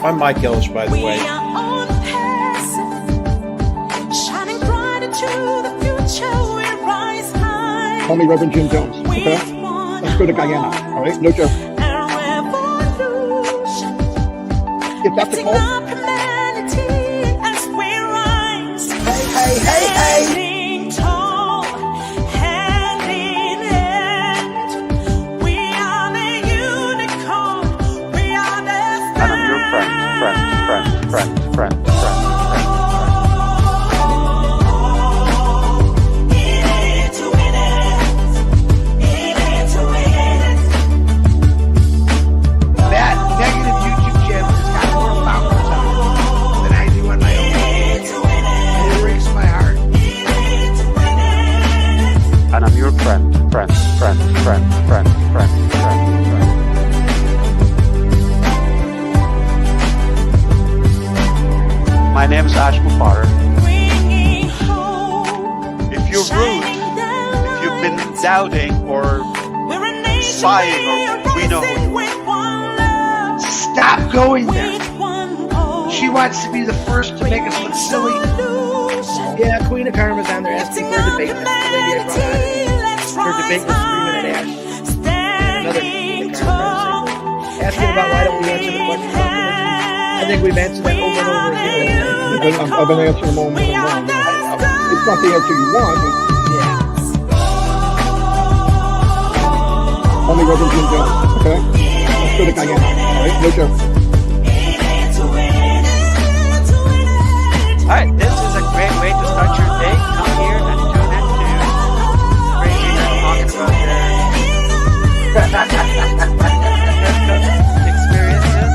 I'm Mike Ellis, by the way. Call me Reverend Jim Jones, okay? Let's go to Guyana, all right? No joke. If that's a call. Hey. Friend. That negative YouTube channel has got more followers on it than I do on my own. And it breaks my heart. And I'm your friend. My name is Ash Mufareh. If you're rude, if you've been doubting or spying, or we know who you are. Stop going there. She wants to be the first to make us look silly. Yeah, Queen of Karma's on there asking for a debate. That's the lady I brought on. Her debate was 3-minute Ash. And another Queen of Karma asking about why don't we answer the question about religion. I think we've answered that over and over again. I've been answering them all more than one. It's not the answer you want. Call me Reverend Jim Jones, okay? Let's go to Guyana, all right? No joke. Alright, this is a great way to start your day. Come here and tune in to Crazy and talking about their experiences.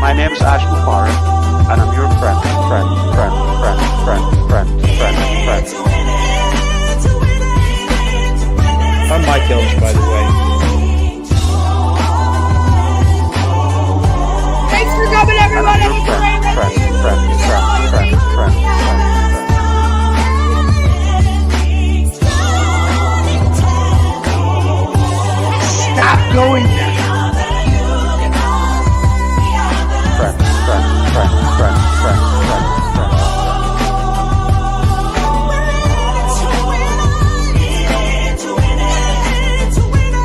My name is Ash Mufareh, and I'm your friend. the way. Thanks for coming, everybody. Have a great Stop going there.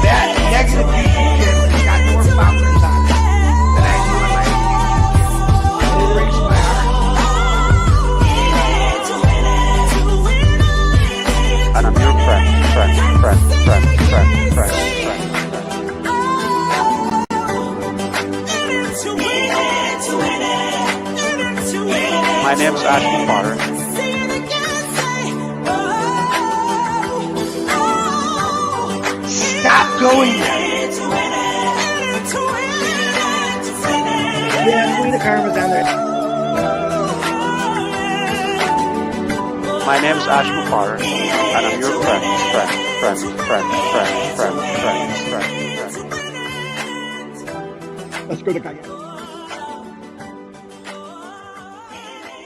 That negative YouTube channel has got more followers on it than I do on my YouTube channel. It breaks my heart. And I'm your friend. My name's Ash Mufareh. Stop going there. Yeah, Queen of Karma's on there. My name's Ash Mufareh, and I'm your friend. Let's go to Kaya.